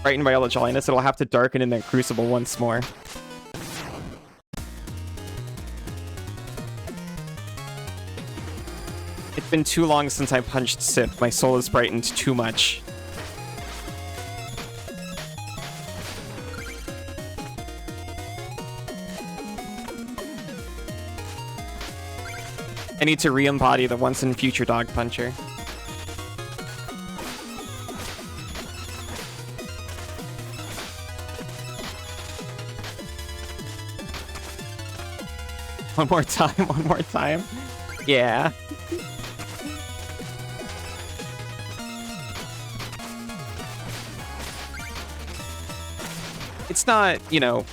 Brightened by all the jolliness, it'll have to darken in the crucible once more. It's been too long since I punched Sith. My soul is brightened too much. I need to re-embody the once and future dog puncher. One more time, one more time. Yeah. It's not, you know,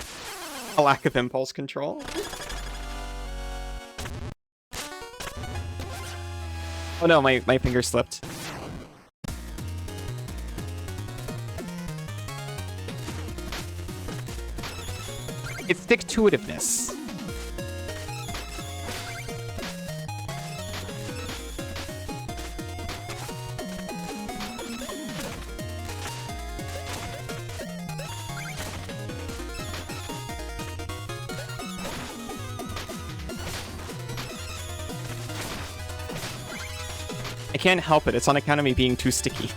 a lack of impulse control. Oh no, my finger slipped. It's stick-to-itiveness. I can't help it. It's on account of me being too sticky.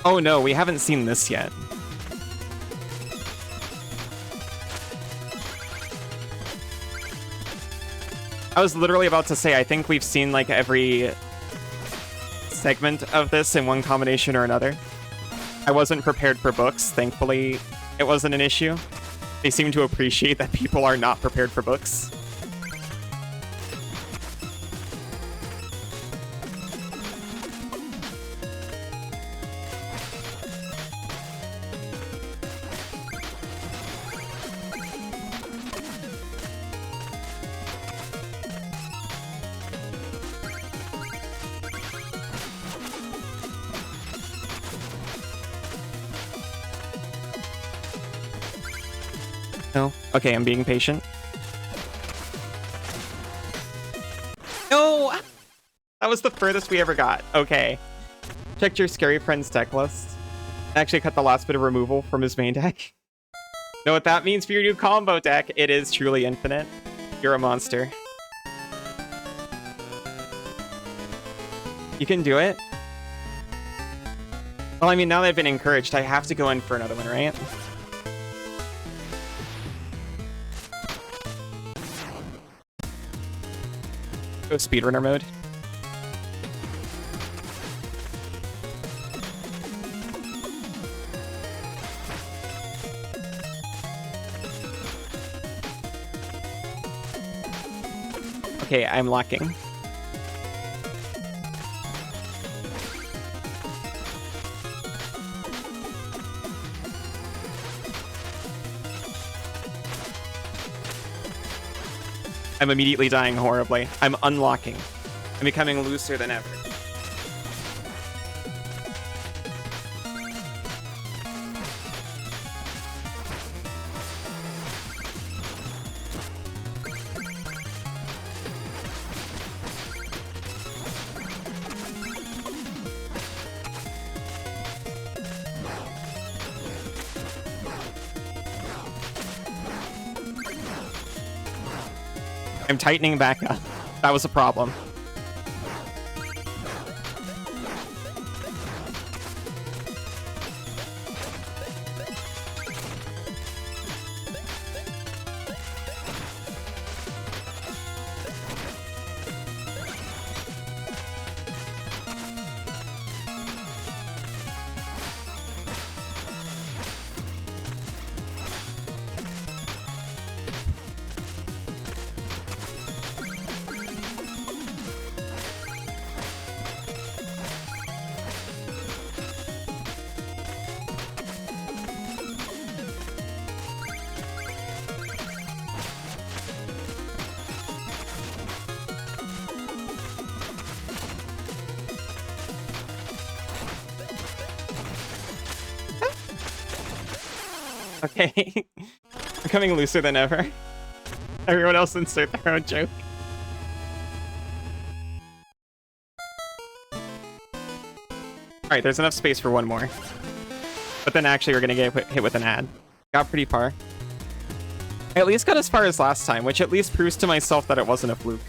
Oh no, we haven't seen this yet. I was literally about to say, I think we've seen like every segment of this in one combination or another. I wasn't prepared for books. Thankfully, it wasn't an issue. They seem to appreciate that people are not prepared for books. No? Okay, I'm being patient. No! That was the furthest we ever got. Okay. Checked your scary friend's deck list. Actually cut the last bit of removal from his main deck. Know what that means for your new combo deck? It is truly infinite. You're a monster. You can do it? Well, I mean, now that I've been encouraged, I have to go in for another one, right? Go speedrunner mode. Okay, I'm locking. I'm immediately dying horribly. I'm unlocking. I'm becoming looser than ever. I'm tightening back up. That was a problem. Okay. Becoming looser than ever. Everyone else insert their own joke. Alright, there's enough space for one more. But then actually we're gonna get hit with an ad. Got pretty far. I at least got as far as last time, which at least proves to myself that it wasn't a fluke.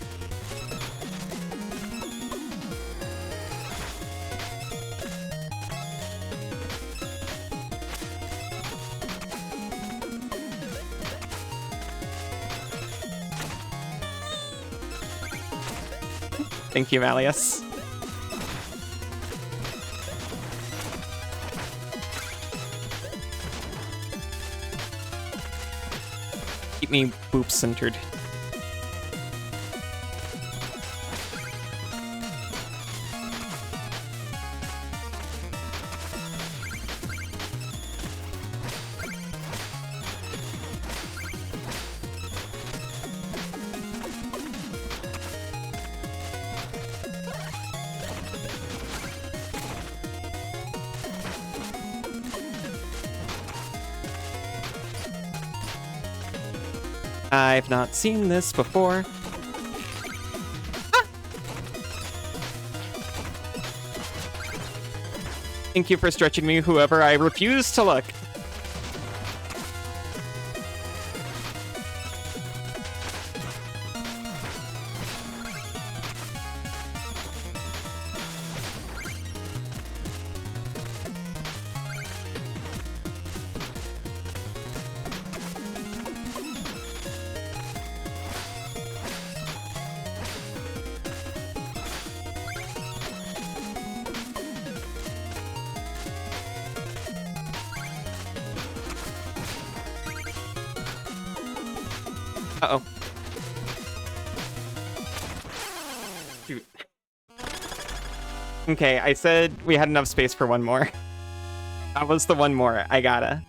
Thank you, Malleus. Keep me boop-centered. I've not seen this before. Ah! Thank you for stretching me, whoever. I refuse to look. Uh-oh. Shoot. Okay, I said we had enough space for one more. That was the one more. I gotta.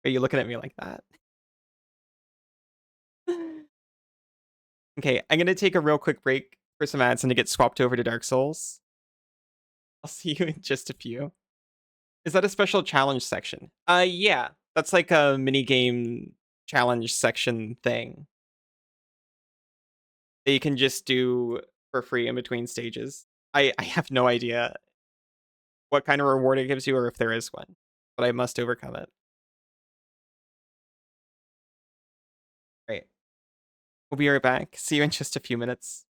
Are you looking at me like that? Okay, I'm gonna take a real quick break for some ads and to get swapped over to Dark Souls. I'll see you in just a few. Is that a special challenge section? Yeah. That's like a minigame challenge section thing that you can just do for free in between stages. I have no idea what kind of reward it gives you or if there is one, but I must overcome it. Right. We'll be right back. See you in just a few minutes.